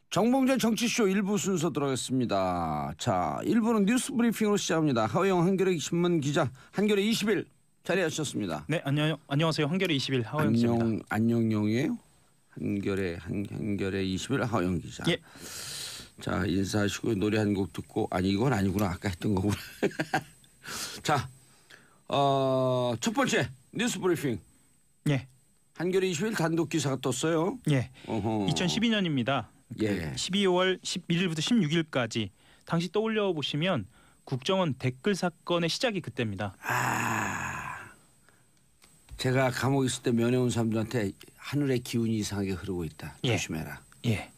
정봉재 정치쇼 1부 순서 들어가겠습니다. 자, 1부는 뉴스 브리핑으로 시작합니다. 하호영 한겨레 신문 기자, 한겨레 20일 자리하셨습니다. 네, 안녕하세요. 한겨레 20일 하호영 기자입니다. 안녕용이에요? 한겨레 20일 하호영 기자. 예. 자, 인사하시고 노래 한 곡 듣고, 아니 이건 아니구나, 아까 했던 거구나. 자, 첫 번째 뉴스 브리핑. 예. 한겨레 20일 단독 기사가 떴어요. 예. 2012년입니다. 예. 12월 11일부터 16일까지 당시 떠올려 보시면 국정원 댓글 사건의 시작이 그때입니다. 제가 감옥에 있을 때 면회 온 사람들한테 하늘의 기운이 이상하게 흐르고 있다. 예. 조심해라. 예.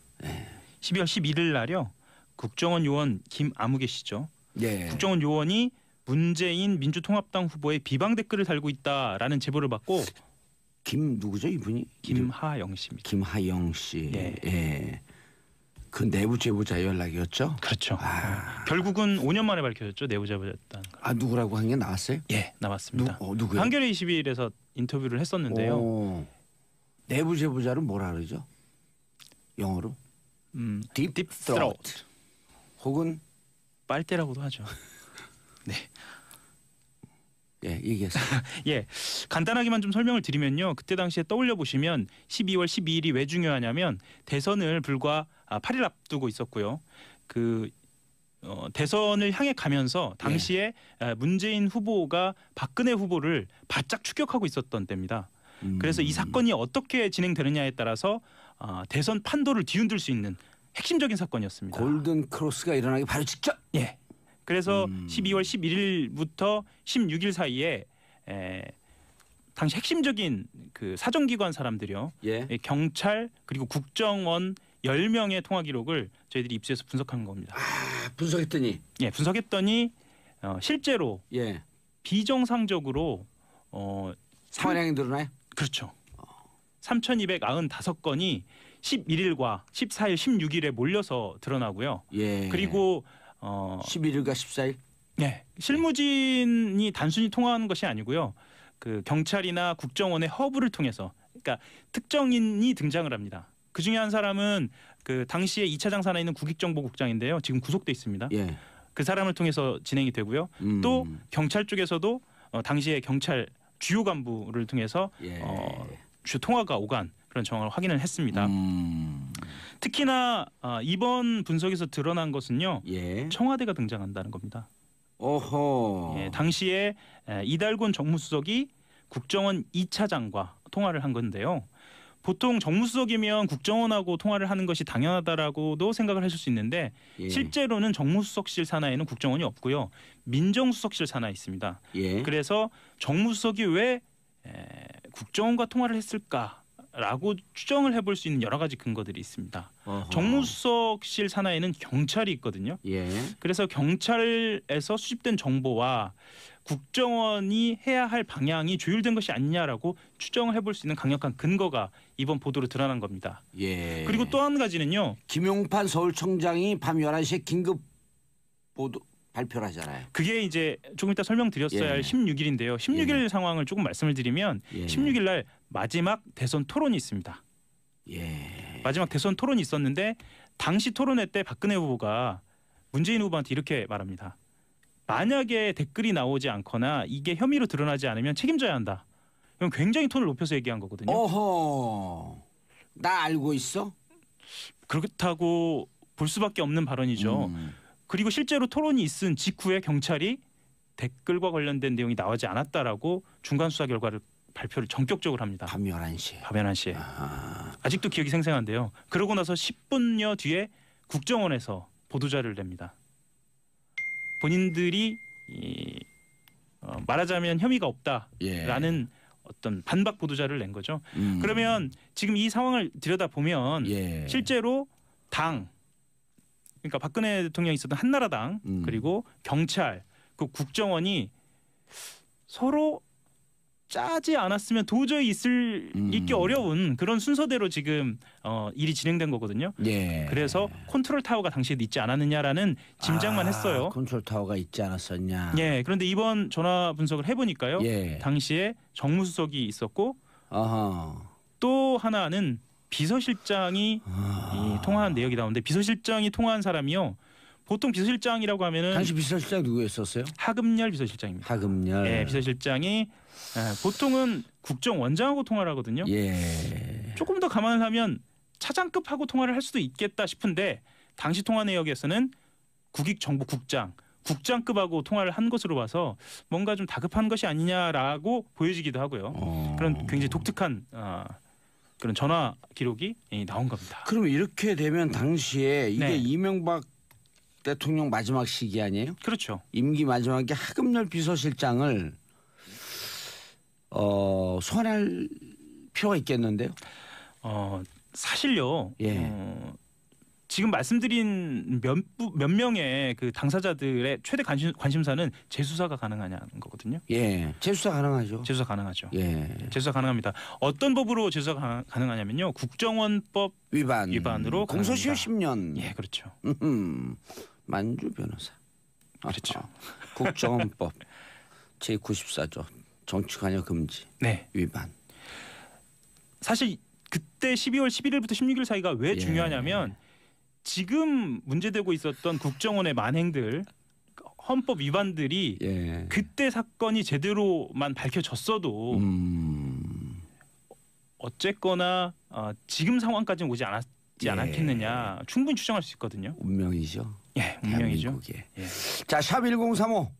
12월 11일 날요. 국정원 요원 김아무 계시죠. 예. 국정원 요원이 문재인 민주통합당 후보의 비방 댓글을 달고 있다라는 제보를 받고 누구죠 이분이? 김하영 씨입니다. 김하영 씨. 예. 예. 그 내부 제보자 연락이었죠. 그렇죠. 결국은 5년 만에 밝혀졌죠. 내부 제보자였다는 거. 누구라고 한 게 나왔어요? 예, 나왔습니다. 누구요? 한겨레 21일에서 인터뷰를 했었는데요. 내부 제보자를 뭐라 그러죠? 영어로? Deep Throat. 혹은 빨대라고도 하죠. 네. 예, 얘기했어요. 예, 간단하게만 좀 설명을 드리면요. 그때 당시에 떠올려 보시면 12월 12일이 왜 중요하냐면 대선을 불과 8일 앞두고 있었고요. 대선을 향해 가면서 당시에 문재인 후보가 박근혜 후보를 바짝 추격하고 있었던 때입니다. 그래서 이 사건이 어떻게 진행되느냐에 따라서 대선 판도를 뒤흔들 수 있는 핵심적인 사건이었습니다. 골든 크로스가 일어나기 바로 직전. 예. 그래서 12월 11일부터 16일 사이에 당시 핵심적인 그 사정기관 사람들이요. 예. 경찰 그리고 국정원 10명의 통화 기록을 저희들이 입수해서 분석한 겁니다. 분석했더니? 예, 분석했더니 실제로 예. 비정상적으로 성향이 드러나요? 그렇죠. 3,295건이 11일과 14일, 16일에 몰려서 드러나고요. 예. 그리고 11일과 14일? 네, 실무진이 단순히 통화하는 것이 아니고요. 그 경찰이나 국정원의 허브를 통해서, 그러니까 특정인이 등장을 합니다. 그 중에 한 사람은 그 당시에 2차 장사나 있는 국익정보국장인데요. 지금 구속돼 있습니다. 예. 그 사람을 통해서 진행이 되고요. 또 경찰 쪽에서도 당시에 경찰 주요 간부를 통해서 주요 통화가 오간 그런 정황을 확인을 했습니다. 특히나 이번 분석에서 드러난 것은요. 예. 청와대가 등장한다는 겁니다. 오호. 예, 당시에 이달곤 정무수석이 국정원 2차장과 통화를 한 건데요. 보통 정무수석이면 국정원하고 통화를 하는 것이 당연하다라고도 생각을 하실 수 있는데 실제로는 정무수석실 산하에는 국정원이 없고요. 민정수석실 산하에 있습니다. 예. 그래서 정무수석이 왜 국정원과 통화를 했을까라고 추정을 해볼 수 있는 여러 가지 근거들이 있습니다. 어허. 정무수석실 산하에는 경찰이 있거든요. 예. 그래서 경찰에서 수집된 정보와 국정원이 해야 할 방향이 조율된 것이 아니냐라고 추정을 해볼 수 있는 강력한 근거가 이번 보도로 드러난 겁니다. 예. 그리고 또 한 가지는요. 김용판 서울청장이 밤 11시에 긴급 보도 발표를 하잖아요. 그게 이제 조금 이따 설명드렸어야 할 16일인데요. 16일 상황을 조금 말씀을 드리면 16일 날 마지막 대선 토론이 있습니다. 마지막 대선 토론이 있었는데 당시 토론회 때 박근혜 후보가 문재인 후보한테 이렇게 말합니다. 만약에 댓글이 나오지 않거나 이게 혐의로 드러나지 않으면 책임져야 한다. 이건 굉장히 톤을 높여서 얘기한 거거든요. 어허. 나 알고 있어? 그렇다고 볼 수밖에 없는 발언이죠. 그리고 실제로 토론이 있은 직후에 경찰이 댓글과 관련된 내용이 나오지 않았다라고 중간 수사 결과를 발표를 전격적으로 합니다. 밤 11시에. 밤 11시에. 아직도 기억이 생생한데요. 그러고 나서 10분여 뒤에 국정원에서 보도자료를 냅니다. 본인들이 말하자면 혐의가 없다라는 어떤 반박 보도자료를 낸 거죠. 그러면 지금 이 상황을 들여다보면 실제로 그러니까 박근혜 대통령이 있었던 한나라당 그리고 경찰, 그 국정원이 서로 짜지 않았으면 도저히 있기 어려운 그런 순서대로 지금 일이 진행된 거거든요. 그래서 컨트롤 타워가 당시에 있지 않았느냐라는 짐작만 했어요. 컨트롤 타워가 있지 않았었냐. 그런데 이번 전화 분석을 해보니까요. 당시에 정무수석이 있었고 또 하나는 비서실장이 이 통화한 내역이 나오는데 비서실장이 통화한 사람이요. 보통 비서실장이라고 하면은 당시 비서실장 누구였었어요? 하금열 비서실장입니다. 하금열. 예, 비서실장이 보통은 국정원장하고 통화를 하거든요. 예. 조금 더 감안을 하면 차장급하고 통화를 할 수도 있겠다 싶은데 당시 통화 내역에서는 국익정보국장, 국장급하고 통화를 한 것으로 봐서 뭔가 좀 다급한 것이 아니냐라고 보여지기도 하고요. 그런 굉장히 독특한 그런 전화 기록이 나온 겁니다. 그럼 이렇게 되면 당시에 이게 네. 이명박 대통령 마지막 시기 아니에요? 그렇죠. 임기 마지막에 하금열 비서실장을 소환할 필요가 있겠는데요? 사실요. 예. 지금 말씀드린 몇 명의 그 당사자들의 최대 관심사는 재수사가 가능하냐는 거거든요. 예, 재수사 가능하죠. 재수사 가능하죠. 예, 재수사 가능합니다. 어떤 법으로 재수사가 가능하냐면요. 국정원법 위반으로 공소시효 가능합니다. 10년. 예, 그렇죠. 만주 변호사. 그렇죠. 국정원법 제94조 정치관여 금지 네. 위반. 사실 그때 12월 11일부터 16일 사이가 왜 중요하냐면 지금 문제되고 있었던 국정원의 만행들 헌법 위반들이 그때 사건이 제대로만 밝혀졌어도 어쨌거나 지금 상황까지는 오지 않았지 않았겠느냐 충분히 추정할 수 있거든요. 운명이죠. 예, 운명이죠. 예. 자, 샵 1035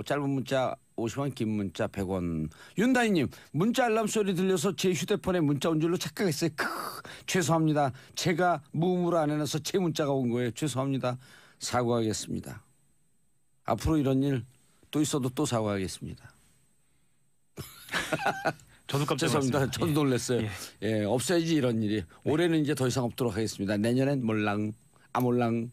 짧은 문자 50원, 긴 문자 100원. 윤다희님, 문자 알람 소리 들려서 제 휴대폰에 문자 온 줄로 착각했어요. 죄송합니다. 제가 무음으로 안 해놔서 제 문자가 온 거예요. 죄송합니다. 사과하겠습니다. 앞으로 이런 일 또 있어도 또 사과하겠습니다. 저도 깜짝 죄송합니다. 놀랐습니다. 저도 놀랐어요. 예, 없어야지 이런 일이. 올해는 이제 더 이상 없도록 하겠습니다. 내년엔 몰랑 아몰랑.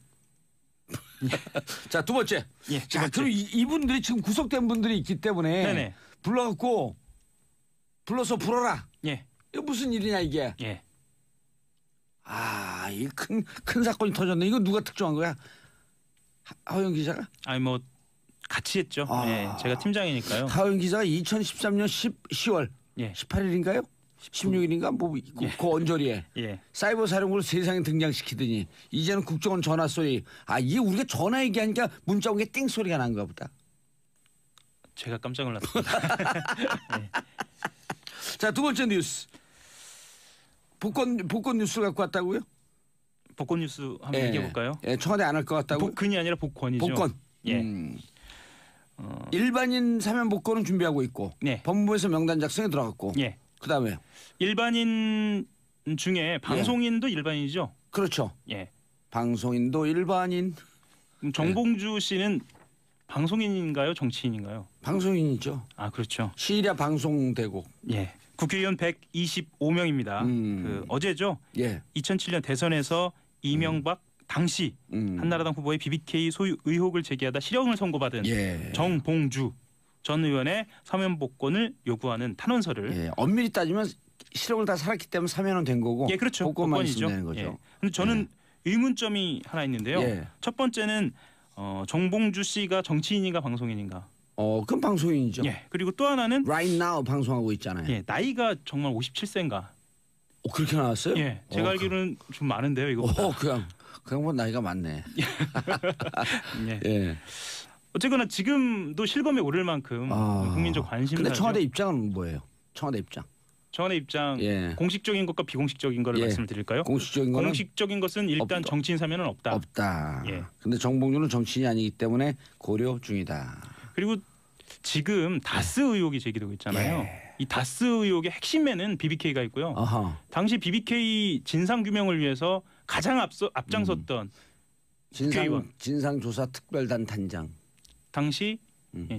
자, 두 번째. 자, 그럼 이분들이 지금 구속된 분들이 있기 때문에 네네. 불러서 불어라. 예. 이거 무슨 일이냐 이게. 예. 이 큰 사건이 터졌네. 이거 누가 특종한 거야? 하호영 기자가? 아니 뭐 같이 했죠. 예. 제가 팀장이니까요. 하호영 기자가 2013년 10월 18일인가요? 16일인가 그 언저리에 사이버 사령부를 세상에 등장시키더니 이제는 국정원 전화 소리. 이게 우리가 전화 얘기하니까 문자 온 게 띵 소리가 난가 보다. 제가 깜짝 놀랐습니다. 자, 두 번째 뉴스. 복권 뉴스를 갖고 왔다고요? 복권 뉴스 한번 얘기해 볼까요? 예, 청와대 안 할 것 같다고. 복근이 아니라 복권이죠. 복권. 예. 일반인 사면 복권은 준비하고 있고 법무부에서 명단 작성에 들어갔고. 그다음에 일반인 중에 방송인도 일반인이죠. 그렇죠. 예. 방송인도 일반인. 정봉주 씨는 방송인인가요, 정치인인가요? 방송인이죠. 그렇죠. 시리아 방송대국. 예. 국회의원 125명입니다. 그 어제죠. 2007년 대선에서 이명박 당시 한나라당 후보의 BBK 소유 의혹을 제기하다 실형을 선고받은 정봉주 전 의원의 사면 복권을 요구하는 탄원서를 엄밀히 따지면 실형을 다 살았기 때문에 사면은 된 거고. 그렇죠. 복권만 있으면 되는 거죠. 근데 저는 의문점이 하나 있는데요. 첫 번째는 정봉주 씨가 정치인인가 방송인인가? 그럼 방송인이죠. 그리고 또 하나는 Right Now 방송하고 있잖아요. 나이가 정말 57세인가? 그렇게 나왔어요? 제가 알기로는 좀 많은데요, 이거. 그냥 뭐 나이가 많네. 어쨌거나 지금도 실검에 오를 만큼 국민적 관심사죠. 근데 청와대 입장은 뭐예요? 청와대 입장. 공식적인 것과 비공식적인 거를 말씀을 드릴까요? 공식적인 것은 일단 정치인 사면은 없다. 근데 정봉주는 정치인이 아니기 때문에 고려 중이다. 그리고 지금 다스 의혹이 제기되고 있잖아요. 이 다스 의혹의 핵심에는 BBK가 있고요. 당시 BBK 진상 규명을 위해서 가장 앞장섰던 진상조사 특별단 단장. 당시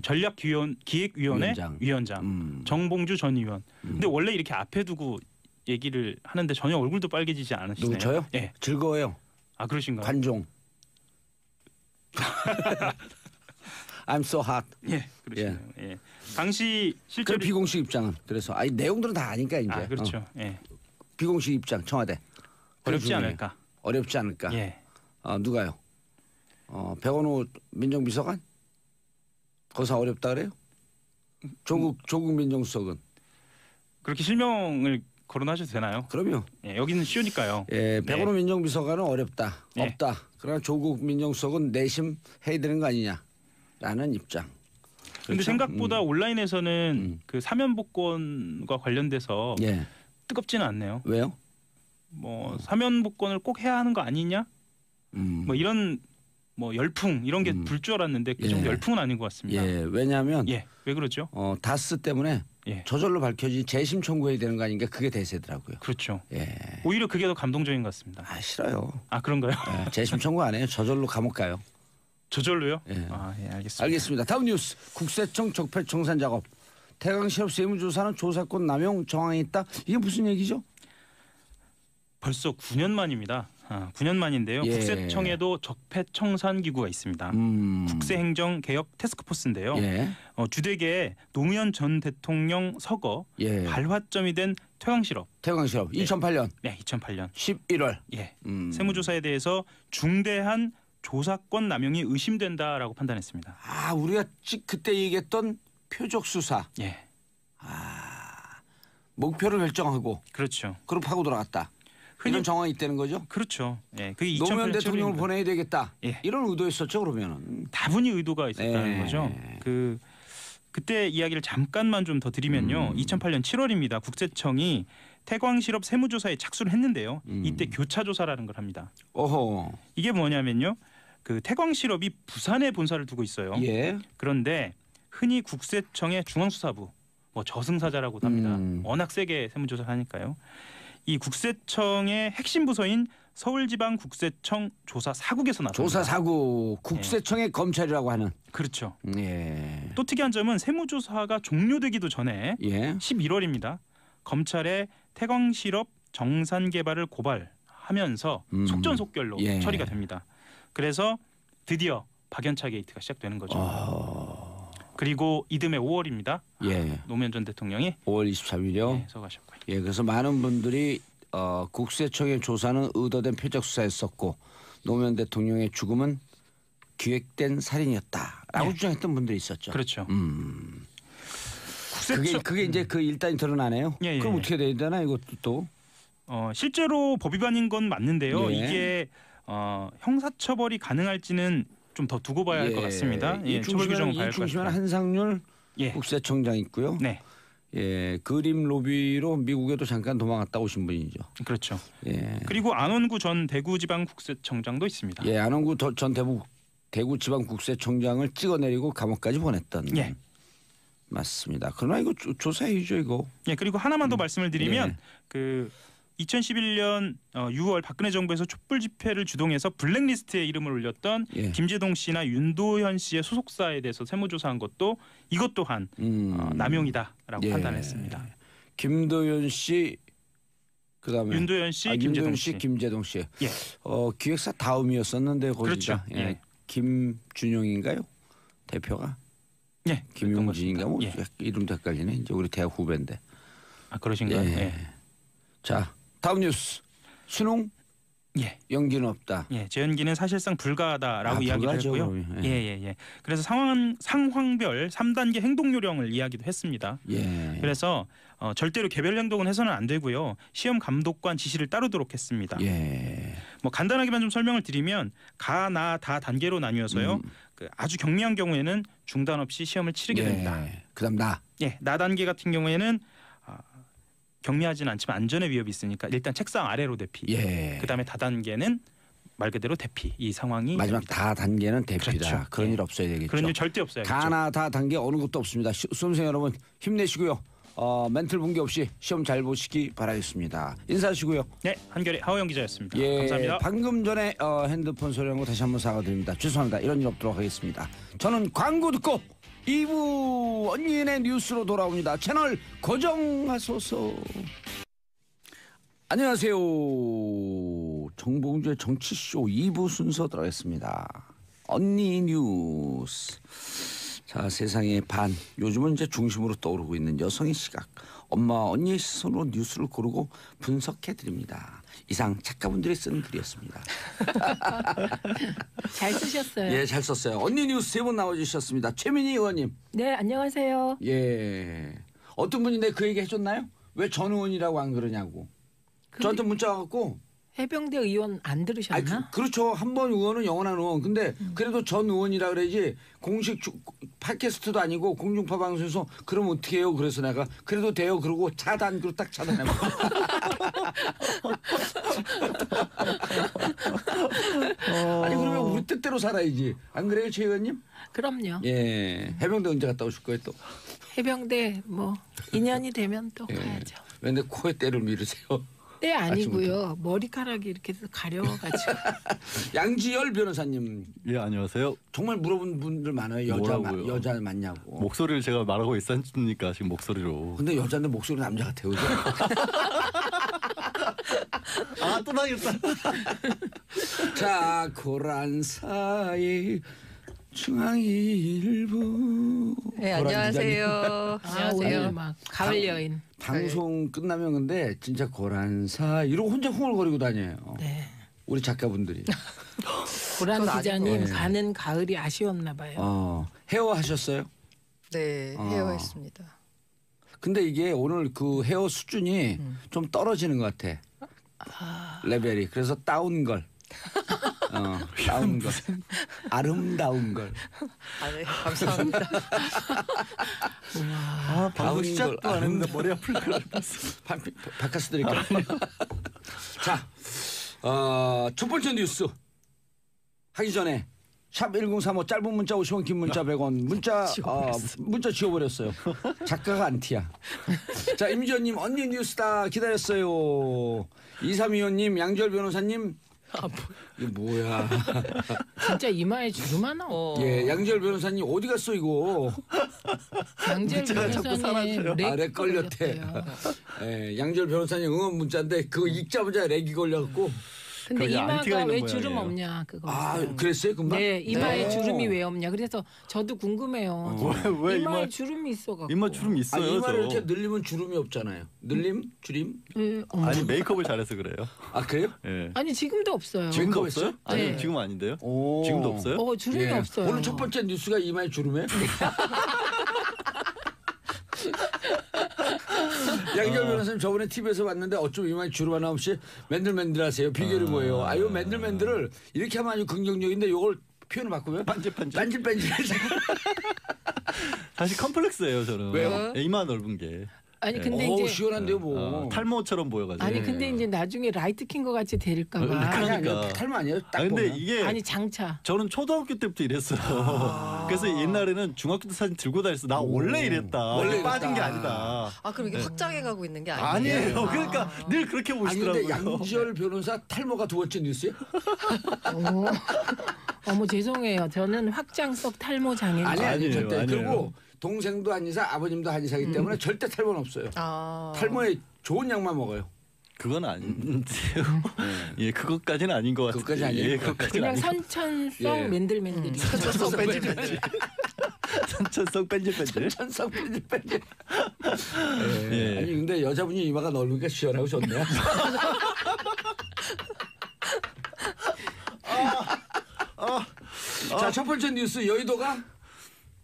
전략기획위원회 위원장 정봉주 전 의원. 근데 원래 이렇게 앞에 두고 얘기를 하는데 전혀 얼굴도 빨개지지 않으시네요. 저요? 즐거워요. 그러신가요? 관종. I'm so hot. 그러시네요. 당시 실제로 비공식 입장은 그래서 내용들은 다 아니까 이제. 그렇죠. 비공식 입장 청와대. 어렵지 않을까? 누가요? 백원호 민정비서관? 거기서 어렵다 그래요? 조국 민정수석은 그렇게 실명을 거론하셔도 되나요? 그럼요. 예, 여기는 쉬우니까요. 예, 백원호 민정비서관은 어렵다. 네. 없다. 그러나 조국 민정수석은 내심 해야 되는 거 아니냐라는 입장. 근데 그렇죠? 생각보다 온라인에서는 그 사면 복권과 관련돼서 예. 뜨겁지는 않네요. 왜요? 뭐 사면 복권을 꼭 해야 하는 거 아니냐? 뭐 이런 뭐 열풍 이런 게 불 줄 알았는데 그 정도 예. 열풍은 아닌 것 같습니다. 예, 왜냐하면 예, 왜 그러죠? 다스 때문에 예. 저절로 밝혀진 재심 청구해야 되는 거 아닌가 그게 대세더라고요. 그렇죠. 예. 오히려 그게 더 감동적인 것 같습니다. 아 싫어요. 아 그런가요? 예, 재심 청구 안 해요. 저절로 감옥 가요. 저절로요? 예. 아, 예, 알겠습니다. 알겠습니다. 다음 뉴스. 국세청 적폐 청산 작업. 태광실업 세무조사는 조사권 남용 정황이 있다. 이게 무슨 얘기죠? 벌써 9년 만입니다. 9년 만인데요. 예. 국세청에도 적폐 청산 기구가 있습니다. 국세행정개혁 태스크포스인데요. 예. 주되게 노무현 전 대통령 서거 예. 발화점이 된 퇴광실업. 태광실업 2008년 네, 2008년. 11월. 예. 세무조사에 대해서 중대한 조사권 남용이 의심된다라고 판단했습니다. 아, 우리가 그때 얘기했던 표적 수사. 예. 목표를 결정하고 그렇죠. 그걸 파고 들어갔다. 이런 정황이 있다는 거죠? 그렇죠. 예. 그게 노무현 2008년 대통령을 7월입니다. 보내야 되겠다. 예. 이런 의도였었죠, 그러면은. 다분히 의도가 있었다는 예. 거죠. 그때 이야기를 잠깐만 좀 더 드리면요. 2008년 7월입니다. 국세청이 태광실업 세무조사에 착수를 했는데요. 이때 교차 조사라는 걸 합니다. 어허. 이게 뭐냐면요. 그 태광실업이 부산에 본사를 두고 있어요. 예. 그런데 흔히 국세청의 중앙수사부, 뭐 저승사자라고도 합니다. 워낙 세게 세무조사를 하니까요. 이 국세청의 핵심 부서인 서울지방국세청 조사사국에서 나섭니다. 조사사국 국세청의 검찰이라고 하는. 그렇죠. 예. 또 특이한 점은 세무조사가 종료되기도 전에 예. 11월입니다. 검찰에 태광실업 정산개발을 고발하면서 속전속결로 예. 처리가 됩니다. 그래서 드디어 박연차 게이트가 시작되는 거죠. 그리고 이듬해 5월입니다. 예. 노무현 전 대통령이 5월 23일이요. 네, 서가셨고요. 예, 그래서 많은 분들이 국세청의 조사는 의도된 표적 수사였었고 노무현 대통령의 죽음은 기획된 살인이었다라고 네. 주장했던 분들이 있었죠. 그렇죠. 그게 이제 그 일단이 드러나네요. 예, 예, 그럼 예. 어떻게 돼야 되나 이것도 또. 실제로 법 위반인 건 맞는데요. 예. 이게 형사처벌이 가능할지는 좀 더 두고 봐야 할 것 같습니다. 이 처벌 규정은 봐야 할 것 중심에는 같아요. 한상률 예. 국세청장 있고요. 네, 예, 그림 로비로 미국에도 잠깐 도망갔다 오신 분이죠. 그렇죠. 예, 그리고 안원구 전 대구지방국세청장도 있습니다. 예, 안원구 전 대구지방국세청장을 찍어내리고 감옥까지 보냈던. 예. 맞습니다. 그러나 이거 조사해야죠 이거. 예, 그리고 하나만 더 말씀을 드리면 예. 그 2011년 6월 박근혜 정부에서 촛불 집회를 주동해서 블랙리스트에 이름을 올렸던 예. 김제동 씨나 윤도현 씨의 소속사에 대해서 세무조사한 것도 이것 또한 남용이다라고 예. 판단했습니다. 김도현 씨, 그다음에 윤도현 씨, 윤도현 김제동 씨, 씨. 김제동 씨. 예. 기획사 다음이었었는데 거기가 그렇죠. 예. 김준용인가요? 대표가 예, 김용진인가 뭐 예. 이름도 헷갈리네. 이제 우리 대학 후배인데. 아 그러신가요? 예. 예. 자, 다음 뉴스. 수능 예. 연기는 없다. 예, 재연기는 사실상 불가하다라고 이야기를 불가하죠, 했고요. 그러면. 예. 그래서 상황별 3단계 행동 요령을 이야기도 했습니다. 예. 그래서 절대로 개별 행동은 해서는 안 되고요. 시험 감독관 지시를 따르도록 했습니다. 예. 뭐 간단하게만 좀 설명을 드리면 가, 나, 다 단계로 나뉘어서요. 그 아주 경미한 경우에는 중단 없이 시험을 치르게 됩니다. 그다음 나. 예, 나 단계 같은 경우에는 경미하지는 않지만 안전의 위협이 있으니까 일단 책상 아래로 대피. 예. 그다음에 다단계는 말 그대로 대피. 이 상황이 마지막 됩니다. 다 단계는 대피다. 그렇죠. 그런 예. 일 없어야 되겠죠. 그런 일 절대 없어야겠죠. 가나 다 단계 어느 것도 없습니다. 수험생 여러분 힘내시고요. 멘틀 붕괴 없이 시험 잘 보시기 바라겠습니다. 인사하시고요. 네, 한결의 하호영 기자였습니다. 예, 감사합니다. 방금 전에 핸드폰 소리한 거 다시 한번 사과드립니다. 죄송합니다. 이런 일 없도록 하겠습니다. 저는 광고 듣고 2부 언니네 뉴스로 돌아옵니다. 채널 고정하소서. 안녕하세요. 정봉주의 정치쇼 2부 순서 들어가겠습니다. 언니 뉴스. 자, 세상의 반. 요즘은 이제 중심으로 떠오르고 있는 여성의 시각. 엄마, 언니의 시선으로 뉴스를 고르고 분석해 드립니다. 이상 작가분들이 쓴 글이었습니다. 잘 쓰셨어요. 예, 잘 썼어요. 언니 뉴스 3번 나와주셨습니다. 최민희 의원님. 네, 안녕하세요. 예. 어떤 분이 그 얘기 해줬나요? 왜 전 의원이라고 안 그러냐고. 저한테 문자 와갖고 해병대 의원 안 들으셨나? 그렇죠. 한 번 의원은 영원한 의원. 근데 그래도 전 의원이라 그래야지 공식 팟캐스트도 아니고 공중파 방송에서 그러면 어떻게 해요? 그래서 내가 그래도 돼요. 그러고 차단으로 딱 차단해. 아니 그러면 우리 뜻대로 살아야지. 안 그래요, 최 의원님? 그럼요. 예. 해병대 언제 갔다 오실 거예요 또? 해병대 뭐 인연이 되면 또 예. 가야죠. 왜 내 코에 때를 미르세요? 때 아니고요. 머리카락이 이렇게 가려워가지고. 양지열 변호사님. 예, 안녕하세요. 정말 물어본 분들 많아요. 뭐라고요? 여자 맞냐고. 목소리를 제가 말하고 있었으니까 지금 목소리로. 근데 여자인데 목소리 남자 같아요. 그죠? 아, 또 나겠다. 자, 고란사의 중앙일보. 네, 안녕하세요. 안녕하세요. 오늘 막 가을 여인. 방송 끝나면 근데 진짜 고란사 이러고 혼자 흥얼거리고 다녀요. 네. 우리 작가분들이. 고란 그건 기자님 아니고. 가는 가을이 아쉬웠나 봐요. 헤어 하셨어요? 네, 헤어했습니다. 근데 이게 오늘 그 헤어 수준이 좀 떨어지는 것 같아. 레벨이. 그래서 다운 걸. 다운 걸. 아름다운 걸. 아, 네, 감사합니다. 아, 방송 다운 시작도 걸 안 했는데 머리 아플 걸 알았어. 바카스 드릴까요? 자, 첫 번째 뉴스 하기 전에 샵 1035 짧은 문자 50원 긴 문자 100원 문자 지워버렸어요. 작가가 안티야. 자, 임지연님 언니 뉴스다 기다렸어요. 2325님 양지열 변호사님 이게 뭐야. 진짜 이마에 주름 하나. 예, 양지열 변호사님 어디 갔어 이거. 양재열 자꾸 변호사님 사라져요. 렉 걸렸대. 예, 양지열 변호사님 응원 문자인데 그거 읽자마자 렉이 걸려갖고. 근데 거기 안티가 이마가 있는 왜 주름 모양이에요. 없냐 그거. 그랬어요 금방? 네, 이마에 네. 주름이 왜 없냐. 그래서 저도 궁금해요. 왜 이마에 이마 주름이 있어갖고. 이마 주름 있어요. 이마를 저. 이렇게 늘리면 주름이 없잖아요. 늘림? 줄임? 네, 어머. 아니 메이크업을 잘해서 그래요. 아 그래요? 예. 아니 지금도 없어요. 지금도 메이크업 없어요? 했어요? 아니 네. 지금 아닌데요? 오. 지금도 없어요? 주름이 없어요. 오늘 첫 번째 뉴스가 이마에 주름에? 양지열 변호사님 저번에 TV에서 봤는데 어쩜 이마에 주름 하나 없이 맨들맨들하세요. 비결이 뭐예요? 아유 맨들맨들을 이렇게 하면 아주 긍정적인데 이걸 표현을 바꾸면 반질반질. 반질반질하지. 사실 컴플렉스예요 저는. 왜요? 예, 이마 넓은 게. 아니 근데 오 이제 시원한데요 뭐. 탈모처럼 보여가지고. 아니 근데 이제 나중에 라이트 킨 것 같이 될까봐. 아니 그러니까. 아니요 탈모 아니에요. 딱 아 근데 보면. 이게 아니 장차. 저는 초등학교 때부터 이랬어요. 그래서 옛날에는 중학교 때 사진 들고 다녔어. 나 원래 이랬다. 원래 이게 빠진 게 이랬다. 아니다. 아, 그럼 이게 확장해 가고 있는 게 아니에요? 아니에요. 그러니까 늘 그렇게 아니 근데 보시더라고요. 양지열 변호사 탈모가 두 번째 뉴스예요? 어머 죄송해요. 저는 확장성 탈모 장애인. 아니 아니에요, 절대. 아니에요. 그리고 동생도 한의사, 아버님도 한의사기 때문에 절대 탈모는 없어요. 아. 탈모에 좋은 약만 먹어요. 그건 아닌데요. 예, 그것까지는 아닌 것 같아요. 그것까지 아니에요? 예, 그것까지는 그냥 아닌 선천성 예. 맨들맨들이. 선천성 뺀질뺀질. 천성 뺀질. 예. 아니 근데 여자분이 이마가 넓으니까 시원하고 좋네요. 자, 첫 번째 뉴스 여의도가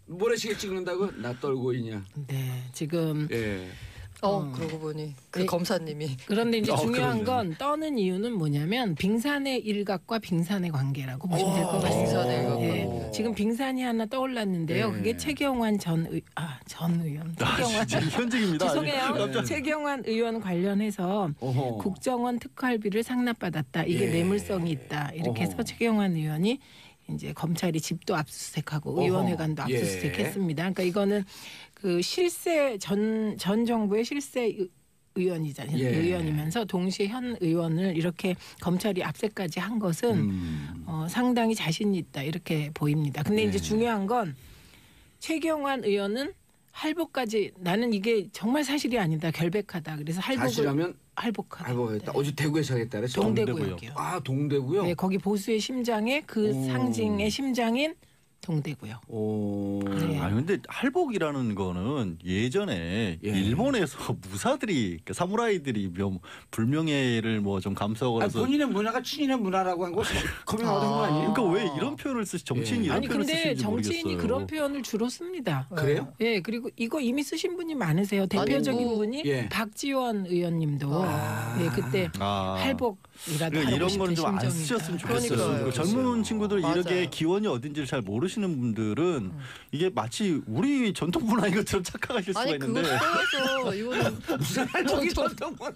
모래시계 찍는다고 나 떨고 있냐. 네 지금 예. 그러고 보니 그 네. 검사님이 그런데 이제 중요한 그러네. 건 떠는 이유는 뭐냐면 빙산의 일각과 빙산의 관계라고 보시면 될 것 같습니다. 빙산의 일각과 예. 관계. 지금 빙산이 하나 떠올랐는데요. 네. 그게 최경환 전 의원. 최경환. 진짜 현직입니다. 죄송해요. 최경환 의원 관련해서 어허. 국정원 특활비를 상납받았다. 이게 예. 뇌물성이 있다. 이렇게 어허. 해서 최경환 의원이 이제 검찰이 집도 압수수색하고 어허. 의원회관도 예. 압수수색했습니다. 그러니까 이거는 그 실세 전 정부의 실세 의원이잖아요. 예. 의원이면서 동시에 현 의원을 이렇게 검찰이 압수까지 한 것은 상당히 자신이 있다 이렇게 보입니다. 근데 네. 이제 중요한 건 최경환 의원은 할복까지 나는 이게 정말 사실이 아니다 결백하다. 그래서 할복을 사실하면 할복하다. 알고겠다. 어제 대구에서 하겠다 그랬죠. 동대구역이요. 아 동대구요? 네, 거기 보수의 심장에 그 오. 상징의 심장인 동대구요. 오. 네. 아 근데 할복이라는 거는 예전에 예. 일본에서 무사들이 그러니까 사무라이들이 불명예를 뭐 좀 감수하고 아니, 그래서 본인의 문화가 친인의 문화라고 한 거 커밍아웃한 거 아니에요? 그러니까 왜 이런 표현을 쓰시 정치인이 예. 이런 아니 표현을 근데 쓰시는지 정치인이 모르겠어요. 그런 표현을 주로 씁니다. 그래요? 예, 그리고 이거 이미 쓰신 분이 많으세요. 대표적인 뭐, 분이 예. 박지원 의원님도 예, 그때 할복이라도 그러니까 하고 이런 싶은 거는 좀 안 심정이다. 쓰셨으면 좋겠어요. 그러니까요. 그 젊은 친구들 맞아요. 이렇게 기원이 어딘지를 잘 모르시는 분들은 이게 마치 우리 전통 문화인 것처럼 착각하실 수가 아니 있는데 그거 떠나서 이거는 무슨 할복이 전통문?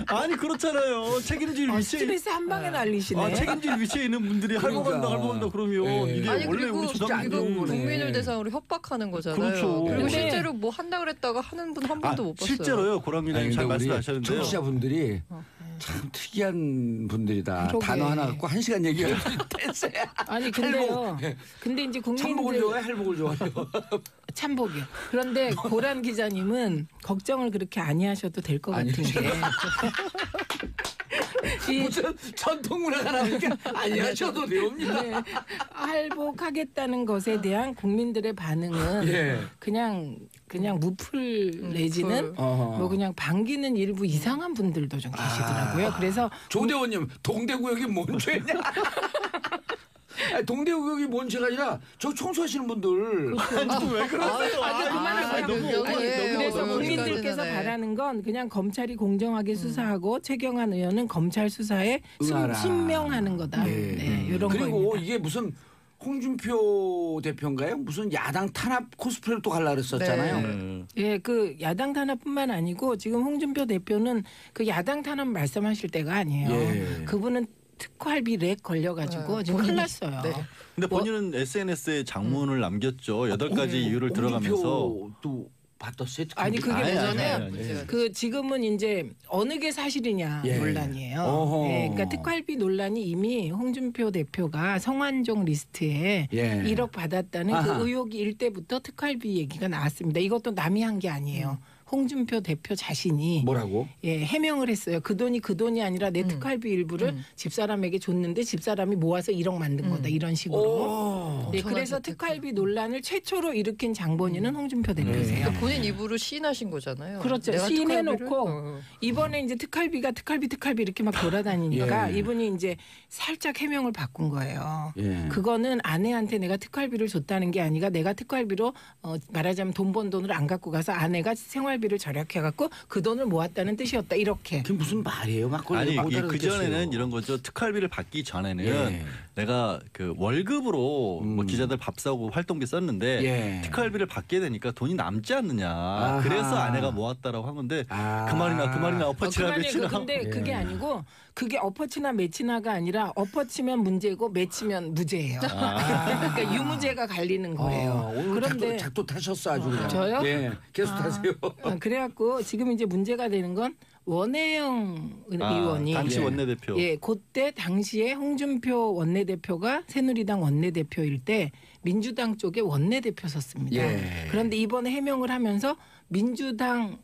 아니 그렇잖아요. 책임질 위치에 스트레스 한 방에 날리시네. 책임질 위치에 있는 분들이 할복한다 할복한다 그러면 예. 이게 아니 원래 그리고 우리 진짜 안 이거 좋은 거네. 국민을 대상으로 협박하는 거잖아요. 그렇죠. 그리고 근데- 실제로 뭐 한다 그랬다가 하는 분 한 번도 못 봤어요. 실제로요. 고랑미님 잘 말씀하셨는데요. 청취자분들이 참 특이한 분들이다. 그러게. 단어 하나 갖고 1시간 얘기할 수 있겠어요. 아니 근데요. 근데 이제 참복을 국민들 좋아해, 할복을 좋아해요. 참복이요. 그런데 고란 기자님은 걱정을 그렇게 아니하셔도 될 것 같은 게 이 무슨 전통 문화가 나오니까 아니 하셔도 됩니다. 네, 할복하겠다는 것에 대한 국민들의 반응은 예. 그냥 무풀 내지는 어허. 뭐 그냥 반기는 일부 이상한 분들도 좀 계시더라고요. 그래서 조대원님 동대구역이 뭔 죄냐? 아니, 동대구역이 뭔 죄가 아니라 저 청소하시는 분들. 왜 그러세요? 그래서 너무 국민들께서 여기까지는, 바라는 건 그냥 검찰이 공정하게 수사하고 최경환 의원은 검찰 수사에 응하라. 신명하는 거다. 네. 네, 이런 그리고 거입니다. 이게 무슨 홍준표 대표인가요? 무슨 야당 탄압 코스프레를 또 갈라 그랬었잖아요. 네. 예, 그 야당 탄압뿐만 아니고 지금 홍준표 대표는 그 야당 탄압 말씀하실 때가 아니에요. 예. 그분은 특활비 렉 걸려가지고 네, 지금 큰일 났어요. 네. 근데 본인은 SNS에 장문을 남겼죠. 8가지 이유를 들어가면서 홍준표도 받았어요. 아니 그게 아니, 뭐냐면 아니, 아니, 아니. 그 지금은 이제 어느 게 사실이냐 예. 논란이에요. 어허. 예, 그러니까 특활비 논란이 이미 홍준표 대표가 성완종 리스트에 예. 1억 받았다는 아하. 그 의혹이 일 때부터 특활비 얘기가 나왔습니다. 이것도 남이 한 게 아니에요. 홍준표 대표 자신이 뭐라고? 예, 해명을 했어요. 그 돈이 아니라 내 특활비 일부를 집사람에게 줬는데 집사람이 모아서 1억 만든 거다. 이런 식으로. 오. 네, 엄청난 그래서 재테크. 특활비 논란을 최초로 일으킨 장본인은 홍준표 대표세요. 그러니까 본인 입으로 시인하신 거잖아요. 그렇죠. 내가 시인해놓고 특활비를? 이번에 이제 특활비 이렇게 막 돌아다니니까 예. 이분이 이제 살짝 해명을 바꾼 거예요. 예. 그거는 아내한테 내가 특활비를 줬다는 게 아니라 내가 특활비로 말하자면 돈 번 돈을 안 갖고 가서 아내가 생활비를 절약해갖고 그 돈을 모았다는 뜻이었다. 이렇게. 그게 무슨 말이에요? 막걸리 아니 못 그 알아듣겠어요. 전에는 이런 거죠. 특활비를 받기 전에는 예. 내가 그 월급으로 뭐 기자들 밥 사고 활동비 썼는데 예. 특활비를 받게 되니까 돈이 남지 않느냐. 아하. 그래서 아내가 모았다라고 한 건데 아. 그 말이나 엎어치나 그만해. 매치나. 근데 예. 그게 아니고 그게 엎어치나 매치나가 아니라 엎어치면 문제고 매치면 무죄예요. 그러니까 유무죄가 갈리는 거예요. 오늘 그런데 작도 타셨어 아주 그냥. 저요? 예, 계속 타세요. 그래갖고 지금 이제 문제가 되는 건 원혜영 의원이 당시 예. 원내대표. 예, 그때 당시에 홍준표 원내대표가 새누리당 원내대표일 때 민주당 쪽에 원내대표였습니다. 예. 그런데 이번에 해명을 하면서 민주당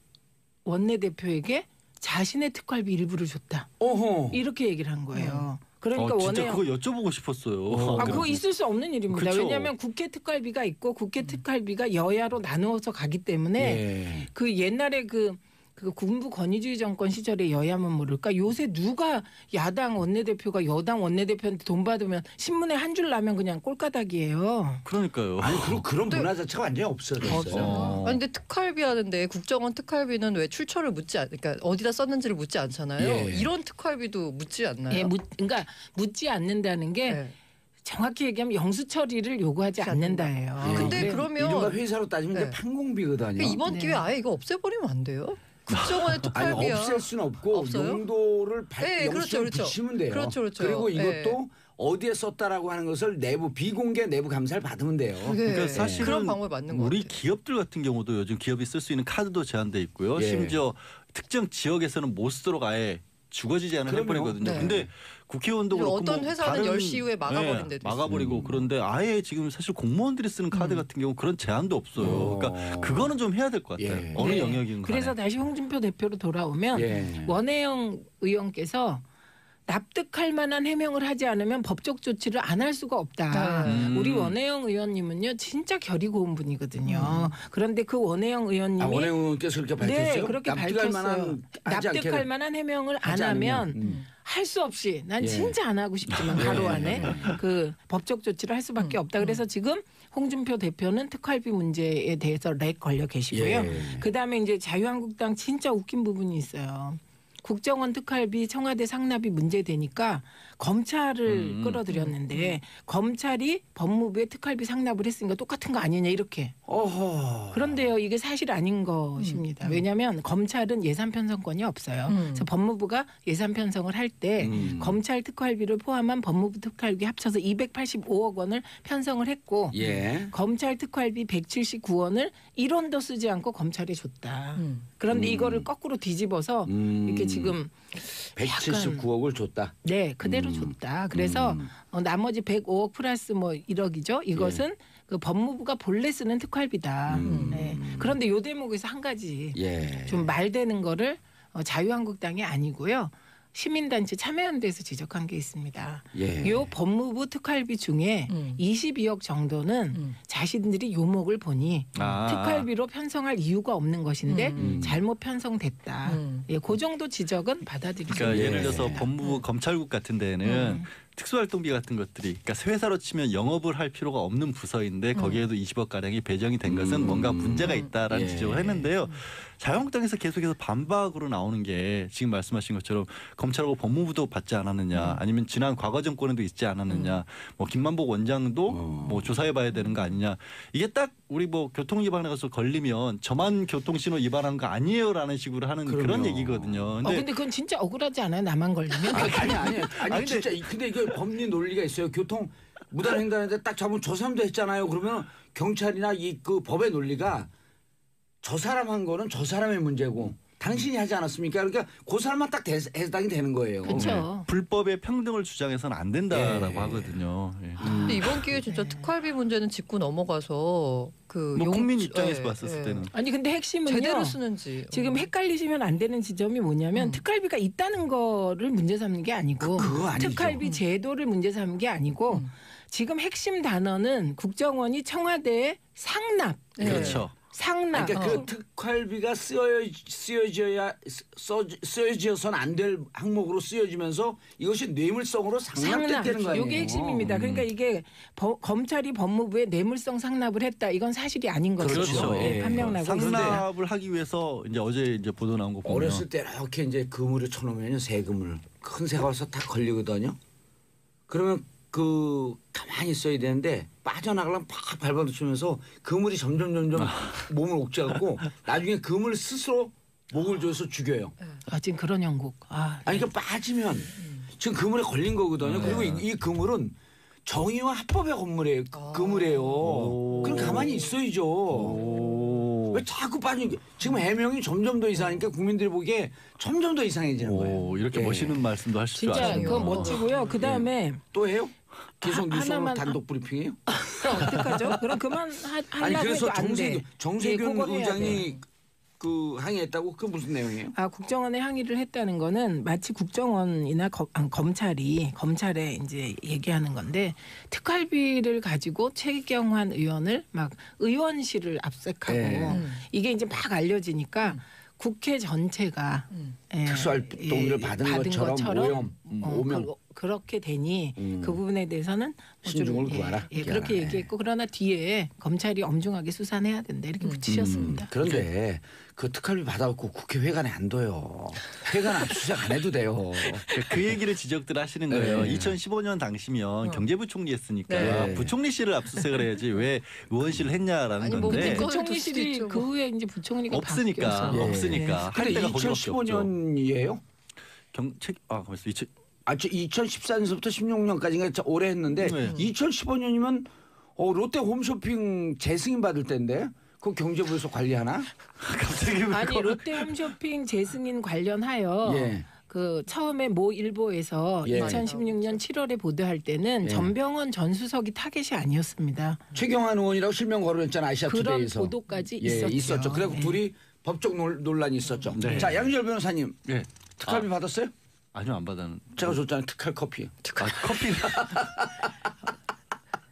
원내대표에게 자신의 특활비 일부를 줬다. 어허. 이렇게 얘기를 한 거예요. 그러니까 진짜 원혜영 그거 여쭤보고 싶었어요. 그거 있을 수 없는 일입니다. 그렇죠. 왜냐하면 국회 특활비가 있고 국회 특활비가 여야로 나누어서 가기 때문에 예. 그 옛날에 그 군부 권위주의 정권 시절에 여야면 모를까 요새 누가 야당 원내대표가 여당 원내대표한테 돈 받으면 신문에 한 줄 나면 그냥 꼴가닥이에요. 그러니까요. 아니 그런 문화 자체가 완전히 없어졌어요. 없어요. 아니 근데 특활비 하는데 국정원 특활비는 왜 출처를 그러니까 어디다 썼는지를 묻지 않잖아요. 예. 이런 특활비도 묻지 않나요? 예, 그러니까 묻지 않는다는 게 네. 정확히 얘기하면 영수 처리를 요구하지 않는다예요. 예. 근데 그래. 그러면 이른바 회사로 따지면 이제 네. 판공비거든요. 그러니까 이번 네. 기회에 아예 이거 없애버리면 안 돼요? 국정원의 아니 특활비야. 없앨 수는 없고 없어요? 용도를 네, 영수증 그렇죠. 붙이면 돼요. 그렇죠. 그리고 네. 이것도 어디에 썼다라고 하는 것을 비공개 내부 감사를 받으면 돼요. 그러니까 네. 사실은 그런 방법이 맞는 것 우리 같아요. 기업들 같은 경우도 요즘 기업이 쓸 수 있는 카드도 제한돼 있고요. 예. 심지어 특정 지역에서는 못 쓰도록 아예 죽어지지 않은 그럼요. 해버리거든요. 네. 근데 국회의원도 그렇고 어떤 뭐 회사는 다른- 10시 이후에 막아버린 데도 막아버리고 그런데 아예 지금 사실 공무원들이 쓰는 카드 같은 경우 그런 제한도 없어요. 그러니까 그거는 좀 해야 될 것 같아요. 예. 어느 네. 영역인 간에. 그래서 다시 홍준표 대표로 돌아오면 예. 원혜영 의원께서 납득할 만한 해명을 하지 않으면 법적 조치를 안 할 수가 없다. 우리 원혜영 의원님은요 진짜 결이 고운 분이거든요. 그런데 그 원혜영 의원님이 원혜영 의원께서 그렇게 밝혔어요? 네, 그렇게 밝혔어요. 납득할 만한 해명을 안 하면 할 수 없이 난 진짜 안 하고 싶지만 바로 안에 그 법적 조치를 할 수밖에 없다. 그래서 지금 홍준표 대표는 특활비 문제에 대해서 렉 걸려 계시고요. 그다음에 이제 자유한국당 진짜 웃긴 부분이 있어요. 국정원 특활비 청와대 상납이 문제되니까 검찰을 끌어들였는데 검찰이 법무부에 특활비 상납을 했으니까 똑같은 거 아니냐 이렇게. 그런데요 이게 사실 아닌 것입니다. 왜냐하면 검찰은 예산 편성권이 없어요. 그래서 법무부가 예산 편성을 할 때 검찰 특활비를 포함한 법무부 특활비 합쳐서 285억 원을 편성을 했고 검찰 특활비 179원을 1원도 쓰지 않고 검찰에 줬다. 그런데 이거를 거꾸로 뒤집어서 이렇게 지금 179억을 줬다. 네, 그대로 줬다. 그래서 나머지 105억 플러스 뭐 1억이죠. 이것은 그 법무부가 본래 쓰는 특활비다. 네. 그런데 요 대목에서 한 가지 좀 말되는 거를 자유한국당이 아니고요. 시민단체 참여연대에서 지적한 게 있습니다. 요 법무부 특활비 중에 22억 정도는 자신들이 요목을 보니 특활비로 편성할 이유가 없는 것인데 잘못 편성됐다. 그 정도 지적은 받아들이죠. 그러니까 예를 들어서 법무부 검찰국 같은 데는 특수활동비 같은 것들이 그러니까 회사로 치면 영업을 할 필요가 없는 부서인데 거기에도 20억 가량이 배정이 된 것은 뭔가 문제가 있다라는 지적을 했는데요. 자유한국당에서 계속해서 반박으로 나오는 게 지금 말씀하신 것처럼 검찰하고 법무부도 받지 않았느냐 아니면 지난 과거 정권에도 있지 않았느냐 뭐 김만복 원장도 뭐 조사해봐야 되는 거 아니냐 이게 딱 우리 뭐 교통 위반에 가서 걸리면 저만 교통신호 위반한 거 아니에요라는 식으로 하는 그런 얘기거든요. 근데 그건 진짜 억울하지 않아요? 나만 걸리면? 아니 진짜 근데 이게 법리 논리가 있어요. 교통 무단횡단인데 딱 잡으면 저 사람도 했잖아요. 그러면 경찰이나 이 그 법의 논리가 저 사람 한 거는 저 사람의 문제고 당신이 하지 않았습니까? 그러니까 그 사람만 딱 해당이 되는 거예요. 그렇죠. 불법의 평등을 주장해서는 안 된다라고 하거든요. 근데 이번 기회에 진짜 특활비 문제는 짚고 넘어가서 그 뭐 국민 입장에서 봤었을 때는 아니 근데 핵심은요. 제대로 쓰는지 지금 헷갈리시면 안 되는 지점이 뭐냐면 특활비가 있다는 거를 문제 삼는 게 아니고 그거 아니죠. 특활비 제도를 문제 삼는 게 아니고 지금 핵심 단어는 국정원이 청와대에 상납. 그렇죠. 상납. 그러니까 그 특활비가 쓰여져서는 안 될 항목으로 쓰여지면서 이것이 뇌물성으로 상납됐다는 거예요. 이게 핵심입니다. 그러니까 이게 검찰이 법무부에 뇌물성 상납을 했다. 이건 사실이 아닌 거죠. 그렇죠. 판명나고. 상납을 하기 위해서 이제 어제 이제 보도 나온 거 보면 어렸을 때 이렇게 이제 그물을 쳐놓으면 세금을 큰 새가 와서 딱 걸리거든요. 그러면 그 가만히 있어야 되는데 빠져나가려면 팍 밟아붙이면서 그물이 점점 몸을 옥죄갖고 나중에 그물 스스로 목을 조여서 죽여요. 지금 그런 형국. 아니 그러니까 빠지면 지금 그물에 걸린 거거든요. 그리고 이 그물은 정의와 합법의 그물이에요. 그럼 가만히 있어야죠. 왜 자꾸 빠지는 지금 해명이 점점 더 이상하니까 국민들이 보기에 점점 더 이상해지는 거예요. 이렇게 멋있는 말씀도 하실 줄 진짜 아시네요. 그건 멋지고요. 그다음에 또 해요? 계속 뉴스로 하나만 단독 브리핑해요? 어떡하죠? 그럼 그만 아니 하려고 그래서 해도 안 돼. 정세균 그거 해야 의장이 돼. 그 항의했다고 그 무슨 내용이에요? 국정원에 항의를 했다는 거는 마치 국정원이나 검찰에 이제 얘기하는 건데 특활비를 가지고 최경환 의원을 막 의원실을 압색하고 이게 이제 막 알려지니까 국회 전체가 특수활동비를 받은 것처럼 오명 그렇게 되니 그 부분에 대해서는 신중을 구하라. 그렇게 얘기했고 그러나 뒤에 검찰이 엄중하게 수사해야 된다 이렇게 붙이셨습니다. 그런데 그 특활비 받아갖고 국회 회관에 안 둬요. 회관 압수수색 안 해도 돼요. 그 얘기를 지적들 하시는 거예요. 2015년 당시면 경제부총리 했으니까 부총리실을 압수수색을 해야지 왜 의원실을 했냐라는 아니, 건데 부총리실이 그 후에 이제 부총리가 없으니까 할 근데 때가 거기밖에 없죠. 2015년이에요? 가만있어. 2014년서부터 16년까지인가 오래 했는데 2015년이면 롯데 홈쇼핑 재승인 받을 때인데 그 경제부에서 관리하나? 갑자기 아니 롯데홈쇼핑 재승인 관련하여 그 처음에 모 일보에서 2016년 7월에 보도할 때는 전병헌 전 수석이 타겟이 아니었습니다. 최경환 의원이라고 실명 거론했잖아 아시아투데이에서. 그런 보도까지 있었죠. 그래서 둘이 법적 논란이 있었죠. 자 양지열 변호사님 특활비 받았어요? 아니요, 안 받았는. 제가 줬잖아요. 특할 커피. 아, 커피가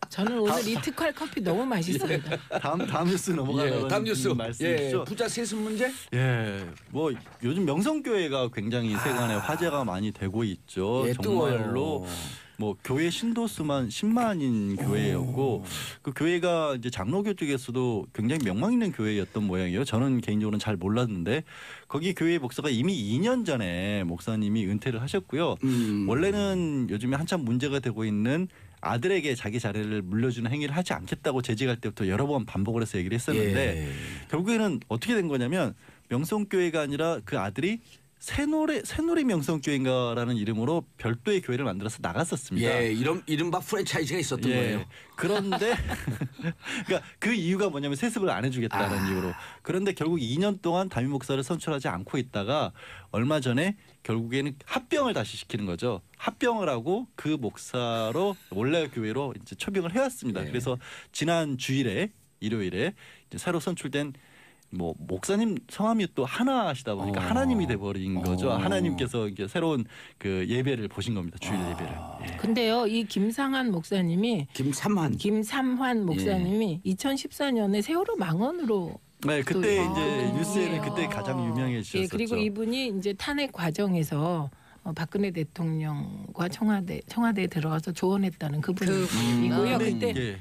저는 오늘 이 특활 커피 너무 맛있습니다. 다음 뉴스 넘어가는 다음 뉴스. 말씀이시죠? 부자 세습 문제? 뭐 요즘 명성교회가 굉장히 세간에 화제가 많이 되고 있죠. 정말로 뭐 교회 신도수만 10만인 교회였고 그 교회가 이제 장로교 쪽에서도 굉장히 명망 있는 교회였던 모양이에요. 저는 개인적으로는 잘 몰랐는데 거기 교회 목사가 이미 2년 전에 목사님이 은퇴를 하셨고요. 원래는 요즘에 한참 문제가 되고 있는 아들에게 자기 자리를 물려주는 행위를 하지 않겠다고 재직할 때부터 여러 번 반복을 해서 얘기를 했었는데 결국에는 어떻게 된 거냐면 명성교회가 아니라 그 아들이 새누리 명성교회인가라는 이름으로 별도의 교회를 만들어서 나갔었습니다. 이른바 프랜차이즈가 있었던 거예요. 그런데 그러니까 그 이유가 뭐냐면 세습을 안 해주겠다는 이유로. 그런데 결국 2년 동안 담임 목사를 선출하지 않고 있다가 얼마 전에 결국에는 합병을 다시 시키는 거죠. 합병을 하고 그 목사로 원래 교회로 이제 초빙을 해왔습니다. 그래서 지난 주일에 일요일에 이제 새로 선출된 뭐 목사님 성함이 또 하나시다 보니까 하나님이 돼버린 거죠. 하나님께서 이제 새로운 그 예배를 보신 겁니다. 주일 예배를. 근데요, 이 김상환 목사님이 김삼환 목사님이 2014년에 세월호 망언으로 네, 그때 이제 뉴스에는 그때 가장 유명해지셨었죠. 그리고 이분이 이제 탄핵 과정에서 박근혜 대통령과 청와대에 들어가서 조언했다는 그분이고요. 그때.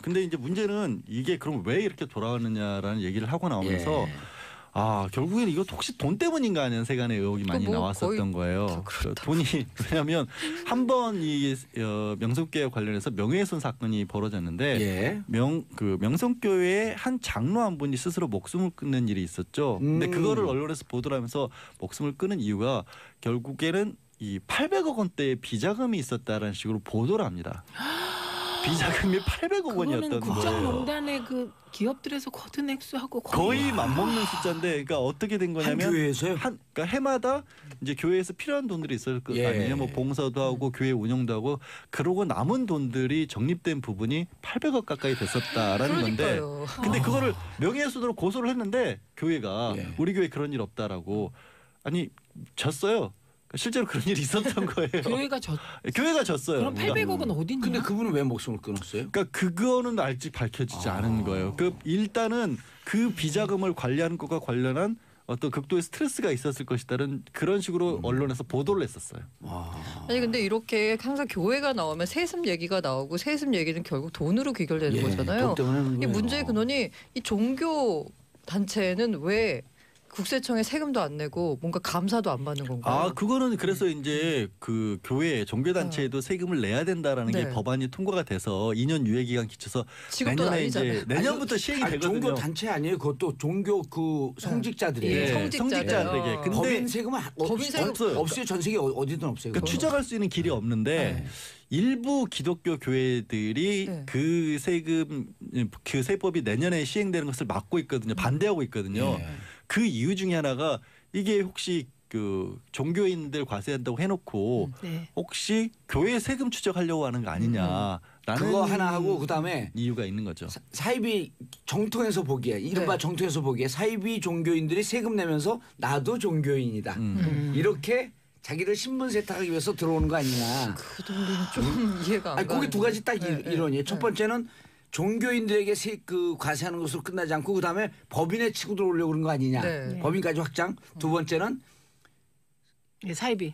근데 이제 문제는 이게 그럼 왜 이렇게 돌아왔느냐라는 얘기를 하고 나오면서 결국에는 이거 혹시 돈 때문인가 하는 세간의 의혹이 많이 나왔었던 거예요. 돈이 왜냐하면 한 번 이 명성교회 관련해서 명예훼손 사건이 벌어졌는데 명성교회의 한 장로 한 분이 스스로 목숨을 끊는 일이 있었죠. 근데 그거를 언론에서 보도를 하면서 목숨을 끊은 이유가 결국에는 이 800억 원대의 비자금이 있었다라는 식으로 보도를 합니다. 비자금이 800억 원이었던 거예요. 국정농단의 그 기업들에서 거둔 액수하고 거의 맞먹는 숫자인데, 그러니까 어떻게 된 거냐면 한 교회에서요? 그러니까 해마다 이제 교회에서 필요한 돈들이 있을 거 아니에요. 뭐 봉사도 하고 교회 운영도 하고 그러고 남은 돈들이 적립된 부분이 800억 가까이 됐었다라는 건데, 근데 그거를 명예훼손으로 고소를 했는데 교회가 우리 교회 그런 일 없다라고 아니 졌어요. 실제로 그런 일이 있었던 거예요. 교회가 졌어요. 그럼 800억은 어딨냐? 근데 그분은 왜 목숨을 끊었어요? 그러니까 그거는 아직 밝혀지지 않은 거예요. 일단은 그 비자금을 관리하는 것과 관련한 어떤 극도의 스트레스가 있었을 것이다는 그런 식으로 언론에서 보도를 했었어요. 아니 근데 이렇게 항상 교회가 나오면 세습 얘기가 나오고 세습 얘기는 결국 돈으로 귀결되는 거잖아요. 이 문제의 근원이 이 종교 단체는 왜 국세청에 세금도 안 내고 뭔가 감사도 안 받는 건가요? 그거는 그래서 이제 그 교회 종교단체에도 세금을 내야 된다라는 게 법안이 통과가 돼서 2년 유예 기간 기쳐서 내년에 이제 내년부터 시행이 되거든요. 종교 단체 아니에요? 그것도 종교 그 성직자들이에요. 성직자들에게. 근데 법인 세금은 없어요. 전 세계 어디든 없어요. 그러니까 추적할 수 있는 길이 없는데. 일부 기독교 교회들이 그 세금 그 세법이 내년에 시행되는 것을 막고 있거든요. 반대하고 있거든요. 그 이유 중에 하나가 이게 혹시 그 종교인들 과세한다고 해놓고 혹시 교회 세금 추적하려고 하는 거 아니냐라는 그거 하나 하고 그다음에 이유가 있는 거죠. 사이비 정통에서 보기에 이른바 정통에서 보기에 사이비 종교인들이 세금 내면서 나도 종교인이다. 이렇게 자기를 신분 세탁하기 위해서 들어오는 거 아니냐. 그 돈은 좀 이해가 안 가요. 거기 두 가지 딱 이론이에요. 첫 번째는 종교인들에게 그 과세하는 것으로 끝나지 않고 그다음에 법인에 치고 들어오려고 그런 거 아니냐. 법인까지 확장. 두 번째는 사이비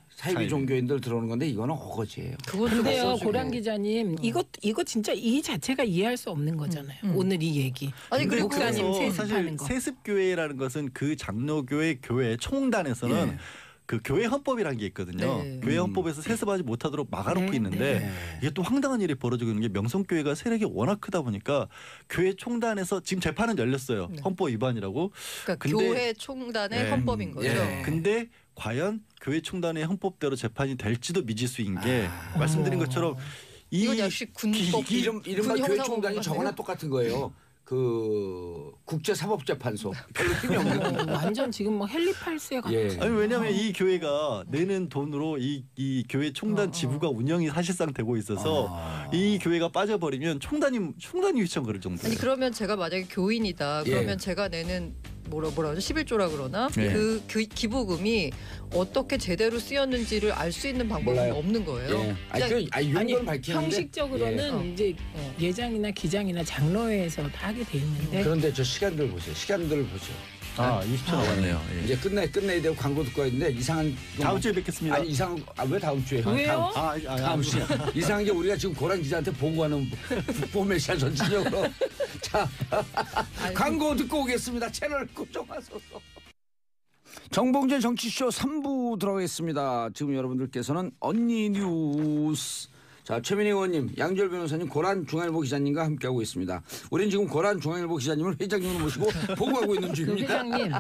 종교인들 들어오는 건데 이거는 어거지예요. 그런데요, 고란 기자님, 이거 진짜 이 자체가 이해할 수 없는 거잖아요. 오늘 이 얘기. 아니 그리고 목사님 세습하는 사실 거. 세습교회라는 것은 그 장로교회 교회 총단에서는 그 교회 헌법이라는 게 있거든요. 교회 헌법에서 세습하지 못하도록 막아놓고 있는데 이게 또 황당한 일이 벌어지고 있는 게 명성교회가 세력이 워낙 크다 보니까 교회 총단에서 지금 재판은 열렸어요. 헌법 위반이라고. 그러니까 교회 총단의 헌법인 거죠. 근데 과연 교회 총단의 헌법대로 재판이 될지도 미지수인 게 말씀드린 것처럼 이건 역시 군법 이른바 교회 총단이 저거나 똑같은 거예요. 그 국제사법재판소 별로 힘이 없는 완전 지금 뭐 헬리팔스에 같은. 아니 왜냐하면 이 교회가 내는 돈으로 이 교회 총단 지부가 운영이 사실상 되고 있어서 이 교회가 빠져버리면 총단이 휘청거릴 정도예요. 아니 그러면 제가 만약에 교인이다. 그러면 제가 내는 뭐라 하죠? 11조라 그러나 네. 그 기부금이 어떻게 제대로 쓰였는지를 알 수 있는 방법은 몰라요. 없는 거예요. 예. 그냥 윤건 밝히는데 형식적으로는 이제 예장이나 기장이나 장로회에서 다 하게 돼 있는데 그런데 저 시간들 보세요. 시간들을 보세요. 20초 남았네요. 예. 이제 끝내야 되고 광고 듣고 와야 되는데 이상한 다음 주에 뵙겠습니다. 아니 이상 왜 다음 주에? 왜요? 다음 주에 이상한 게 우리가 지금 고란 기자한테 보고하는 포메시아 전진력으로 자 광고 듣고 오겠습니다. 채널 고정하소서. 정봉재 정치쇼 3부 들어가겠습니다. 지금 여러분들께서는 언니 뉴스. 자, 최민희 의원님, 양지열 변호사님, 고란 중앙일보 기자님과 함께하고 있습니다. 우리는 지금 고란 중앙일보 기자님을 회장님으로 모시고 보고하고 있는 그 중입니다. 회장님,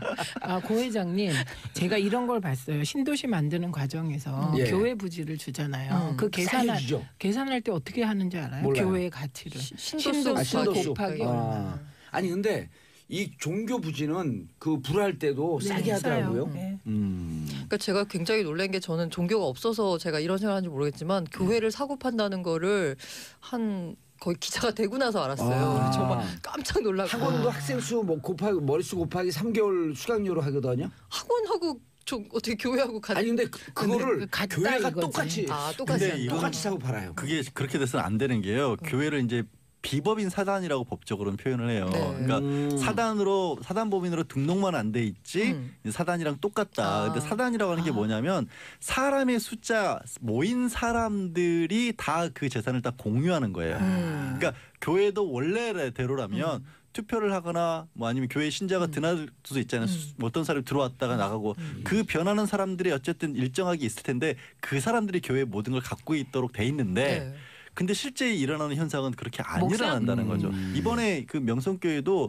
고 회장님, 제가 이런 걸 봤어요. 신도시 만드는 과정에서 예. 교회 부지를 주잖아요. 그 계산할 때 어떻게 하는지 알아요? 몰라요. 교회의 가치를 신도수 신도수. 곱하기 얼마. 아니 근데 이 종교 부지는 그 불할 때도 싸게 하더라고요. 네. 그러니까 제가 굉장히 놀란 게 저는 종교가 없어서 제가 이런 생각을 하는지 모르겠지만 교회를 사고 판다는 거를 한 거의 기자가 되고 나서 알았어요. 정말 깜짝 놀라고. 학원도 학생 수 뭐 곱하기 머릿수 곱하기 3개월 수강료로 하거든요. 학원하고 어떻게 교회하고 같이. 아니 근데 그거를 같다 교회가 이거지. 똑같이 똑같이. 근데 똑같이 사고 팔아요. 그게 그렇게 돼서는 안 되는 게요. 교회를 이제 비법인 사단이라고 법적으로는 표현을 해요. 네. 그러니까 사단법인으로 등록만 안 돼 있지 사단이랑 똑같다. 근데 사단이라고 하는 게 뭐냐면 사람의 숫자 모인 사람들이 다 그 재산을 다 공유하는 거예요. 그러니까 교회도 원래대로라면 투표를 하거나 뭐 아니면 교회 신자가 드날 수도 있잖아요. 뭐 어떤 사람이 들어왔다가 나가고 그 변하는 사람들이 어쨌든 일정하게 있을 텐데 그 사람들이 교회 모든 걸 갖고 있도록 돼 있는데 네. 근데 실제 일어나는 현상은 그렇게 안 목사? 일어난다는 거죠. 이번에 그 명성교회도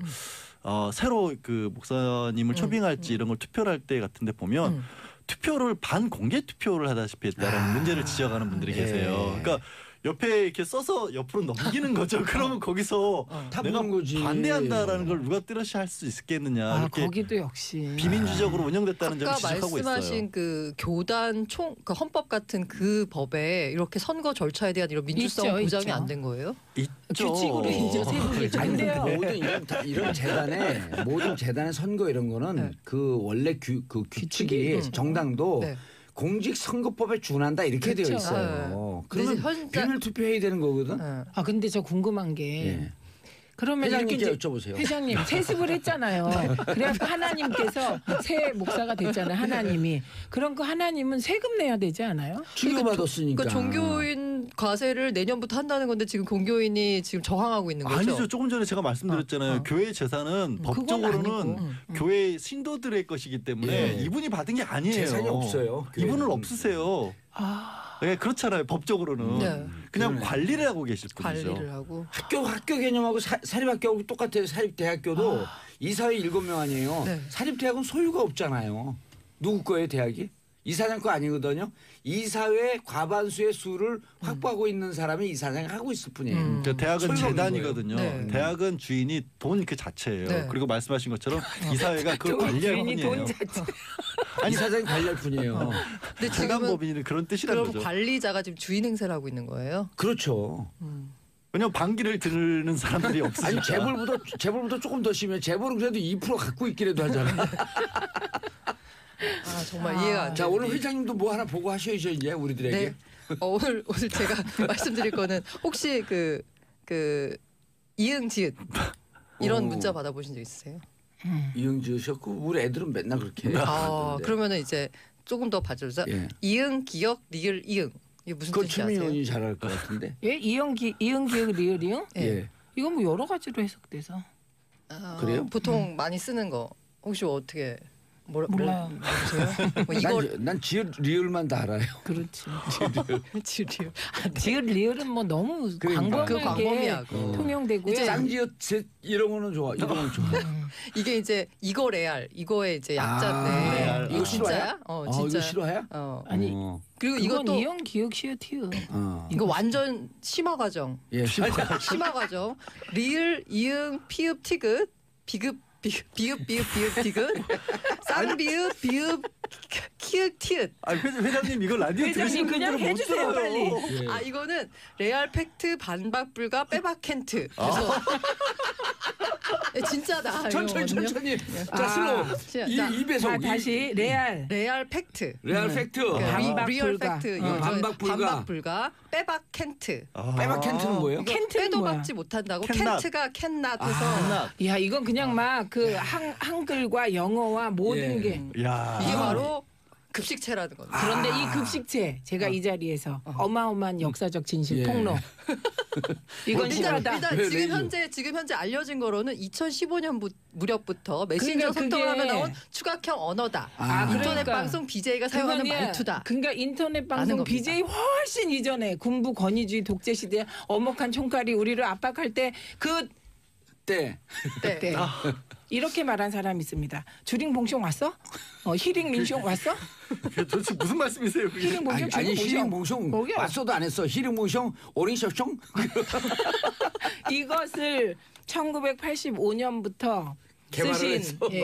새로 그 목사님을 초빙할지 이런 걸 투표를 할 때 같은데 보면 투표를 반공개 투표를 하다시피 했다는 문제를 지적하는 분들이 계세요. 그러니까 옆에 이렇게 써서 옆으로 넘기는 거죠. 그러면 거기서 다 내가 보는 거지. 반대한다라는 걸 누가 뚜렷이 할 수 있겠느냐. 이렇게 거기도 역시 비민주적으로 운영됐다는 점을 아까 지적하고 말씀하신 있어요. 그 교단 그 헌법 같은 그 법에 이렇게 선거 절차에 대한 이런 민주성 있죠, 보장이 있죠. 안 된 거예요? 있죠. 규칙으로 이제 세국이 아니 근데 근데요. 모든 이런 재단의 선거 이런 거는 네. 그 원래 그 규칙이 정당도 네. 공직선거법에 준한다 이렇게 그렇죠. 되어 있어요. 근데 그러면 비밀 투표해야 되는 거거든. 근데 저 궁금한 게 예. 그러면 이렇게 회장님께 이제 여쭤보세요. 회장님 세습을 했잖아요. 그래서 하나님께서 새 목사가 됐잖아요. 하나님이. 그럼 그 하나님은 세금 내야 되지 않아요? 치료받았으니까. 그러니까 종교인 과세를 내년부터 한다는 건데 지금 공교인이 지금 저항하고 있는 거죠. 아니죠. 조금 전에 제가 말씀드렸잖아요. 교회 재산은 법적으로는 아니고. 교회 신도들의 것이기 때문에 예. 이분이 받은 게 아니에요. 재산이 없어요. 이분은 교회는. 없으세요. 네, 그렇잖아요. 법적으로는 네. 그냥 그러네. 관리를 하고 계실 뿐이죠. 관리를 하고. 학교 개념하고 사립학교하고 똑같아요. 사립대학교도 이사회 7명 아니에요. 네. 사립대학은 소유가 없잖아요. 누구 거예요 대학이? 이사장 거 아니거든요. 이사회 과반수의 수를 확보하고 있는 사람이 이사장을 하고 있을 뿐이에요. 그러니까 대학은 소유가 없는 재단이거든요. 네. 대학은 주인이 돈 그 자체예요. 네. 그리고 말씀하신 것처럼 이사회가 그걸 관리할 주인이 뿐이에요. 돈 자체. 이사장이 관리할 뿐이에요. 근데 지금은 재단법인은 그런 뜻이라는 그럼 거죠. 관리자가 지금 주인 행세를 하고 있는 거예요? 그렇죠. 왜냐하면 반기를 드는 사람들이 없으니까. 아니 재벌보다 조금 더 심해. 재벌은 그래도 2% 갖고 있기라도 하잖아요. 정말 이해가 안 돼. 자 오늘 회장님도 뭐 하나 보고 하셔야죠 이제 우리들에게. 네. 오늘 제가 말씀드릴 거는 혹시 그 이응 지읒 이런 문자 받아보신 적 있으세요? 이응지으셨고 우리 애들은 맨날 그렇게. 하던데. 그러면은 이제 조금 더 봐주자. 예. 이응 기역 리을 이응 이게 무슨 그건 뜻이 최민희 아세요? 의원이 잘할 것 같은데. 예, 이응기역 리을이응? 예. 이건 뭐 여러 가지로 해석돼서. 그래요? 보통 많이 쓰는 거 혹시 어떻게 몰라요. 모르세요? 뭐 이걸 난 지읒 리을만 다 알아요. 그렇지. 지리을 지읒 리을은 뭐 너무 그러니까. 그 광범위하게 광범위하고. 통용되고요. 이제 쌍지읒 이런 거는 좋아. 이런 건 좋아. 이게 이제 이거 레알 이거의 이제 약자인데 레알. 이거 이거 진짜야? 이거 진짜. 실화야? 아니 그리고 이건 이것도 이응 기역 시읒 티읒. 이거 완전 심화 과정. 예. 심화 과정. 리을 이응 피읍 티귿 비읍 비읍 티귿 쌍비읍 비읍 키읔 티읕. 아니 회장님 이거 라디오 회장님 들으시는 그냥 분들은 못 해주세요, 들어요. 빨리. 예. 이거는 레알 팩트 반박 불가 빼박 캔트. 그래서 진짜다. 천천히. 자, 슬로우. 이 배속. 다시 레알 팩트. 레알 팩트. 반박 리얼 불가. 팩트. 반박 불가. 빼박 켄트. 빼박 켄트는 뭐예요? 켄트는 빼도 뭐야? 박지 못한다고. 캔낫. 켄트가 캔낫해서. 야, 이건 그냥 막 그 한글과 영어와 모든 게. 야. 이게 바로 급식체라는 거죠. 그런데 이 급식체 제가 이 자리에서 어마어마한 역사적 진실 폭로. 이건 심하다. 일단 지금 현재 알려진 거로는 2015년 무렵부터 메신저 그러니까 소통을 하면 그게- 나온 추각형 언어다. 아, 인터넷 그러니까. 방송 BJ가 사용하는 그거는 말투다. 그러니까 인터넷 방송 라는 겁니다. BJ 훨씬 이전에 군부 권위주의 독재 시대에 엄혹한 총칼이 우리를 압박할 때 그 때. 때 이렇게 말한 사람이 있습니다. 주링 봉숑 왔어? 히링 민숑 왔어? 도대체 무슨 말씀이세요? 그게? 히링 봉숑 아니 주링 히링 봉숑. 몽숑 거기요. 왔어도 안 했어. 히링 몽숑 오링쇼숑. 이것을 1985년부터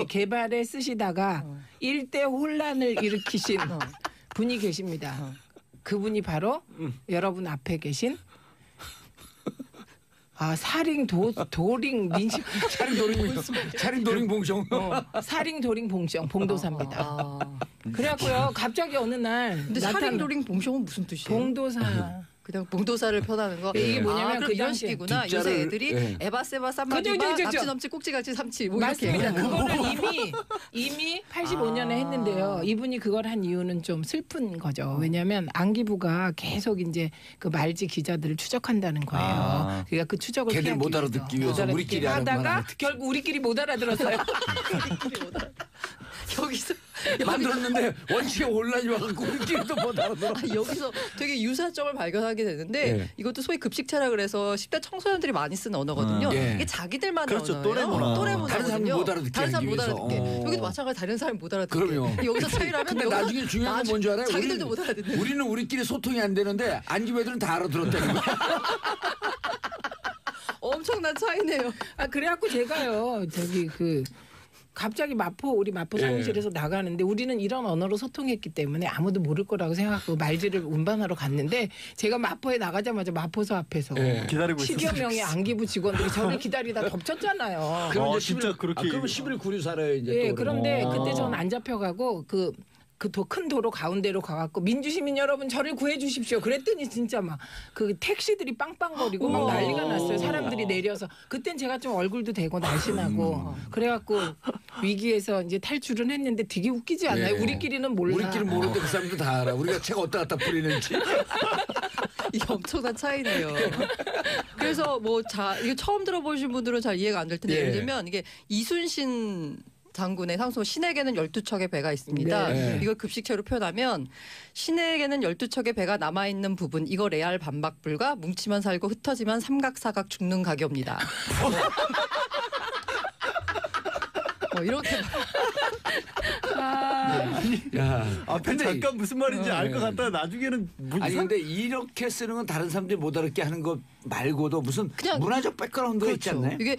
개발에 쓰시다가 일대 혼란을 일으키신 분이 계십니다. 그분이 바로 여러분 앞에 계신 사링 도링 민식 차림 도링 봉숑. 사링 도링 봉숑 봉도사입니다. 그래갖고요 갑자기 어느 날 근데 사링도링 봉숑은 무슨 뜻이에요? 봉도사 그냥 봉도사를 표현하는 거. 이게 뭐냐면 그럼 그 이런 당시에 식이구나. 요새 뒷자를- 애들이 예. 에바세바 쌈마디바 그죠. 납치넘치 꼭지같이 삼치 뭐 이렇게. 맞습니다. 그거를 이미 85년에 했는데요. 이분이 그걸 한 이유는 좀 슬픈 거죠. 왜냐하면 안기부가 계속 이제 그 말지 기자들을 추적한다는 거예요. 그러니까 그 추적을 걔들 피하기 못 위해서. 알아듣기 위해서 못 우리끼리 알아듣게 하는 말 하다가 결국 우리끼리 못 알아들었어요. 여기서 만들었는데 원칙에 혼란이 와갖고 우리끼리도 못 알아들어. 여기서 되게 유사점을 발견하게 되는데 예. 이것도 소위 급식체라 그래서 10대 청소년들이 많이 쓰는 언어거든요. 예. 이게 자기들만의 그렇죠. 언어예요. 또래 문화. 또래 다른 사람이 문화거든요. 못 알아듣게 다른 사람 하기 못 위해서. 알아듣게. 여기도 마찬가지 다른 사람이 못 알아듣게. 그럼요. 여기서 차이라면 근데 여기서 나중에 중요한 건 뭔지 알아요? 자기들도 못 알아듣는. 우리는 우리끼리 소통이 안 되는데 안집 애들은 다 알아들었다는 거야. 엄청난 차이네요. 그래갖고 제가요 갑자기 우리 마포 사무실에서 나가는데 우리는 이런 언어로 소통했기 때문에 아무도 모를 거라고 생각하고 말지를 운반하러 갔는데 제가 마포에 나가자마자 마포서 앞에서 기다리고 10여 있었어요. 명의 안기부 직원들이 저를 기다리다 덮쳤잖아요. 그럼 이제 진짜 11 그렇게 그러면 11일 구류 살아요 이제. 예, 또 그런데 그러면. 그때 전 안 잡혀가고 그 큰 도로 가운데로 가갖고 민주시민 여러분 저를 구해주십시오. 그랬더니 진짜 막 그 택시들이 빵빵거리고 막 난리가 났어요. 사람들이 내려서 그땐 제가 좀 얼굴도 대고 날씬하고 그래갖고 위기에서 이제 탈출은 했는데 되게 웃기지 않아요? 예. 우리끼리는 몰라. 우리끼리 모르는데 그 사람들 다 알아. 우리가 책 어디다 갖다 뿌리는지. 이게 엄청난 차이네요. 그래서 이거 처음 들어보신 분들은 잘 이해가 안 될 텐데 예. 예를 들면 이게 이순신 장군의 상소 신에게는 12척의 배가 있습니다. 네. 이걸 급식체로 표현하면 신에게는 12척의 배가 남아있는 부분 이거 레알 반박 불가 뭉치면 살고 흩어지면 삼각사각 죽는 가게입니다. 이렇게 야. 앞에 근데 잠깐 무슨 말인지 알 것 네. 같다가 나중에는 뭐 아니 이상- 근데 이렇게 쓰는 건 다른 사람들이 못 알아듣게 하는 거 말고도 무슨 그냥- 문화적 백그라운드가 있지 않나요? 이게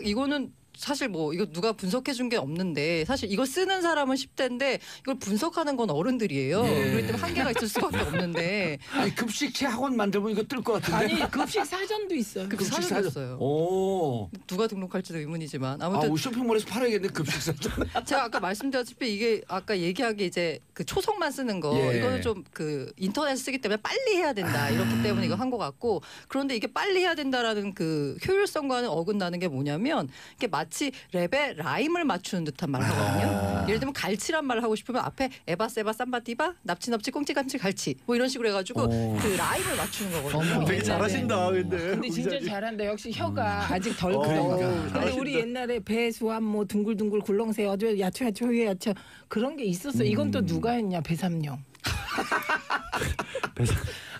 이거는 사실 이거 누가 분석해 준 게 없는데 사실 이거 쓰는 사람은 10대인데 이걸 분석하는 건 어른들이에요. 예. 그렇기 때문에 한계가 있을 수밖에 없는데 아니 급식체 학원 만들면 이거 뜰 것 같은데. 아니 급식 사전도 있어요. 급식 사전이었어요. 오. 누가 등록할지도 의문이지만 아, 아무튼 우리 쇼핑몰에서 팔아야겠네 급식 사전. 제가 아까 말씀드렸다시피 이게 아까 얘기하기 이제 그 초성만 쓰는 거 예. 이거는 좀 그 인터넷 쓰기 때문에 빨리 해야 된다 이렇기 때문에 이거 한 것 같고 그런데 이게 빨리 해야 된다라는 그 효율성과는 어긋나는 게 뭐냐면 이게 마치 랩에 라임을 맞추는 듯한 말을 하거든요. 예를 들면 갈치란 말을 하고 싶으면 앞에 에바세바 쌈바디바 납치납치 꽁치간치 갈치 뭐 이런 식으로 해가지고 그 라임을 맞추는 거거든요. 되게 잘하신다 근데. 근데 진짜 우리 자리. 잘한다. 역시 혀가 아직 덜 어, 굳어. 그러니까. 근데 우리 옛날에 배, 수암, 뭐 둥글둥글 굴렁새, 어저 야채, 후에 야채 그런 게 있었어. 이건 또 누가 했냐? 배삼룡.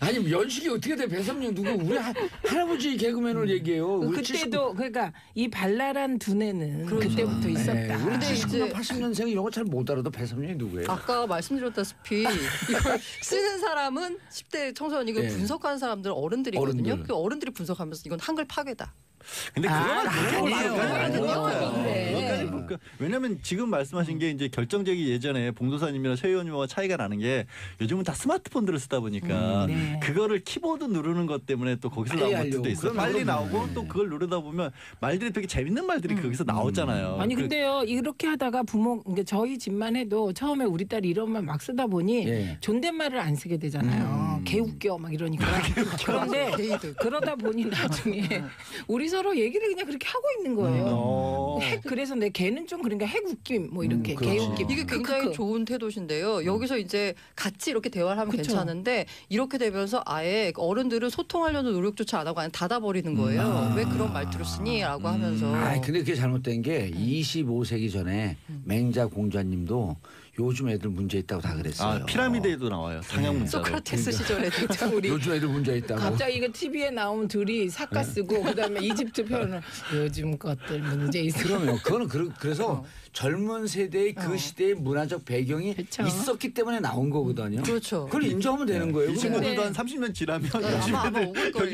아니 연식이 어떻게 돼? 배삼룡 누구? 우리 할아버지 개그맨을 얘기해요. 우리 그때도 그러니까 이 발랄한 두뇌는 그때부터 있었다. 네, 우리 근데 79년, 이제- 80년생 이런 거 잘 못 알아도 배삼룡이 누구예요? 아까 말씀드렸다시피 이걸 쓰는 사람은 10대 청소년 이걸 예. 분석하는 사람들은 어른들이거든요. 어른들. 그 어른들이 분석하면서 이건 한글 파괴다. 근데 그거는 아니에요. 그래. 왜냐면 지금 말씀하신 게 이제 결정적이 예전에 봉도사님이나 최 의원님과 차이가 나는 게 요즘은 다 스마트폰들을 쓰다 보니까 그거를 키보드 누르는 것 때문에 또 거기서 나온 것들도 있어요. 빨리 나오고 또 그걸 누르다 보면 말들이 되게 재밌는 말들이 거기서 나오잖아요. 아니 근데요 이렇게 하다가 부모 그러니까 저희 집만 해도 처음에 우리 딸이 이런 말 막 쓰다 보니 존댓말을 안 쓰게 되잖아요. 개웃겨 막 이러니까. 그런데 그러다 보니 나중에 우리 서로 얘기를 그냥 그렇게 하고 있는 거예요. 그래서 내 걔는 좀 그러니까 핵웃김 뭐 이렇게 개웃김. 이게 굉장히 좋은 태도신데요. 여기서 이제 같이 이렇게 대화를 하면 괜찮은데 이렇게 되면서 아예 어른들은 소통하려는 노력조차 안 하고 그냥 닫아버리는 거예요. 왜 그런 말투를 쓰니?라고 하면서. 근데 그게 잘못된 게 25세기 전에 맹자 공자님도 요즘 애들 문제 있다고 다 그랬어요. 피라미드에도 나와요. 상형 문자로. 소크라테스 시절에 우리 요즘 애들 문제 있다고. 갑자기 이거 TV에 나오면 둘이 사카 쓰고 그다음에 이집트 표현을 요즘 것들 문제 있어. 그러면 그거는 그래서 젊은 세대의 그 시대의 문화적 배경이 있었기 때문에 나온 거거든요. 그렇죠. 그걸 인정하면 되는 거예요. 이 친구들도 한 30년 지나면 요즘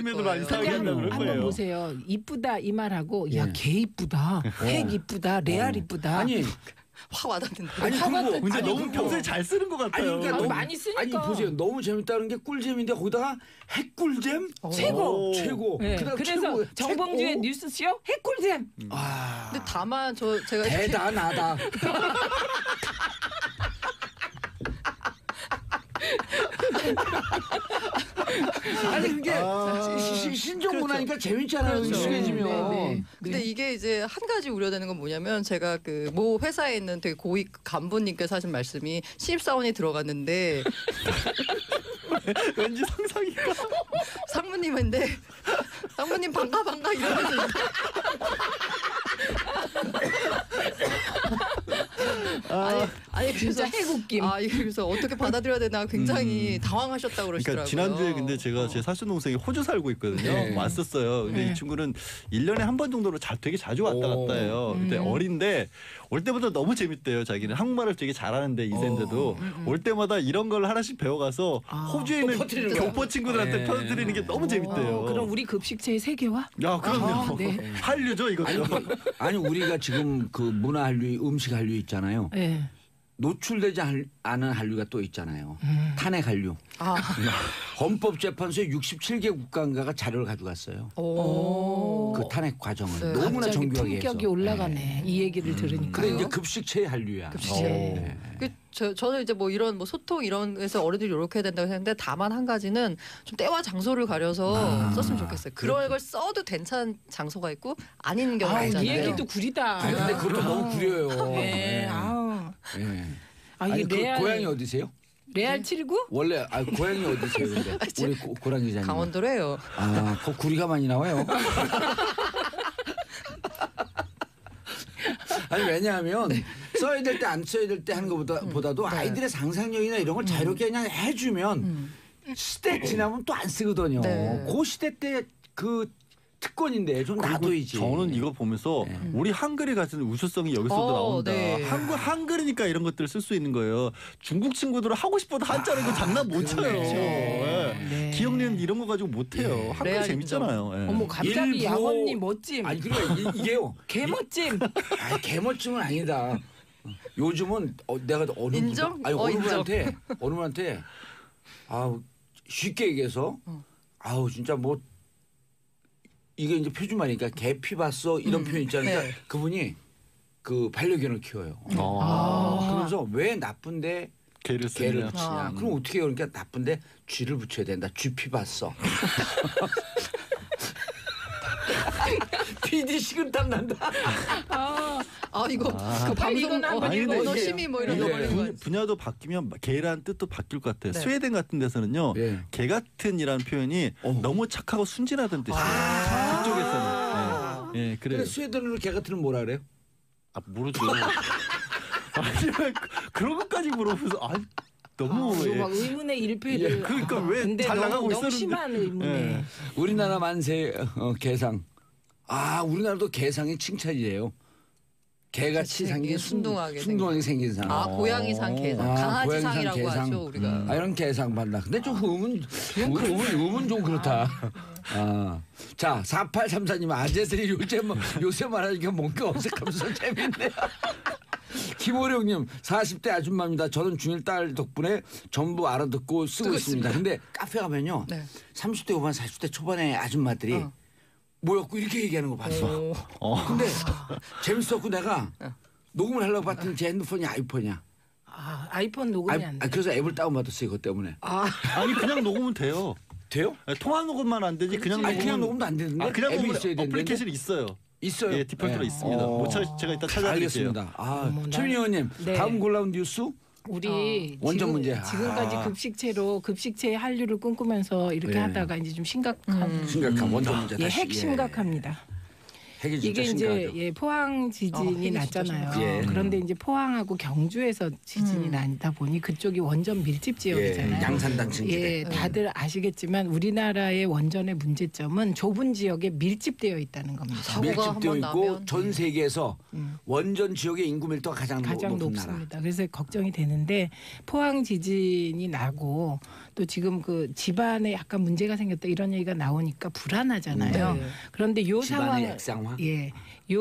애들 많이 근데 사게 한다고 그럴 한번 거예요. 보세요. 이쁘다 이 말하고 야 개 이쁘다, 핵 이쁘다, 레알 이쁘다. 아니 확 와닿는데. 아니 그거 근데 너무 평소에 잘 쓰는 것 같아요. 그러니까 너무 많이 쓰니까. 아니 보세요. 너무 재밌다는 게 꿀잼인데 거기다가 핵꿀잼 최고. 네. 그다음 그래서 최고. 정봉주의 뉴스쇼 핵꿀잼. 근데 다만 제가 대단하다. 아니 그게 신종 문화니까 재밌잖아요. 익숙해지면. 근데 이게 이제 한 가지 우려되는 건 뭐냐면 제가 그 모 회사에 있는 되게 고위 간부님께서 하신 말씀이 신입사원이 들어갔는데 왠지 상상이가. 상무님인데 상무님 반가 이러면서 아니 진짜 핵웃김. 그래서 어떻게 받아들여야 되나 굉장히 당황하셨다고 그러시더라고요. 그러니까 지난주에 근데 제가 제 사촌 동생이 호주 살고 있거든요. 왔었어요. 근데 이 친구는 1년에 한 번 정도로 되게 자주 왔다 갔다 해요. 근데 어린데 올 때마다 너무 재밌대요. 자기는 한국말을 되게 잘하는데 이세인데도 올 때마다 이런 걸 하나씩 배워가서 호주에 있는 교포 친구들한테 펴드리는 게 너무 재밌대요. 그럼 우리 급식체에 3개와? 야, 그럼요. 한류죠 이것도. 아니 우리가 지금 그 문화 한류, 음식 한류 있잖아요. 네. 노출되지 않은 한류가 또 있잖아요. 탄핵 한류. 헌법재판소에 67개 국가인가가 자료를 가져갔어요. 그 탄핵 과정을 너무나 정교하게 해서. 품격이 올라가네. 이 얘기를 들으니까. 그래 이제 급식체 한류야. 급식체. 저는 이제 뭐 이런 뭐 소통 이런 에서 어른들이 이렇게 해야 된다고 했는데 다만 한 가지는 좀 때와 장소를 가려서 썼으면 좋겠어요. 그런 걸 써도 괜찮은 장소가 있고 아닌 경우가 있잖아요. 이 얘기도 구리다. 근데 그것도 너무 구려요. 네. 아니 레알, 고향이 어디세요? 레알 729? 원래 고향이 어디세요? 근데 우리 고랑 기자님. 강원도래요. 그 구리가 많이 나와요. 아니 왜냐하면 써야 될 때 안 써야 될 때 하는 것보다도 아이들의 상상력이나 이런 걸 자유롭게 그냥 해주면 시대 지나면 또 안 쓰거든요. 그 시대 때 그 특권인데 좀 놔둬야지. 저는 이거 보면서 우리 한글이 가진 우수성이 여기서도 나온다. 한글이니까 이런 것들을 쓸 수 있는 거예요. 중국 친구들은 하고 싶어도 한자로 이거 장난 못 쳐요. 기억력 이런 거 가지고 못 해요. 한글 재밌잖아요. 어머 갑자기 양언니 멋짐. 아니 그러니까 이게요. 개멋짐. 개멋짐은 아니다. 요즘은 내가 어느 인정? 어느 분한테 쉽게 얘기해서 진짜 뭐 이게 이제 표준말이니까 개 피 봤어 이런 표현 있잖아요. 그러니까 그분이 그 반려견을 키워요. 그러면서 왜 나쁜데 개를 붙이냐. 그럼 어떻게 해요? 그러니까 나쁜데 쥐를 붙여야 된다. 쥐 피 봤어. PD 식은땀 난다. 이거 그 방송 언어 심의 뭐 이런 거 걸리는 거 분야도 바뀌면 개란 뜻도 바뀔 것 같아요. 스웨덴 같은 데서는요. 개 같은이라는 표현이 너무 착하고 순진하다는 뜻이에요. 그쪽에서는. 그래요. 스웨덴으로 개 같은은 뭐라 그래요? 모르죠. 그런 것까지 물어보면서 너무 막 의문의 일패를. 그러니까 왜 잘 나가고 있었는데. 너무 심한 의문에. 우리나라 만세 개상. 우리나라도 개상이 칭찬이에요. 개같이 생긴 순둥하게 생긴 상. 고양이상 개상. 강아지상이라고 하죠 우리가. 이런 개상 받나. 근데 좀 음은 좀 그렇다. 자, 4834님 아재들이 요새 말하니까 뭔가 어색하면서 재밌네요. 김호령님 40대 아줌마입니다. 저는 중1 딸 덕분에 전부 알아듣고 쓰고 있습니다. 근데 카페 가면요. 네. 30대 후반 40대 초반의 아줌마들이 모였고 이렇게 얘기하는 거 봤어. 근데 재밌었고 내가 녹음을 하려고 봤더니 제 핸드폰이 아이폰이야. 아이폰 녹음이 안 돼. 그래서 앱을 다운받았어요. 그것 때문에. 아니 그냥 녹음은 돼요. 돼요? 통화 녹음만 안 되지. 그냥 녹음도 안 되는데. 그냥 앱이 녹음 있어야 되는데. 어플리케이션이 있어요. 있어요. 예, 디폴트로 있습니다. 제가 이따 찾아드릴게요. 알겠습니다. 최민희 의원님 다음 골라온 뉴스? 우리 원전 문제. 지금까지 급식체의 한류를 꿈꾸면서 이렇게 하다가 이제 좀 심각한 원전 문제 다시. 핵 심각합니다. 이게 이제 포항 지진이 났잖아요. 그런데 이제 포항하고 경주에서 지진이 나다 보니 그쪽이 원전 밀집 지역이잖아요. 양산당 층지대. 다들 아시겠지만 우리나라의 원전의 문제점은 좁은 지역에 밀집되어 있다는 겁니다. 밀집되어 있고 전 세계에서 원전 지역의 인구 밀도가 가장 높습니다. 나라. 그래서 걱정이 되는데 포항 지진이 나고 또 지금 그 집안에 약간 문제가 생겼다 이런 얘기가 나오니까 불안하잖아요. 그런데 요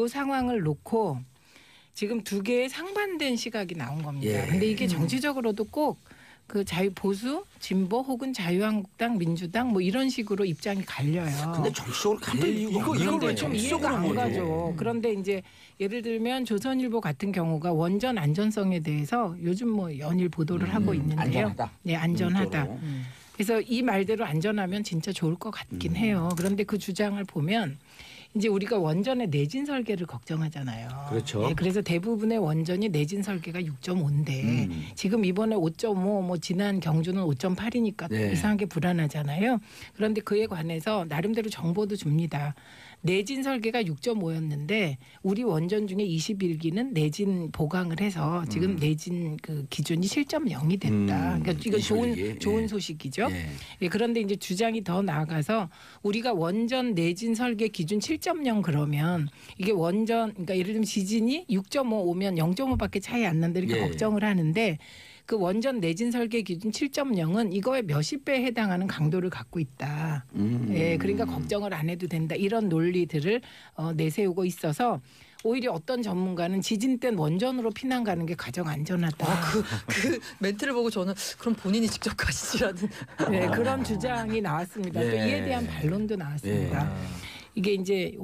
상황을 놓고 지금 두 개의 상반된 시각이 나온 겁니다. 근데 이게 정치적으로도 꼭 그 보수, 진보 혹은 자유한국당, 민주당 뭐 이런 식으로 입장이 갈려요. 근데 정치적으로 갈릴 이유가 이걸 좀 이해가 안 가죠. 그런데 이제 예를 들면 조선일보 같은 경우가 원전 안전성에 대해서 요즘 뭐 연일 보도를 하고 있는데요. 안전하다. 네, 안전하다. 그래서 이 말대로 안전하면 진짜 좋을 것 같긴 해요. 그런데 그 주장을 보면 이제 우리가 원전의 내진 설계를 걱정하잖아요. 그렇죠. 네, 그래서 대부분의 원전이 내진 설계가 6.5인데 지금 이번에 5.5, 뭐 지난 경주는 5.8이니까 이상하게 불안하잖아요. 그런데 그에 관해서 나름대로 정보도 줍니다. 내진 설계가 6.5였는데 우리 원전 중에 21기는 내진 보강을 해서 지금 내진 그 기준이 7.0이 됐다. 그러니까 이건 좋은 소식이죠. 그런데 이제 주장이 더 나아가서 우리가 원전 내진 설계 기준 7.0 그러면 이게 원전 그러니까 예를 들면 지진이 6.5 오면 0.5밖에 차이 안 난다 이렇게 걱정을 하는데 그 원전 내진 설계 기준 7.0은 이거의 몇십 배에 해당하는 강도를 갖고 있다. 그러니까 걱정을 안 해도 된다. 이런 논리들을 내세우고 있어서 오히려 어떤 전문가는 지진 땐 원전으로 피난 가는 게 가장 안전하다. 그 멘트를 보고 저는 그럼 본인이 직접 가시지라는 그런 주장이 나왔습니다. 또 이에 대한 반론도 나왔습니다. 이게 이제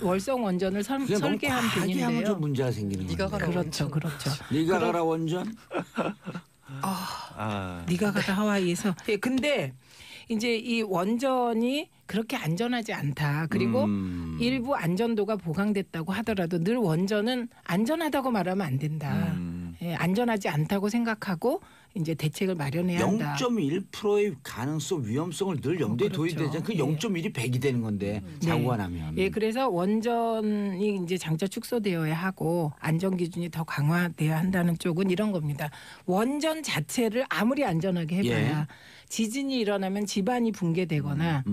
월성 원전을 설계한 분인데요. 좀 문제가 생기는 거예요. 그렇죠. 네가 가라 원전. 네가 가라 하와이에서. 근데 이제 이 원전이 그렇게 안전하지 않다. 그리고 일부 안전도가 보강됐다고 하더라도 늘 원전은 안전하다고 말하면 안 된다. 안전하지 않다고 생각하고 이제 대책을 마련해야 한다. 0.1%의 가능성, 위험성을 늘 염두에 둬야 되잖아요. 그 0.1이 100이 되는 건데 사고가 나면. 그래서 원전이 이제 장차 축소되어야 하고 안전 기준이 더 강화돼야 한다는 쪽은 이런 겁니다. 원전 자체를 아무리 안전하게 해봐야 지진이 일어나면 집안이 붕괴되거나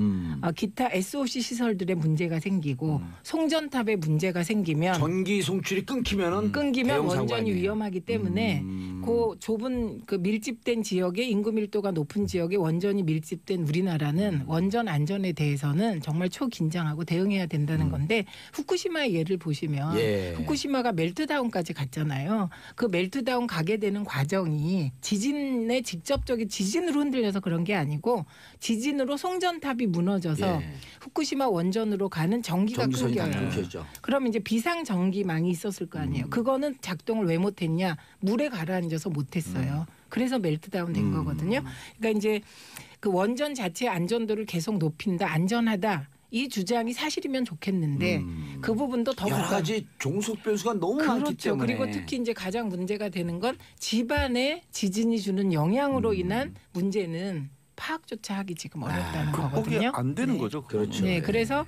기타 SOC 시설들의 문제가 생기고 송전탑에 문제가 생기면 전기 송출이 끊기면 원전이 위험하기 때문에 그 좁은 그 밀집된 지역에 인구 밀도가 높은 지역에 원전이 밀집된 우리나라는 원전 안전에 대해서는 정말 초긴장하고 대응해야 된다는 건데 후쿠시마의 예를 보시면 후쿠시마가 멜트다운까지 갔잖아요. 그 멜트다운 가게 되는 과정이 지진의 직접적인 지진으로 흔들려서 그런 게 아니고 지진으로 송전탑이 무너져서 후쿠시마 원전으로 가는 전기가 끊겨요. 그럼 이제 비상 전기망이 있었을 거 아니에요. 그거는 작동을 왜 못했냐? 물에 가라앉아서 못했어요. 그래서 멜트다운 된 거거든요. 그러니까 이제 그 원전 자체의 안전도를 계속 높인다, 안전하다. 이 주장이 사실이면 좋겠는데 그 부분도 더 여러 가지 종속 변수가 너무 많기 때문에. 그리고 특히 이제 가장 문제가 되는 건 집안에 지진이 주는 영향으로 인한 문제는 파악조차 하기 지금 어렵다는 거거든요. 안 되는 거죠. 그렇죠. 그래서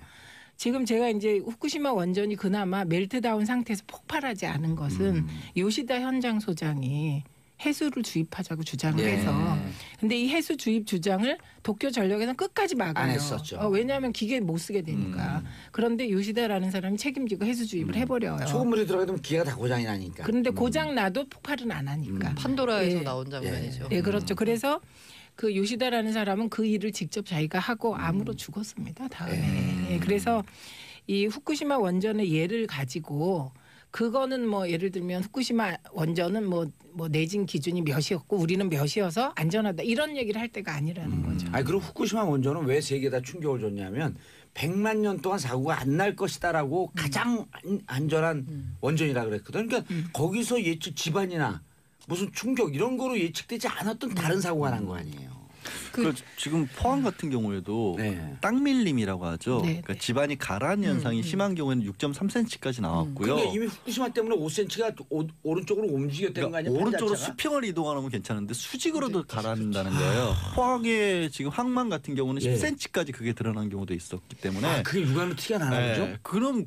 지금 제가 이제 후쿠시마 원전이 그나마 멜트다운 상태에서 폭발하지 않은 것은 요시다 현장 소장이 해수를 주입하자고 주장을 해서 근데 이 해수 주입 주장을 도쿄 전력에서는 끝까지 막아요. 안 했었죠. 왜냐하면 기계 못 쓰게 되니까. 그런데 요시다라는 사람이 책임지고 해수 주입을 해버려요. 소금물이 들어가면 기계가 다 고장이 나니까. 그런데 고장 나도 폭발은 안 하니까. 판도라에서 나온 장면이죠. 그렇죠. 그래서 그 요시다라는 사람은 그 일을 직접 자기가 하고 암으로 죽었습니다. 다음에. 그래서 이 후쿠시마 원전의 예를 가지고 그거는 뭐 예를 들면 후쿠시마 원전은 뭐 내진 기준이 몇이었고 우리는 몇이어서 안전하다 이런 얘기를 할 때가 아니라는 거죠. 아니 그리고 후쿠시마 원전은 왜 세계에다 충격을 줬냐면 100만 년 동안 사고가 안 날 것이다라고 가장 안전한 원전이라 그랬거든. 그러니까 거기서 예측 집안이나 무슨 충격 이런 거로 예측되지 않았던 다른 사고가 난 거 아니에요. 그 지금 포항 같은 경우에도 네. 땅밀림이라고 하죠. 네, 그러니까 집안이 가라앉는 현상이 심한 경우에는 6.3cm까지 나왔고요. 근데 이미 후쿠시마 때문에 5cm가 오른쪽으로 움직였다는 거 아니야? 그러니까 오른쪽으로 판 자체가? 수평을 이동하는 건 괜찮은데 수직으로도 가라앉는다는 거예요. 포항의 지금 항만 같은 경우는 예. 10cm까지 그게 드러난 경우도 있었기 때문에 아, 그게 육안으로 티가 나나 보죠? 그러면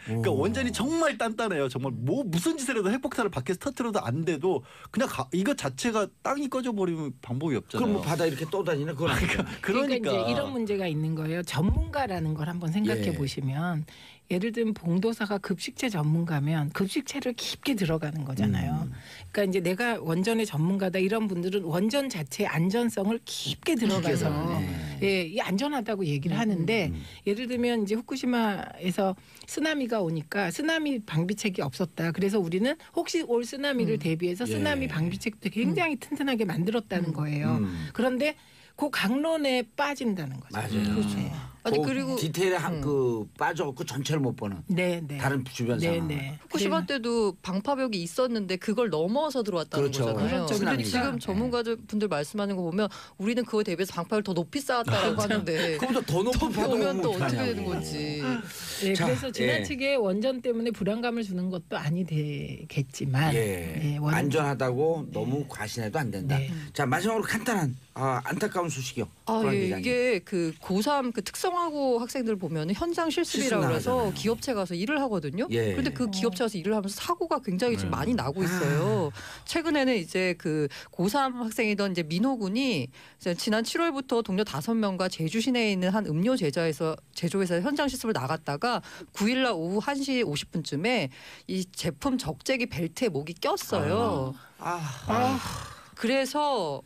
그러니까 원전이 정말 단단해요. 정말 뭐 무슨 짓을 해도 핵폭탄을 밖에서 터뜨려도 안 돼도 그냥 이거 자체가 땅이 꺼져버리면 방법이 없잖아요. 그럼 뭐 바다 이렇게 떠다니나 그건 아니죠. 그러니까 이제 이런 문제가 있는 거예요. 전문가라는 걸 한번 생각해 예. 보시면 예를 들면 봉도사가 급식체 전문가면 급식체를 깊게 들어가는 거잖아요. 그러니까 이제 내가 원전의 전문가다 이런 분들은 원전 자체의 안전성을 깊게 들어가서 예, 이 안전하다고 얘기를 하는데 예를 들면 이제 후쿠시마에서 쓰나미가 오니까 쓰나미 방비책이 없었다. 그래서 우리는 혹시 올 쓰나미를 대비해서 쓰나미 방비책도 굉장히 튼튼하게 만들었다는 거예요. 그런데 그 강론에 빠진다는 거죠. 맞아요. 그렇죠. 아니 그 그리고 디테일에 그 빠져갖고 전체를 못 보는 네. 다른 주변 상황. 후쿠시마 때도 방파벽이 있었는데 그걸 넘어서 들어왔다는 그렇죠. 거잖아요. 그렇죠. 근데 그러니까. 지금 전문가분들 말씀하는 거 보면 우리는 그거에 대비해서 방파벽을 더 높이 쌓았다라고 하는데 그보다 더 높은 더 파도 오면 또 어떻게 어떡하냐고. 되는 건지. 네, 자, 그래서 지나치게 원전 때문에 불안감을 주는 것도 아니 되겠지만 예. 안전하다고 너무 과신해도 안 된다. 네. 자 마지막으로 간단한 안타까운 소식이요. 예, 이게 그 고3 그 특성화고 학생들 보면 현장 실습이라고 실습 그래서 나가잖아요. 기업체 가서 일을 하거든요. 예. 그런데 그 기업체 가서 일을 하면서 사고가 굉장히 지금 많이 나고 있어요. 최근에는 이제 그 고3 학생이던 이제 민호 군이 이제 지난 7월부터 동료 5명과 제주 시내에 있는 한 음료 제조회사 현장 실습을 나갔다가 9일날 오후 1시 50분쯤에 이 제품 적재기 벨트에 목이 꼈어요. 그래서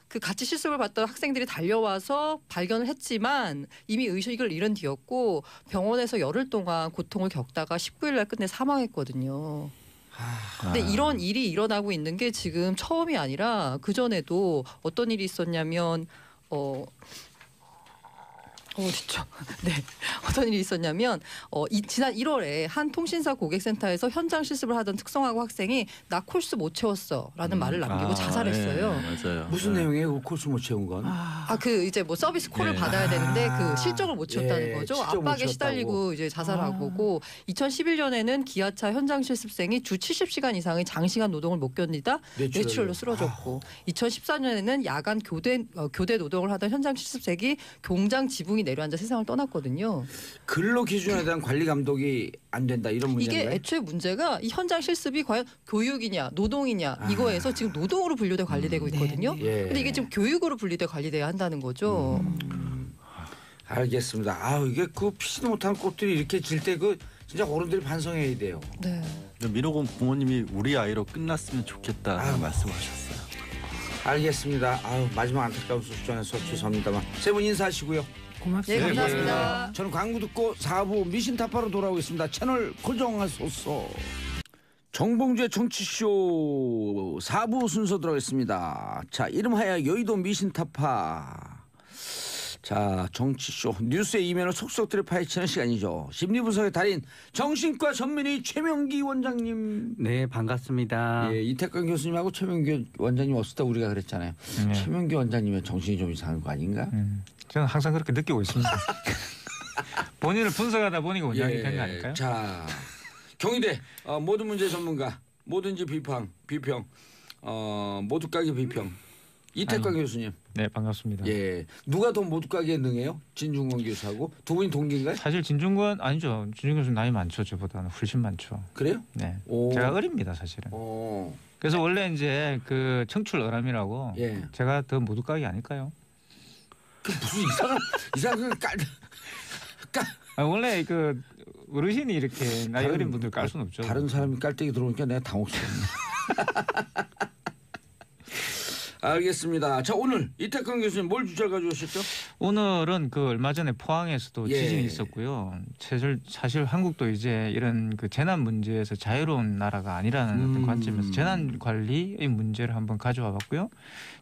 그 같이 실습을 받던 학생들이 달려와서 발견을 했지만 이미 의식을 잃은 뒤였고 병원에서 열흘 동안 고통을 겪다가 19일 날 끝내 사망했거든요. 근데 이런 일이 일어나고 있는 게 지금 처음이 아니라 그 전에도 어떤 일이 있었냐면 진짜. 네. 어떤 일이 있었냐면 지난 1월에 한 통신사 고객센터에서 현장 실습을 하던 특성화고 학생이 나 콜수 못 채웠어라는 말을 남기고 자살했어요. 맞아요. 무슨 내용이에요? 그 코스 못 채운 건? 그 이제 뭐 서비스 콜을 받아야 되는데 그 실적을 못 채웠다는 거죠. 실적 못 압박에 채웠다고. 시달리고 이제 자살한 거고 2011년에는 기아차 현장 실습생이 주 70시간 이상의 장시간 노동을 못 견디다 뇌출혈로 쓰러졌고 2014년에는 야간 교대 노동을 하던 현장 실습생이 공장 지붕이 내려앉아 세상을 떠났거든요. 근로 기준에 대한 관리 감독이 안 된다 이런 문제인가요? 이게 애초에 문제가 이 현장 실습이 과연 교육이냐 노동이냐 이거에서 지금 노동으로 분류돼 관리되고 있거든요. 근데 이게 지금 교육으로 분리돼 관리돼야 한다는 거죠. 알겠습니다. 이게 그 피지도 못한 꽃들이 이렇게 질 때 그 진짜 어른들이 반성해야 돼요. 네. 민호군 부모님이 우리 아이로 끝났으면 좋겠다는 말씀하셨어요. 알겠습니다. 마지막 안타까운 소식 전해서 죄송합니다만 세 분 인사하시고요. 고맙습니다. 네, 감사합니다. 저는 광고 듣고 4부 미신타파로 돌아오겠습니다. 채널 고정하소서. 정봉주의 정치쇼 4부 순서 들어가겠습니다. 자, 이름하여 여의도 미신타파. 자, 정치쇼 뉴스의 이면을 속속들이 파헤치는 시간이죠. 심리분석의 달인 정신과 전문의 최명기 원장님. 네, 반갑습니다. 예, 이태강 교수님하고 최명기 원장님 없을 때 우리가 그랬잖아요. 네. 최명기 원장님의 정신이 좀 이상한 거 아닌가? 저는 항상 그렇게 느끼고 있습니다. 본인을 분석하다 보니까 원장이 된 거 아닐까요? 자, 경희대 모든 문제 전문가, 뭐든지 비평, 모두가게 비평. 이태강 교수님. 네, 반갑습니다. 예, 누가 더 모두가게에 능해요? 진중권 교수하고 두 분이 동기인가요? 사실 진중권 아니죠. 진중권 교수 나이 많죠. 저보다는 훨씬 많죠. 그래요? 네, 오. 제가 어립니다, 사실은. 그래서 원래 이제 그 청출어람이라고 예. 제가 더 모두가게 아닐까요? 그 무슨 이상한 원래 그 어르신이 이렇게 나이 어린 분들 깔 수는 없죠. 다른 사람이 깔때기 들어오니까 내가 당혹스럽네. 알겠습니다. 자, 오늘 이태강 교수님 뭘 주제를 가져오셨죠? 오늘은 그 얼마 전에 포항에서도 예. 지진이 있었고요. 사실 한국도 이제 이런 그 재난 문제에서 자유로운 나라가 아니라는 어떤 관점에서 재난 관리의 문제를 한번 가져와 봤고요.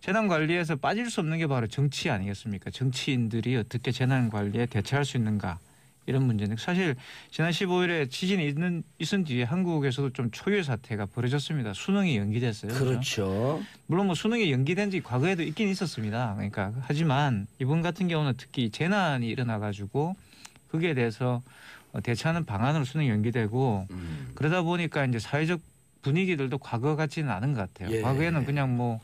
재난 관리에서 빠질 수 없는 게 바로 정치 아니겠습니까? 정치인들이 어떻게 재난 관리에 대처할 수 있는가 이런 문제인데 사실 지난 15일에 지진이 있은 뒤에 한국에서도 좀 초유의 사태가 벌어졌습니다. 수능이 연기됐어요. 그렇죠. 물론 뭐 수능이 연기된 지 과거에도 있긴 있었습니다. 그러니까 하지만 이번 같은 경우는 특히 재난이 일어나가지고 거기에 대해서 대처하는 방안으로 수능이 연기되고 그러다 보니까 이제 사회적 분위기들도 과거 같지는 않은 것 같아요. 예. 과거에는 그냥 뭐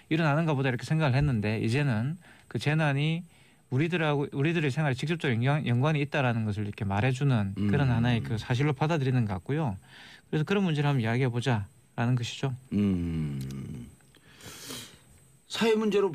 일어나는가 보다 이렇게 생각을 했는데 이제는 그 재난이 우리들의 생활에 직접적인 연관이 있다라는 것을 이렇게 말해주는 그런 하나의 그 사실로 받아들이는 것 같고요. 그래서 그런 문제를 한번 이야기해 보자라는 것이죠. 사회 문제로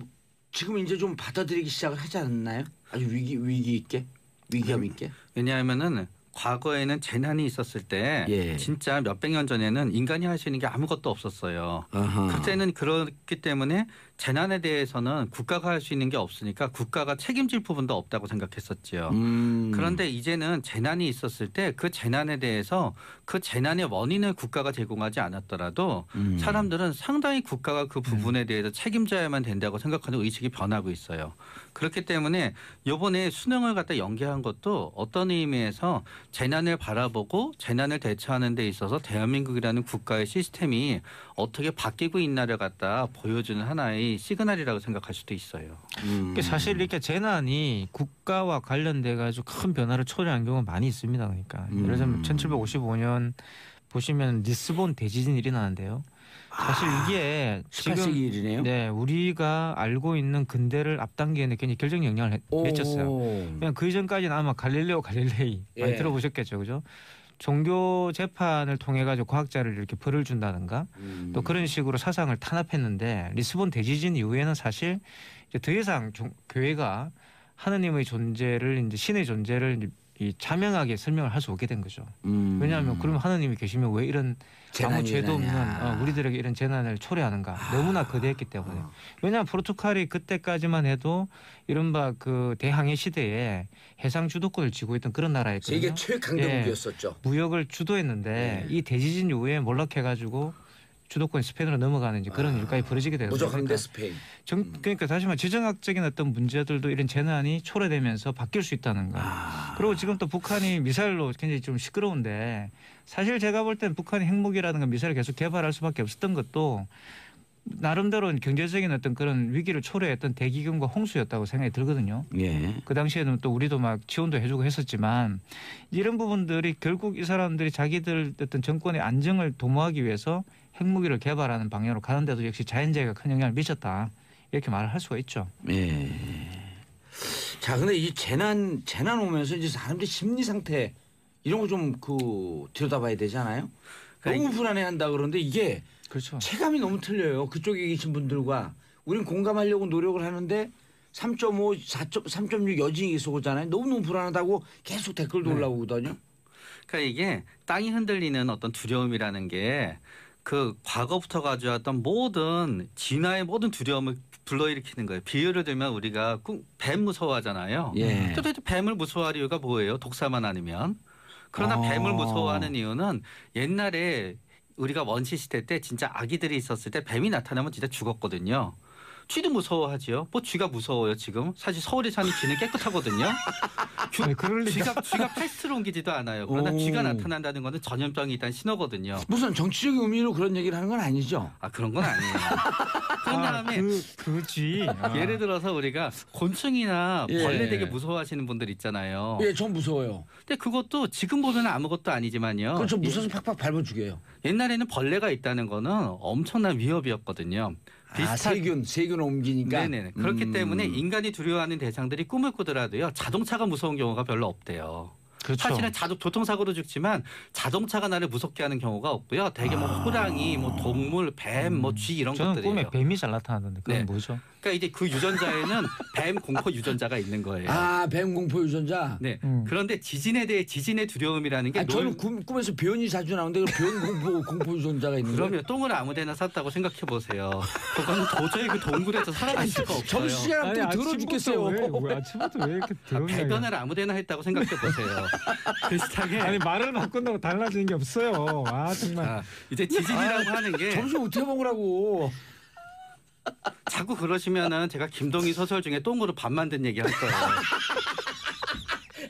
지금 이제 좀 받아들이기 시작을 하지 않나요? 아주 위기 있게, 위기감 있게. 왜냐하면은 과거에는 재난이 있었을 때 예. 진짜 몇백 년 전에는 인간이 할 수 있는 게 아무것도 없었어요. 그때는 그렇기 때문에 재난에 대해서는 국가가 할 수 있는 게 없으니까 국가가 책임질 부분도 없다고 생각했었지요. 그런데 이제는 재난이 있었을 때 그 재난에 대해서 그 재난의 원인을 국가가 제공하지 않았더라도 사람들은 상당히 국가가 그 부분에 대해서 책임져야만 된다고 생각하는 의식이 변하고 있어요. 그렇기 때문에 이번에 수능을 갖다 연계한 것도 어떤 의미에서 재난을 바라보고 재난을 대처하는 데 있어서 대한민국이라는 국가의 시스템이 어떻게 바뀌고 있나를 갖다 보여주는 하나의 시그널이라고 생각할 수도 있어요. 사실 이렇게 재난이 국가와 관련돼 가지고 큰 변화를 초래한 경우가 많이 있습니다. 그러니까 예를 들면 1755년 보시면 리스본 대지진이 일어나는데요. 사실 이게 18세기 지금 일이네요. 네, 우리가 알고 있는 근대를 앞당기는 굉장히 결정적 영향을 미쳤어요. 그냥 그 이전까지는 아마 갈릴레오 갈릴레이 많이 예. 들어보셨겠죠, 그죠? 종교 재판을 통해 가지고 과학자를 이렇게 벌을 준다든가 또 그런 식으로 사상을 탄압했는데 리스본 대지진 이후에는 사실 이제 더 이상 교회가 하느님의 존재를 이제 신의 존재를 이 자명하게 설명을 할 수 없게 된 거죠. 왜냐하면 그러면 하느님이 계시면 왜 이런 아무 죄도 없는 우리들에게 이런 재난을 초래하는가. 너무나 거대했기 때문에. 왜냐하면 포르투갈이 그때까지만 해도 이른바 그 대항해 시대에 해상 주도권을 쥐고 있던 그런 나라였거든요. 세계 최강대국이었었죠. 예, 무역을 주도했는데 이 대지진 이후에 몰락해가지고 주도권이 스페인으로 넘어가는 이제 그런 일까지 벌어지게 되었어요. 무조건대 스페인. 그러니까 다시 말해 지정학적인 어떤 문제들도 이런 재난이 초래되면서 바뀔 수 있다는 거. 그리고 지금 또 북한이 미사일로 굉장히 좀 시끄러운데 사실 제가 볼 땐 북한이 핵무기라든가 미사일을 계속 개발할 수밖에 없었던 것도 나름대로 경제적인 어떤 그런 위기를 초래했던 대기근과 홍수였다고 생각이 들거든요. 예. 그 당시에는 또 우리도 막 지원도 해주고 했었지만 이런 부분들이 결국 이 사람들이 자기들 어떤 정권의 안정을 도모하기 위해서 핵무기를 개발하는 방향으로 가는데도 역시 자연재해가 큰 영향을 미쳤다. 이렇게 말을 할 수가 있죠. 예. 자, 근데 이 재난 오면서 이제 사람들 심리 상태 이런 거 좀 들여다봐야 되잖아요. 너무 불안해한다 그러는데 이게 그렇죠. 체감이 너무 틀려요. 그쪽에 계신 분들과 우리는 공감하려고 노력을 하는데 3.5, 3.6 여진이 계속 오잖아요. 너무너무 불안하다고 계속 댓글도 올라오거든요. 그러니까 이게 땅이 흔들리는 어떤 두려움이라는 게 그 과거부터 가져왔던 모든 진화의 모든 두려움을 불러일으키는 거예요. 비유를 들면 우리가 뱀 무서워하잖아요. 예. 또 뱀을 무서워할 이유가 뭐예요? 독사만 아니면. 그러나 뱀을 무서워하는 이유는 옛날에 우리가 원시 시대 때 진짜 아기들이 있었을 때 뱀이 나타나면 진짜 죽었거든요. 쥐도 무서워하지요. 뭐 쥐가 무서워요 지금. 사실 서울에 사는 쥐는 깨끗하거든요. 쥐가 패스트로 옮기지도 않아요. 그러나 쥐가 나타난다는 것은 전염병이 일단 신호거든요. 무슨 정치적인 의미로 그런 얘기를 하는 건 아니죠? 아 그런 건 아니에요. 그런 다음에 그 쥐. 예를 들어서 우리가 곤충이나 벌레 되게 무서워하시는 분들 있잖아요. 예, 전 무서워요. 근데 그것도 지금 보면 아무것도 아니지만요. 그건 좀 무서워서 팍팍 밟아 죽여요. 옛날에는 벌레가 있다는 거는 엄청난 위협이었거든요. 세균 옮기니까. 네네. 그렇기 때문에 인간이 두려워하는 대상들이 꿈을 꾸더라도요. 자동차가 무서운 경우가 별로 없대요. 그렇죠. 사실은 교통사고로 죽지만 자동차가 나를 무섭게 하는 경우가 없고요. 대개 뭐 호랑이, 뭐 동물, 뱀, 뭐 쥐 이런 저는 것들이에요. 꿈에 뱀이 잘 나타나던데 그건 네. 뭐죠? 그러니까 이제 그 유전자에는 뱀 공포 유전자가 있는 거예요. 아, 뱀 공포 유전자. 네. 그런데 지진에 대해 지진의 두려움이라는 게 저는 꿈에서 변이 자주 나오는데 변 공포 유전자가 있는 거예요. 그러면 똥을 아무데나 쌌다고 생각해 보세요. 그거는 도저히 그 동굴에서 살아갈 수가 없어요. 점심시간 또 더러 죽겠어요. 왜 아침부터 왜 이렇게 더러운 배변을 아무데나 했다고 생각해 보세요. 비슷하게. 아니 말을 바꾼다고 달라지는 게 없어요. 아 정말. 이제 지진이라고 하는 게 점심 어떻게 먹으라고. 자꾸 그러시면은 제가 김동희 소설 중에 똥으로 밥 만든 얘기 할 거예요.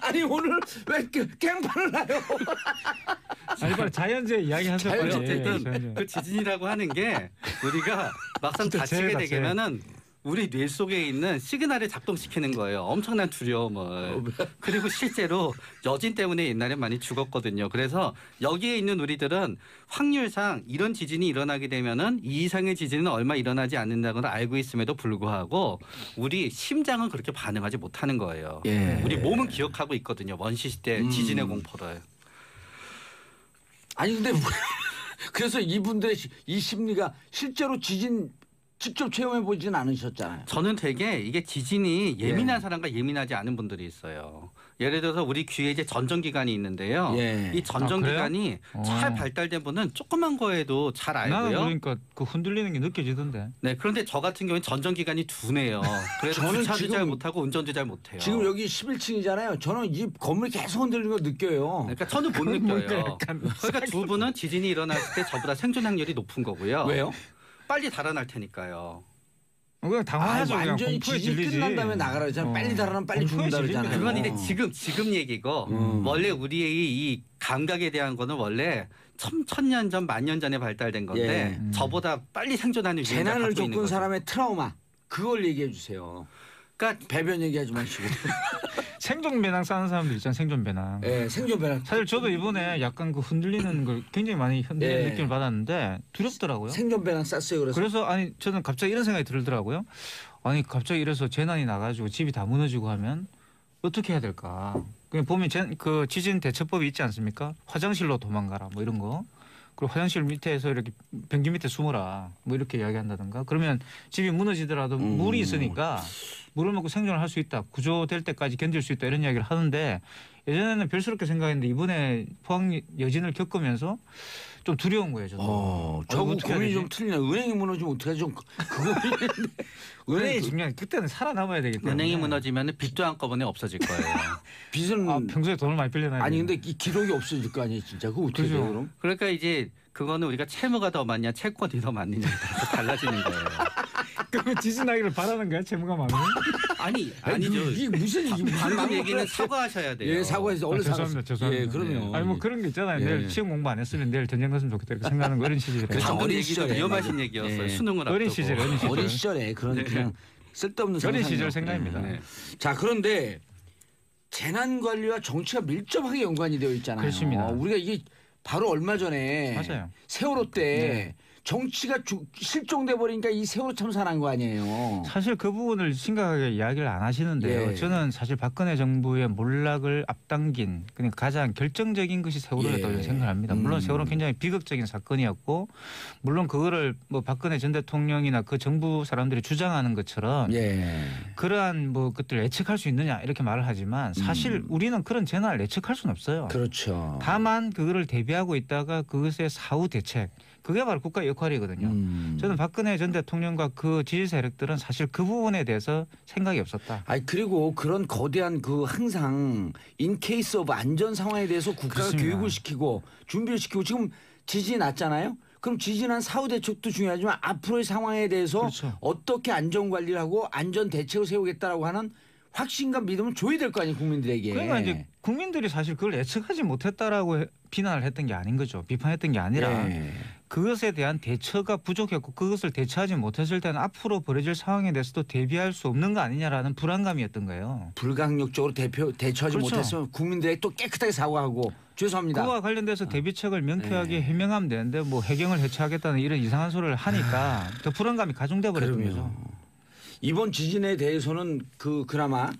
아니 오늘 왜 깽판을 나요? 아니 빨리 자연재해 이야기하세요. 빨리. 어쨌든 그 지진이라고 하는 게 우리가 막상 다치게 되면은 우리 뇌 속에 있는 시그널을 작동시키는 거예요. 엄청난 두려움을. 그리고 실제로 여진 때문에 옛날에 많이 죽었거든요. 그래서 여기에 있는 우리들은 확률상 이런 지진이 일어나게 되면은 이 이상의 지진은 얼마 일어나지 않는다고 알고 있음에도 불구하고 우리 심장은 그렇게 반응하지 못하는 거예요. 예. 우리 몸은 기억하고 있거든요. 원시시대 지진의 공포를. 아니 근데 그래서 이분들의 이 심리가 실제로 지진 직접 체험해 보진 않으셨잖아요. 저는 되게 이게 지진이 예민한 사람과 예민하지 않은 분들이 있어요. 예를 들어서 우리 귀에 이제 전정기관이 있는데요. 이 전정기관이 잘 발달된 분은 조그만 거에도 잘 알고요. 나는 그러니까 그 흔들리는 게 느껴지던데. 네, 그런데 저 같은 경우는 전정기관이 둔해요. 그래서 주차도 잘 못하고 운전도 잘 못해요. 지금 여기 11층이잖아요. 저는 이 건물 계속 흔들리는 거 느껴요. 그러니까 저는 못 느껴요. 그러니까 두 분은 지진이 일어났을 때 저보다 생존 확률이 높은 거고요. 왜요? 빨리 달아날 테니까요. 그냥 당황하죠. 그냥 완전히 공포에 지진 질리지. 끝난 다음에 나가라 그러잖아요. 빨리 달아나면 빨리 공포에 죽는다 그러잖아요. 질립니다. 그건 이제 지금 얘기고 원래 우리의 이 감각에 대한 거는 원래 천년 전, 만년 전에 발달된 건데 저보다 빨리 생존하는 유전자를 재난을 갖고 있는 겪은 거죠. 사람의 트라우마 그걸 얘기해 주세요. 그러니까 배변 얘기하지 마시고. 생존 배낭 싸는 사람들 있잖아요. 생존 배낭. 네, 생존 배낭. 사실 저도 이번에 약간 그 흔들리는 걸 굉장히 많이 흔들리는 느낌을 받았는데 두렵더라고요. 생존 배낭 쌌어요. 그래서 아니 저는 갑자기 이런 생각이 들더라고요. 아니 갑자기 이래서 재난이 나가지고 집이 다 무너지고 하면 어떻게 해야 될까? 그냥 보면 그 지진 대처법이 있지 않습니까? 화장실로 도망가라 뭐 이런 거. 그리고 화장실 밑에서 이렇게 변기 밑에 숨어라 뭐 이렇게 이야기한다든가. 그러면 집이 무너지더라도 물이 있으니까 물을 먹고 생존을 할 수 있다. 구조될 때까지 견딜 수 있다 이런 이야기를 하는데 예전에는 별스럽게 생각했는데 이번에 포항 여진을 겪으면서 좀 두려운 거예요. 저도. 저거 고민이 좀 틀리네. 은행이 무너지면 어떡하지? 좀 그거 은행이 중요한 그때는 살아남아야 되기 때문에. 은행이 무너지면 빚도 한꺼번에 없어질 거예요. 빚은 평소에 돈을 많이 빌려놔야 아니 근데 이 기록이 없어질 거 아니에요, 진짜. 그거 어떻게 돼요, 그럼? 그러니까 이제 그거는 우리가 채무가 더 많냐, 채권이 더 많느냐에 따라서 달라지는 거예요. 그러면 지진 나기를 바라는 거야, 채무가 많으면? 아니죠. 이게 무슨 방금 얘기는 사과하셔야 돼요. 예, 사과해서 얼른 죄송합니다. 예, 그럼요. 아니 뭐 그런 게 있잖아요. 내일 시험 공부 안 했으면 내일 전쟁 갔으면 좋겠다 이렇게 생각하는 거 어린 시절에. 방금 어린 얘기도 시절에 위험하신 얘기였어요. 수능을 어린 앞두고. 시절. 어린 시절에 그런 그냥 쓸데없는 어린 상상이요. 시절 생각입니다. 네. 자, 그런데 재난 관리와 정치가 밀접하게 연관이 되어 있잖아요. 그렇습니다. 우리가 이게 바로 얼마 전에 맞아요. 세월호 때 정치가 실종돼 버리니까 이 세월호 참사난 거 아니에요. 사실 그 부분을 심각하게 이야기를 안 하시는데요. 예. 저는 사실 박근혜 정부의 몰락을 앞당긴 그러니까 가장 결정적인 것이 세월호였다고 예. 생각합니다. 물론 세월호는 굉장히 비극적인 사건이었고 물론 그거를 뭐 박근혜 전 대통령이나 그 정부 사람들이 주장하는 것처럼 예. 그러한 뭐 것들을 예측할 수 있느냐 이렇게 말을 하지만 사실 우리는 그런 재난을 예측할 수는 없어요. 그렇죠. 다만 그거를 대비하고 있다가 그것의 사후 대책 그게 바로 국가의 역할이거든요. 저는 박근혜 전 대통령과 그 지지 세력들은 사실 그 부분에 대해서 생각이 없었다. 아니 그리고 그런 거대한 그 항상 인 케이스 오브 안전 상황에 대해서 국가가 그렇습니다. 교육을 시키고 준비를 시키고 지금 지진이 났잖아요. 그럼 지진한 사후 대책도 중요하지만 앞으로의 상황에 대해서 그렇죠. 어떻게 안전 관리를 하고 안전 대책을 세우겠다라고 하는 확신과 믿음을 줘야 될 거 아니에요, 국민들에게. 그러니까 이제 국민들이 사실 그걸 예측하지 못했다라고 비난을 했던 게 아닌 거죠. 비판했던 게 아니라 예. 그것에 대한 대처가 부족했고 그것을 대처하지 못했을 때는 앞으로 벌어질 상황에 대해서도 대비할 수 없는 거 아니냐라는 불안감이었던 거예요. 불강력적으로 대처하지 그렇죠. 못했으면 국민들에게 또 깨끗하게 사과하고 죄송합니다. 그와 관련돼서 대비책을 명쾌하게 해명하면 되는데 뭐 해경을 해체하겠다는 이런 이상한 소리를 하니까 더 불안감이 가중돼 버렸던 그럼요. 거죠. 이번 지진에 대해서는 그나마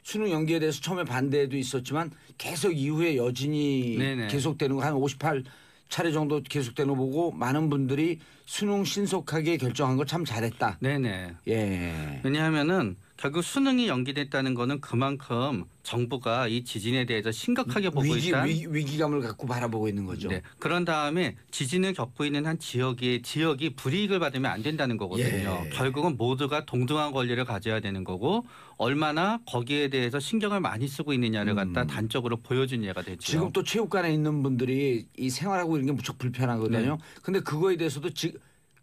수능 연기에 대해서 처음에 반대도 있었지만 계속 이후에 여진이 네네. 계속되는 거 한 58 차례 정도 계속되는 거 보고 많은 분들이 수능 신속하게 결정한 걸 참 잘했다. 네네. 예. 왜냐하면은 결국 수능이 연기됐다는 거는 그만큼 정부가 이 지진에 대해서 심각하게 보고 있다. 위기감을 갖고 바라보고 있는 거죠. 네. 그런 다음에 지진을 겪고 있는 한 지역이 불이익을 받으면 안 된다는 거거든요. 예. 결국은 모두가 동등한 권리를 가져야 되는 거고 얼마나 거기에 대해서 신경을 많이 쓰고 있느냐를 갖다 단적으로 보여준 예가 되죠. 지금 또 체육관에 있는 분들이 이 생활하고 이런 게 무척 불편하거든요. 네. 근데 그거에 대해서도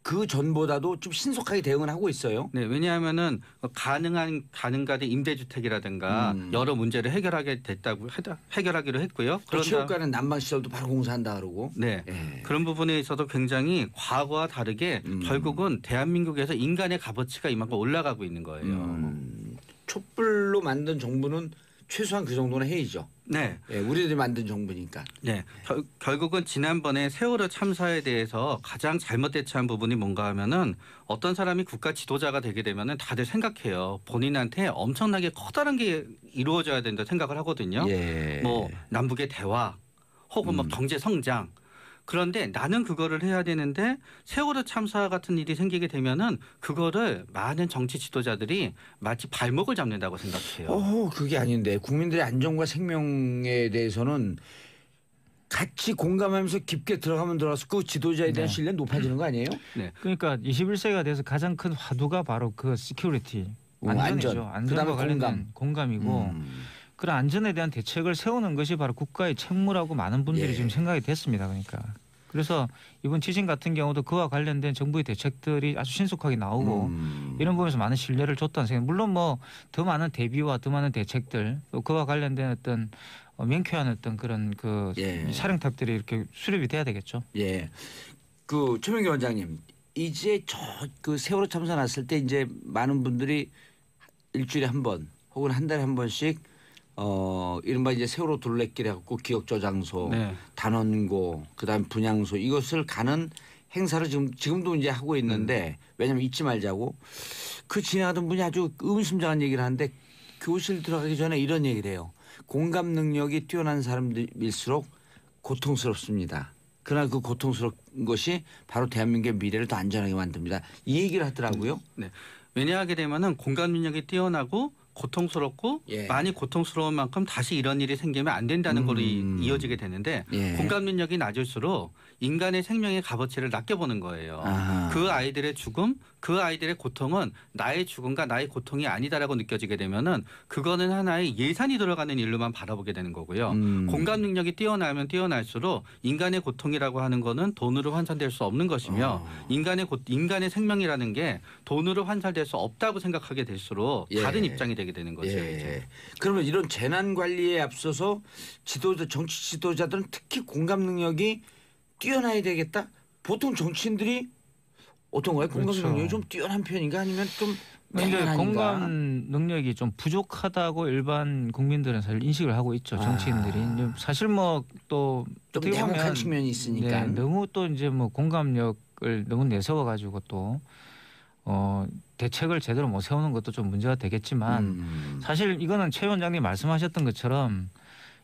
그 전보다도 좀 신속하게 대응을 하고 있어요. 네, 왜냐하면은 가능가된 임대주택이라든가 여러 문제를 해결하기로 했고요. 또 체육관은 난방 시설도 바로 공사한다 그러고. 네, 그런 부분에 있어서 굉장히 과거와 다르게 결국은 대한민국에서 인간의 값어치가 이만큼 올라가고 있는 거예요. 촛불로 만든 정부는 최소한 그 정도는 해야죠. 네. 예, 우리들이 만든 정부니까. 네. 결국은 지난번에 세월호 참사에 대해서 가장 잘못 대처한 부분이 뭔가 하면은 어떤 사람이 국가 지도자가 되게 되면은 다들 생각해요. 본인한테 엄청나게 커다란 게 이루어져야 된다 생각을 하거든요. 예. 뭐 남북의 대화 혹은 뭐 경제 성장. 그런데 나는 그거를 해야 되는데 세월호 참사 같은 일이 생기게 되면은 그거를 많은 정치 지도자들이 마치 발목을 잡는다고 생각해요. 그게 아닌데 국민들의 안전과 생명에 대해서는 같이 공감하면서 깊게 들어가서 그 지도자에 대한 신뢰는 높아지는 거 아니에요? 네. 그러니까 21세기가 돼서 가장 큰 화두가 바로 그 시큐리티, 안전이죠. 안전과 관련된 공감이고 그런 안전에 대한 대책을 세우는 것이 바로 국가의 책무라고 많은 분들이 지금 생각이 됐습니다. 그러니까 그래서 이번 지진 같은 경우도 그와 관련된 정부의 대책들이 아주 신속하게 나오고 이런 부분에서 많은 신뢰를 줬다는 생각. 물론 뭐 더 많은 대비와 더 많은 대책들 또 그와 관련된 어떤 명쾌한 어떤 그런 그 사령탑들이 이렇게 수립이 돼야 되겠죠. 예. 그 최명기 원장님 이제 그 세월호 참사 났을 때 이제 많은 분들이 일주일에 한 번 혹은 한 달에 한 번씩 이른바 이제 세월호 둘레길 해갖고 기억저장소, 단원고, 그다음 분향소 이것을 가는 행사를 지금도 이제 하고 있는데 왜냐하면 잊지 말자고 그 지나가던 분이 아주 의미심장한 얘기를 하는데 교실 들어가기 전에 이런 얘기를 해요. 공감 능력이 뛰어난 사람들일수록 고통스럽습니다. 그러나 그 고통스러운 것이 바로 대한민국의 미래를 더 안전하게 만듭니다. 이 얘기를 하더라고요. 네. 왜냐하게 되면은 공감 능력이 뛰어나고 고통스럽고 많이 고통스러운 만큼 다시 이런 일이 생기면 안 된다는 걸로 이어지게 되는데 공감 능력이 낮을수록 인간의 생명의 값어치를 낮게 보는 거예요. 그 아이들의 죽음, 그 아이들의 고통은 나의 죽음과 나의 고통이 아니다라고 느껴지게 되면은 그거는 하나의 예산이 들어가는 일로만 바라보게 되는 거고요. 공감 능력이 뛰어나면 뛰어날수록 인간의 고통이라고 하는 거는 돈으로 환산될 수 없는 것이며 인간의 생명이라는 게 돈으로 환산될 수 없다고 생각하게 될수록 다른 입장이 되게 되는 거죠. 이제. 그러면 이런 재난 관리에 앞서서 정치 지도자들은 특히 공감 능력이 뛰어나야 되겠다. 보통 정치인들이 어떤가요? 공감 능력이 좀 뛰어난 편인가 아니면 좀 근데 공감 능력이 좀 부족하다고 일반 국민들은 사실 인식을 하고 있죠. 정치인들이 사실 뭐 또 좀 냉혹한 측면이 있으니까 너무 또 이제 뭐 공감력을 너무 내세워 가지고 또 대책을 제대로 못 세우는 것도 좀 문제가 되겠지만 사실 이거는 최 원장님 말씀하셨던 것처럼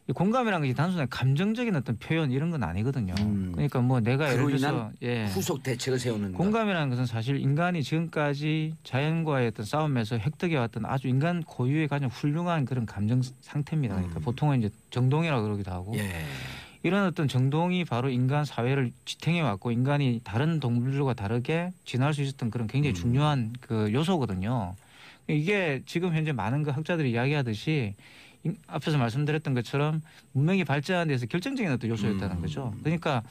이 공감이라는 것이 단순히 감정적인 어떤 표현 이런 건 아니거든요. 그러니까 뭐 내가 예를 들어서 후속 대책을 세우는 공감이라는 것은 사실 인간이 지금까지 자연과의 어떤 싸움에서 획득해왔던 아주 인간 고유의 가장 훌륭한 그런 감정 상태입니다. 그러니까 보통은 이제 정동이라고 그러기도 하고 이런 어떤 정동이 바로 인간 사회를 지탱해왔고 인간이 다른 동물들과 다르게 진화할 수 있었던 그런 굉장히 중요한 그 요소거든요. 이게 지금 현재 많은 그 학자들이 이야기하듯이 앞에서 말씀드렸던 것처럼 문명이 발전하는 데서 결정적인 어떤 요소였다는 거죠. 그러니까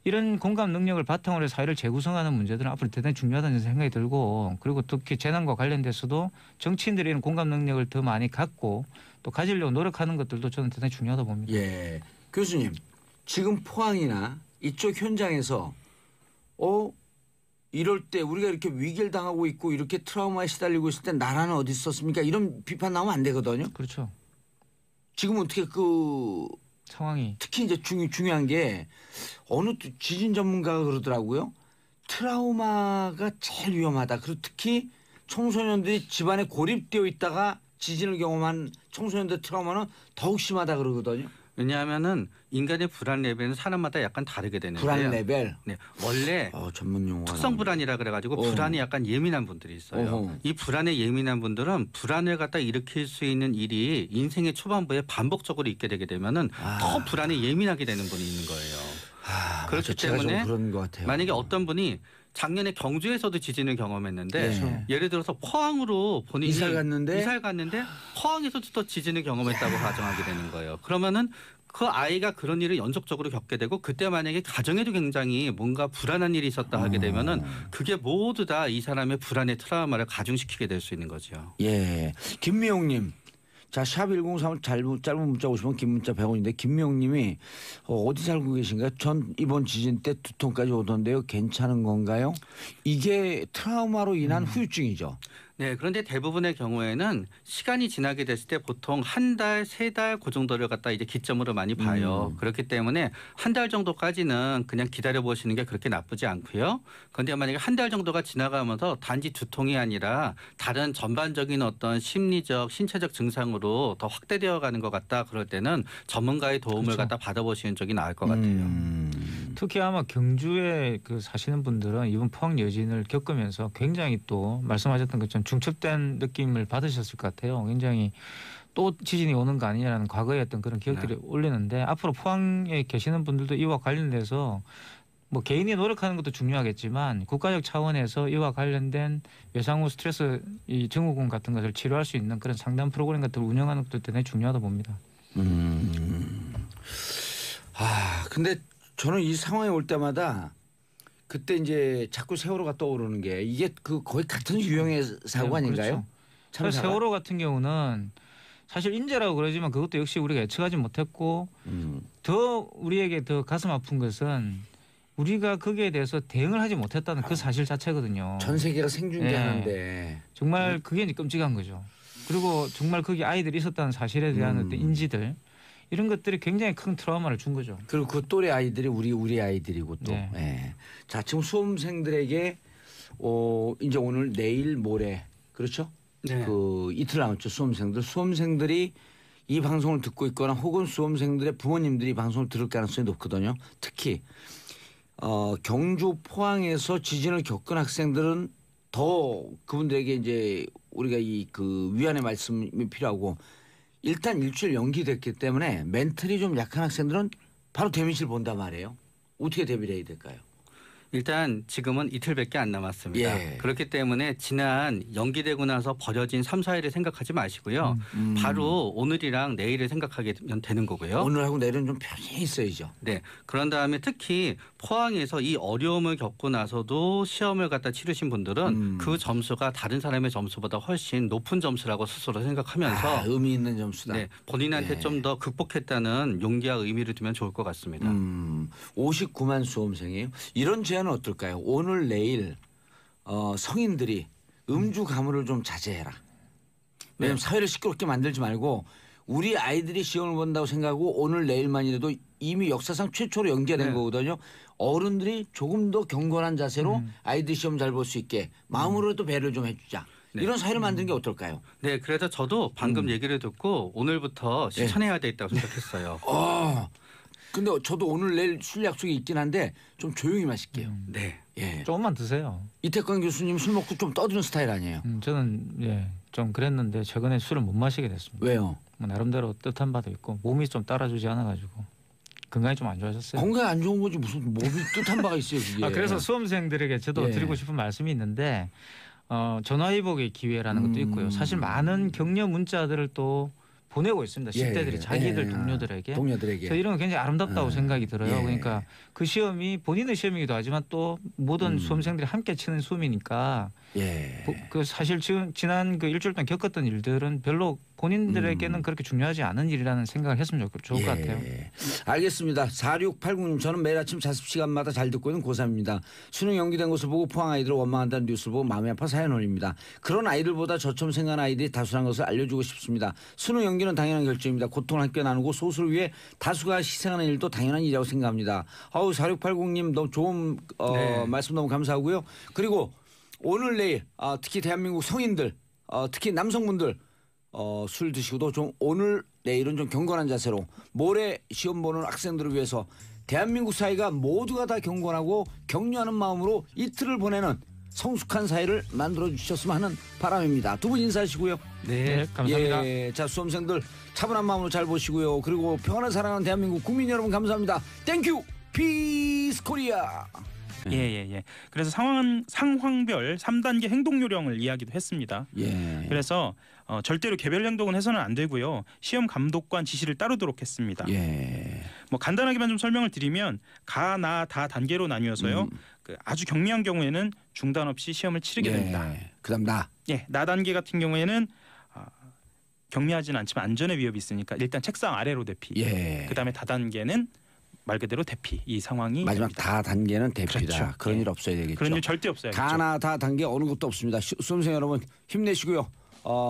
이런 공감 능력을 바탕으로 해서 사회를 재구성하는 문제들은 앞으로 대단히 중요하다는 생각이 들고 그리고 특히 재난과 관련돼서도 정치인들이 이런 공감 능력을 더 많이 갖고 또 가지려고 노력하는 것들도 저는 대단히 중요하다고 봅니다. 예. 교수님 지금 포항이나 이쪽 현장에서 이럴 때 우리가 이렇게 위기를 당하고 있고 이렇게 트라우마에 시달리고 있을 때 나라는 어디 있었습니까? 이런 비판 나오면 안 되거든요. 그렇죠. 지금 어떻게 그 상황이 특히 이제 중요한 게 어느 지진 전문가가 그러더라고요. 트라우마가 제일 위험하다. 그리고 특히 청소년들이 집안에 고립되어 있다가 지진을 경험한 청소년들 트라우마는 더욱 심하다 그러거든요. 왜냐하면은 인간의 불안 레벨은 사람마다 약간 다르게 되는데요. 불안 레벨. 네, 원래 전문 용어. 특성 불안이라 그래가지고 불안이 약간 예민한 분들이 있어요. 이 불안에 예민한 분들은 불안을 갖다 일으킬 수 있는 일이 인생의 초반부에 반복적으로 있게 되게 되면은 더 불안에 예민하게 되는 분이 있는 거예요. 그렇기 때문에 그런 것 같아요. 만약에 어떤 분이 작년에 경주에서도 지진을 경험했는데 예를 들어서 포항으로 본인이 이사를 갔는데 포항에서도 또 지진을 경험했다고 가정하게 되는 거예요. 그러면은 그 아이가 그런 일을 연속적으로 겪게 되고 그때 만약에 가정에도 굉장히 뭔가 불안한 일이 있었다 하게 되면은 그게 모두 다 이 사람의 불안의 트라우마를 가중시키게 될 수 있는 거죠. 예. 김미용님. 자, 샵 1035 짧은 문자 50원 긴 문자 100원인데 김미용님이 어디 살고 계신가요? 전 이번 지진 때 두통까지 오던데요. 괜찮은 건가요? 이게 트라우마로 인한 후유증이죠. 네, 그런데 대부분의 경우에는 시간이 지나게 됐을 때 보통 한 달, 세 달 그 정도를 갖다 이제 기점으로 많이 봐요. 그렇기 때문에 한 달 정도까지는 그냥 기다려 보시는 게 그렇게 나쁘지 않고요. 그런데 만약에 한 달 정도가 지나가면서 단지 두통이 아니라 다른 전반적인 어떤 심리적, 신체적 증상으로 더 확대되어 가는 것 같다. 그럴 때는 전문가의 도움을 갖다 받아보시는 쪽이 나을 것 같아요. 특히 아마 경주에 그 사시는 분들은 이번 포항 여진을 겪으면서 굉장히 또 말씀하셨던 것처럼 중첩된 느낌을 받으셨을 것 같아요. 굉장히 또 지진이 오는 거 아니냐는 과거에 어떤 그런 기억들이 올리는데 앞으로 포항에 계시는 분들도 이와 관련돼서 뭐 개인이 노력하는 것도 중요하겠지만 국가적 차원에서 이와 관련된 외상후 스트레스 이 증후군 같은 것을 치료할 수 있는 그런 상담 프로그램 같은 걸 운영하는 것도 대단히 중요하다 봅니다. 근데 저는 이 상황에 올 때마다 그때 이제 자꾸 세월호가 떠오르는 게 이게 그 거의 같은 유형의 사고 아닌가요? 그렇죠. 세월호 같은 경우는 사실 인재라고 그러지만 그것도 역시 우리가 예측하지 못했고 더 우리에게 더 가슴 아픈 것은 우리가 거기에 대해서 대응을 하지 못했다는 그 사실 자체거든요. 전 세계가 생중계하는데 정말 그게 이제 끔찍한 거죠. 그리고 정말 거기 아이들이 있었다는 사실에 대한 어떤 인지들 이런 것들이 굉장히 큰 트라우마를 준 거죠. 그리고 그 또래 아이들이 우리 아이들이고 또. 네. 예. 자, 지금 수험생들에게 이제 오늘 내일 모레 그렇죠? 네. 그 이틀 남았죠. 수험생들이 이 방송을 듣고 있거나 혹은 수험생들의 부모님들이 방송을 들을 가능성이 높거든요. 특히 경주 포항에서 지진을 겪은 학생들은 더 그분들에게 이제 우리가 이 그 위안의 말씀이 필요하고 일단 일주일 연기됐기 때문에 멘탈이 좀 약한 학생들은 바로 데미지를 본단 말이에요. 어떻게 대비를 해야 될까요? 일단 지금은 이틀밖에 안 남았습니다. 그렇기 때문에 지난 연기되고 나서 버려진 3, 4일을 생각하지 마시고요. 바로 오늘이랑 내일을 생각하게 되는 거고요. 오늘하고 내일은 좀 편히 있어야죠. 네. 그런 다음에 특히 포항에서 이 어려움을 겪고 나서도 시험을 갖다 치르신 분들은 그 점수가 다른 사람의 점수보다 훨씬 높은 점수라고 스스로 생각하면서 의미 있는 점수다. 네, 본인한테 좀 더 극복했다는 용기와 의미를 두면 좋을 것 같습니다. 59만 수험생이에요. 이런 제안은 어떨까요? 오늘 내일 성인들이 음주 가물을 좀 자제해라. 왜냐하면 사회를 시끄럽게 만들지 말고 우리 아이들이 시험을 본다고 생각하고 오늘 내일만이라도 이미 역사상 최초로 연계된 거거든요. 어른들이 조금 더 경건한 자세로 아이들 시험 잘 볼 수 있게 마음으로도 배려를 좀 해주자. 이런 사회를 만드는 게 어떨까요? 네, 그래서 저도 방금 얘기를 듣고 오늘부터 실천해야 되겠다고 생각했어요. 근데 저도 오늘 내일 술 약속이 있긴 한데 좀 조용히 마실게요. 네. 예. 조금만 드세요. 이태광 교수님 술 먹고 좀 떠드는 스타일 아니에요? 저는 좀 그랬는데 최근에 술을 못 마시게 됐습니다. 왜요? 뭐 나름대로 뜻한 바도 있고 몸이 좀 따라주지 않아가지고 건강이 좀 안 좋아졌어요. 건강 안 좋은 거지 무슨 몸이 뜻한 바가 있어요 그게. 그래서 수험생들에게 저도 드리고 싶은 말씀이 있는데 전화위복의 기회라는 것도 있고요. 사실 많은 격려 문자들을 또 보내고 있습니다. 10대들이 자기들 동료들에게. 그래서 이런 거 굉장히 아름답다고 생각이 들어요. 그러니까 그 시험이 본인의 시험이기도 하지만 또 모든 수험생들이 함께 치는 수험이니까 그 사실 지난 그 일주일 동안 겪었던 일들은 별로 본인들에게는 그렇게 중요하지 않은 일이라는 생각을 했으면 좋을 것 같아요. 알겠습니다. 4680님 저는 매일 아침 자습 시간마다 잘 듣고 있는 고3입니다. 수능 연기된 것을 보고 포항 아이들을 원망한다는 뉴스를 보고 마음이 아파 사연 올립니다. 그런 아이들보다 저처럼 생각하는 아이들이 다수라는 것을 알려주고 싶습니다. 수능 연기는 당연한 결정입니다. 고통을 함께 나누고 소수를 위해 다수가 희생하는 일도 당연한 일이라고 생각합니다. 4680님 너무 좋은 말씀 너무 감사하고요. 그리고 오늘 내일 특히 대한민국 성인들 특히 남성분들 술 드시고도 좀 오늘 내일은 좀 경건한 자세로 모레 시험 보는 학생들을 위해서 대한민국 사회가 모두가 다 경건하고 격려하는 마음으로 이틀을 보내는 성숙한 사회를 만들어 주셨으면 하는 바람입니다. 두 분 인사하시고요. 네, 감사합니다. 예, 자 수험생들 차분한 마음으로 잘 보시고요. 그리고 평안을 사랑하는 대한민국 국민 여러분 감사합니다. 땡큐 피스 코리아. 예. 그래서 상황별 3단계 행동 요령을 이야기도 했습니다. 예. 그래서 절대로 개별 행동은 해서는 안 되고요. 시험 감독관 지시를 따르도록 했습니다. 예. 뭐 간단하게만 좀 설명을 드리면 가, 나, 다 단계로 나뉘어서요. 그 아주 경미한 경우에는 중단 없이 시험을 치르게 됩니다. 그다음 나. 예, 나 단계 같은 경우에는 경미하지는 않지만 안전의 위협이 있으니까 일단 책상 아래로 대피. 예. 그다음에 다 단계는 말 그대로 대피. 이 상황이 마지막 됩니다. 다 단계는 대피다. 그렇죠. 그런 예. 일 없어야 되겠죠. 그런 일 절대 없어야겠죠. 가나 다 단계 어느 것도 없습니다. 수험생 여러분 힘내시고요.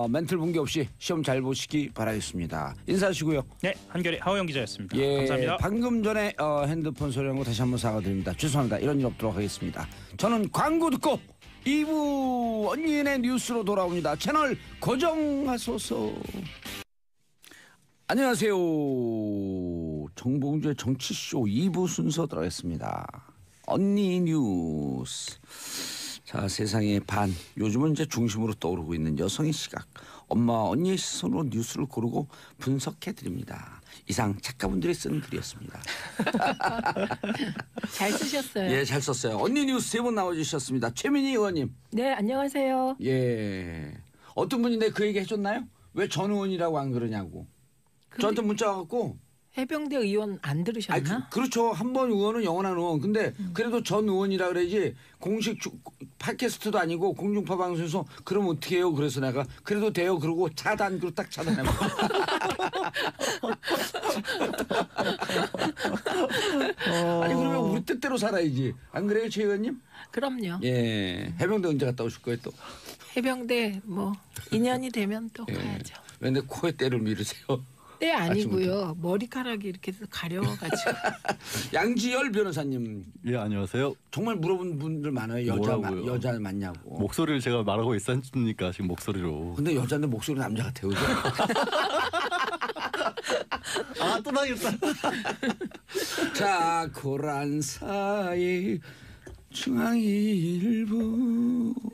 멘틀 붕괴 없이 시험 잘 보시기 바라겠습니다. 인사하시고요. 네, 한결의 하호영 기자였습니다. 예, 감사합니다. 방금 전에 핸드폰 소리한 거 다시 한번 사과드립니다. 죄송합니다. 이런 일 없도록 하겠습니다. 저는 광고 듣고 2부 언니네 뉴스로 돌아옵니다. 채널 고정하소서. 안녕하세요. 정봉주의 정치쇼 2부 순서 들어가겠습니다. 언니 뉴스. 자, 세상의 반. 요즘은 이제 중심으로 떠오르고 있는 여성의 시각. 엄마, 언니의 시선으로 뉴스를 고르고 분석해 드립니다. 이상 작가분들이 쓴 글이었습니다. 잘 쓰셨어요. 예, 잘 썼어요. 언니 뉴스 3분 나와주셨습니다. 최민희 의원님. 네, 안녕하세요. 예. 어떤 분이 그 얘기 해줬나요? 왜 전 의원이라고 안 그러냐고. 저한테 문자 와갖고. 해병대 의원 안 들으셨나? 그렇죠. 한 번 의원은 영원한 의원. 근데 그래도 전 의원이라 그래야지 공식 팟캐스트도 아니고 공중파 방송에서 그럼 어떻게 해요? 그래서 내가 그래도 돼요. 그러고 차단으로 딱 차단해. 아니 그러면 우리 뜻대로 살아야지. 안 그래요, 최 의원님? 그럼요. 예. 해병대 언제 갔다 오실 거예요 또? 해병대 뭐 인연이 되면 또 예. 가야죠. 왜 내 코에 때를 미르세요? 때 아니고요. 머리카락이 이렇게 가려가지고. 양지열 변호사님. 예, 안녕하세요. 정말 물어본 분들 많아요. 뭐라고요? 여자 맞냐고. 목소리를 제가 말하고 있었으니까 지금 목소리로. 근데 여자인데 목소리 남자 같아요. 그죠? 아, 또 나겠다. 자, 고란사의 중앙일보.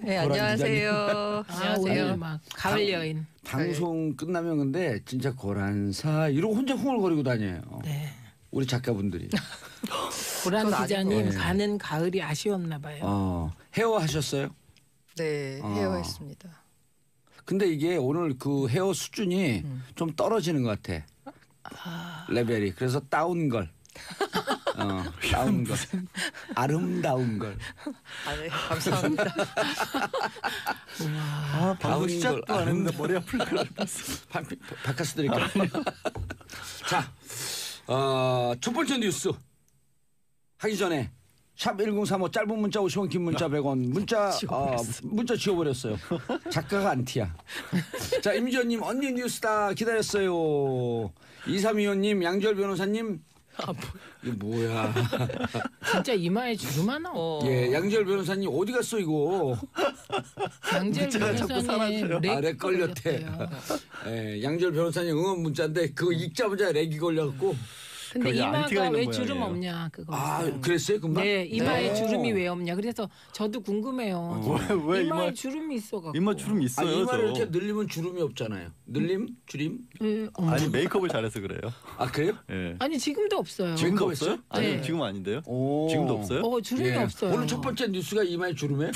네, 안녕하세요. 안녕하세요. 오늘 막 가을 여인. 방송 끝나면 근데 진짜 고란사 이러고 혼자 흥얼거리고 다녀요. 네. 우리 작가분들이. 고란 그건 기자님 아니고. 가는 가을이 아쉬웠나 봐요. 헤어 하셨어요? 네, 헤어했습니다. 근데 이게 오늘 그 헤어 수준이 좀 떨어지는 것 같아. 레벨이. 그래서 다운 걸. 다운 걸. 아름다운 걸. 아, 네, 감사합니다. 방금 시작도 안 했는데 머리 아플 걸 알았어. 바카스 드릴까요? 자, 첫 번째 뉴스 하기 전에 샵 1035 짧은 문자 50원 긴 문자 100원 문자 지워버렸어요. 작가가 안티야. 자, 임지연님 언니 뉴스다 기다렸어요. 2325님 양지열 변호사님 이게 뭐야? 진짜 이마에 주름 하나. 예, 양지열 변호사님 어디 갔어 이거? 양지열 변호사님 렉 걸렸대. 예, 양지열 변호사님 응원 문자인데 그거 읽자마자 렉이 걸려갖고. 근데 거기 안티가 이마가 있는 왜 주름 모양이에요. 없냐 그거. 그랬어요 금방? 네, 이마에 네. 주름이 왜 없냐. 그래서 저도 궁금해요. 왜 이마에 주름이 있어갖고. 이마 주름 있어요. 아니 이마를 저. 이렇게 늘리면 주름이 없잖아요. 늘림? 줄임? 아니 메이크업을 잘해서 그래요. 아 그래요? 예. 아니 지금도 없어요. 지금도 메이크업 없어요? 아니 네. 지금 아닌데요? 오. 지금도 없어요? 주름이 예. 없어요. 오늘 첫 번째 뉴스가 이마에 주름에?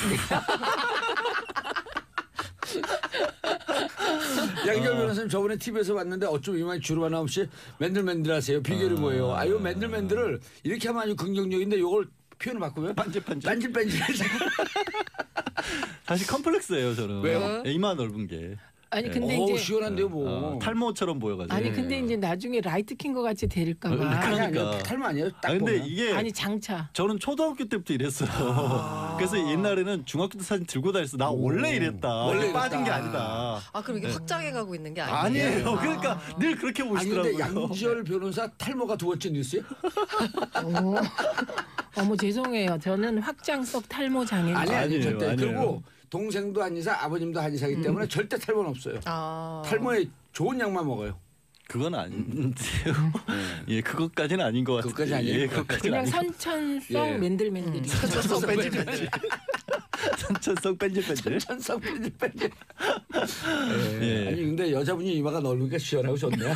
양지열 변호사님 저번에 TV에서 봤는데 어쩜 이마에 주름 하나 없이 맨들맨들하세요. 비결이 뭐예요? 아유 맨들맨들을 이렇게 하면 아주 긍정적인데 이걸 표현을 바꾸면 반질반질. 반질반질. 사실 컴플렉스예요 저는. 왜요? 이마 넓은 게. 아니 근데 오 이제 시원한데요 뭐. 탈모처럼 보여가지고. 아니 근데 이제 나중에 라이트 킨 것 같이 될까봐. 아니 아니요. 그러니까. 탈모 아니에요. 딱 근데 보면. 이게 아니 장차. 저는 초등학교 때부터 이랬어요. 그래서 옛날에는 중학교 때 사진 들고 다녔어. 나 원래 이랬다. 원래 빠진 게 이랬다. 아니다. 아, 그럼 이게 확장해 가고 있는 게 아니에요? 아니에요. 그러니까 늘 그렇게 아니 보시더라고요. 근데 양지열 변호사 탈모가 두 번째 뉴스예요? 어머 죄송해요. 저는 확장성 탈모 장애인. 아니에요. 절대. 아니에요. 그리고 동생도 한의사, 아버님도 한의사이기 때문에 절대 탈모는 없어요. 아. 탈모에 좋은 약만 먹어요. 그건 아닌데요. 예, 그것까지는 아닌 것 같아요. 그것까지 아니에요. 예, 그것까지는 그냥 아니고. 선천성 예. 맨들맨들이. 선천성 뺀질뺀질. 선천성 뺀질뺀질. 천성 뺀질. 예. 아니 근데 여자분이 이마가 넓으니까 시원하고 좋네요.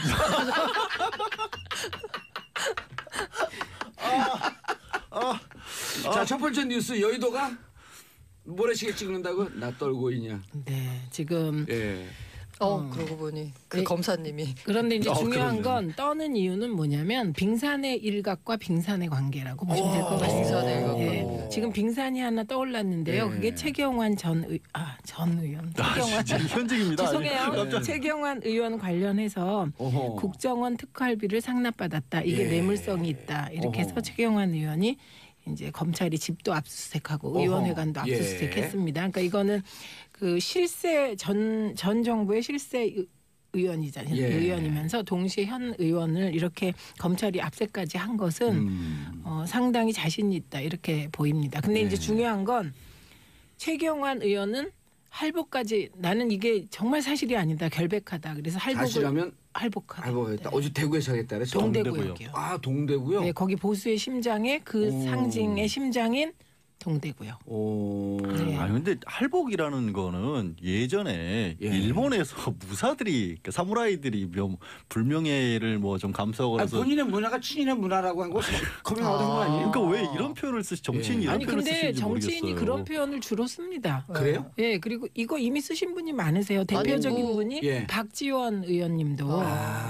자, 첫 번째 뉴스 여의도가 모래시계 찍는다고 나 떨고 있냐. 네, 지금 예. 그러고 보니 그 네. 검사님이. 그런데 이제 중요한 그러네. 건 떠는 이유는 뭐냐면 빙산의 일각과 빙산의 관계라고 보시면 될 것 같습니다. 빙산의 일각과 예. 관계. 지금 빙산이 하나 떠올랐는데요. 네. 그게 최경환 전 의원. 최경환. 진짜 현직입니다. 죄송해요. 최경환 의원 관련해서 어허. 국정원 특활비를 상납받았다. 이게 예. 뇌물성이 있다. 이렇게 해서 어허. 최경환 의원이 이제 검찰이 집도 압수수색하고 어허. 의원회관도 예. 압수수색했습니다. 그러니까 이거는 그 실세 전 정부의 실세 의원이잖아요. 예. 의원이면서 동시에 현 의원을 이렇게 검찰이 압색까지 한 것은 상당히 자신이 있다 이렇게 보입니다. 근데 이제 중요한 건 최경환 의원은 할복까지 나는 이게 정말 사실이 아니다 결백하다. 그래서 할복을 사실하면 할복하다. 할복했다. 어제 대구에서 하겠다 그랬어. 동대구역이요. 아 동대구요. 네, 거기 보수의 심장에 그 오. 상징의 심장인 동대구요. 오. 네. 아 근데 할복이라는 거는 예전에 예. 일본에서 무사들이 그러니까 사무라이들이 불명예를 뭐 좀 감수하고 아니, 그래서 본인의 문화가 친인의 문화라고 한 거 커밍아웃한 거 아니에요? 그러니까 왜 이런 표현을 쓰시 정치인이 예. 이런 아니 표현을 근데 쓰시는지 정치인이 모르겠어요. 그런 표현을 주로 씁니다. 그래요? 예, 그리고 이거 이미 쓰신 분이 많으세요. 대표적인 뭐, 분이 예. 박지원 의원님도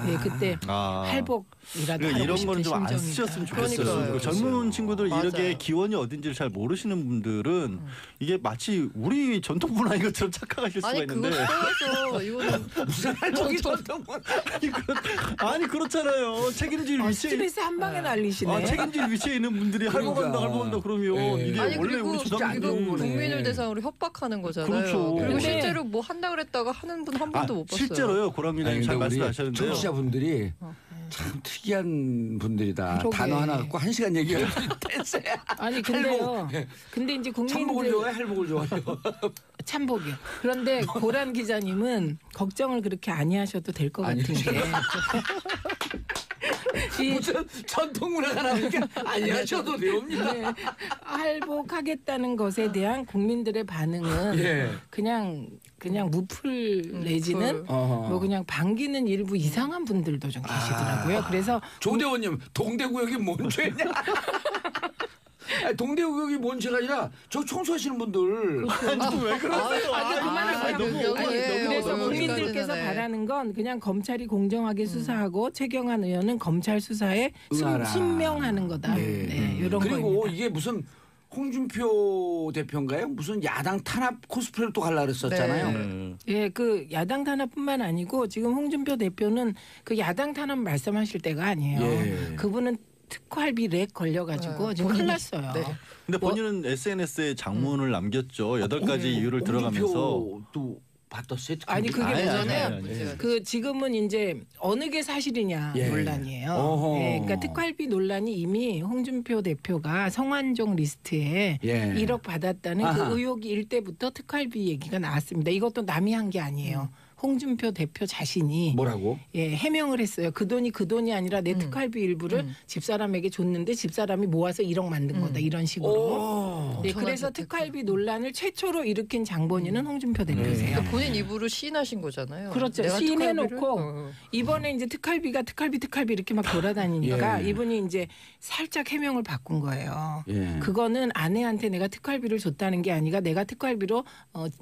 예, 그때 할복이라도 그러니까 하고 이런 싶은 거는 좀 안 심정이다. 쓰셨으면 좋겠어요. 그러니까요. 그 젊은 친구들 맞아요. 이렇게 기원이 어딘지를 잘 모르시는 분들은 이게 마치 우리 전통 문화인 것처럼 착각하실 수가 아니 그거 있는데 떠나서 이거는 무슨 저기 전통 아니 그렇잖아요. 책임질 위치에 스트레스 한 방에 날리시네. 책임질 위치에 있는 분들이 할복한다 그러면 예. 이게 아니 원래 그리고 우리 이거 안 좋은 조상들은 거네. 국민을 대상으로 협박하는 거잖아요. 그렇죠. 그리고 근데- 실제로 뭐 한다 그랬다가 하는 분 한 번도 못 봤어요. 실제로요. 고랑민님 잘 말씀하셨는데요. 청취자분들이 참 특이한 분들이다. 그러게. 단어 하나 갖고 1시간 얘기할 수 있다. 아니 근데요. 할복. 근데 이제 참복을 국민들 좋아해? 할복을 좋아해요? 참복이요. 그런데 고란 기자님은 걱정을 그렇게 아니하셔도 될 것 같은 게 이 무슨 전통 문화가 나오니까 아니 하셔도 됩니다. 네, 할복하겠다는 것에 대한 국민들의 반응은 예. 그냥 무풀 내지는 어허. 뭐 그냥 반기는 일부 이상한 분들도 좀 계시더라고요. 그래서 조대원님 동대구역이 뭔 죄냐? 아니, 동대구역이 뭔 죄가 아니라 저 청소하시는 분들 왜 그러세요? 그래서 너무 국민들께서 어디까지나, 네. 바라는 건 그냥 검찰이 공정하게 수사하고 최경환 의원은 검찰 수사에 응하라. 순명하는 거다. 네, 이런 그리고 거입니다. 이게 무슨 홍준표 대표인가요? 무슨 야당 탄압 코스프레를 또 갈라 그랬었잖아요. 예, 그 야당 탄압뿐만 아니고 지금 홍준표 대표는 그 야당 탄압 말씀하실 때가 아니에요. 예. 그분은 특활비 렉 걸려가지고 지금 큰일 났어요. 네. 근데 본인은 SNS에 장문을 남겼죠. 8가지 이유를 들어가면서 또 받았어요? 아니 그게 아니, 뭐냐면 아니. 그 지금은 이제 어느 게 사실이냐 예. 논란이에요. 어허. 예, 그러니까 특활비 논란이 이미 홍준표 대표가 성완종 리스트에 예. 1억 받았다는 아하. 그 의혹이 일 때부터 특활비 얘기가 나왔습니다. 이것도 남이 한 게 아니에요. 홍준표 대표 자신이 뭐라고? 예, 해명을 했어요. 그 돈이 아니라 내 특활비 일부를 집사람에게 줬는데 집사람이 모아서 1억 만든 거다. 이런 식으로. 오. 네, 엄청난 그래서 재테크. 특활비 논란을 최초로 일으킨 장본인은 홍준표 대표세요. 그러니까 본인 입으로 시인하신 거잖아요. 그렇죠. 내가 시인해놓고 특활비를? 이번에 이제 특활비가 특활비 이렇게 막 돌아다니니까 예. 이분이 이제 살짝 해명을 바꾼 거예요. 예. 그거는 아내한테 내가 특활비를 줬다는 게 아니라 내가 특활비로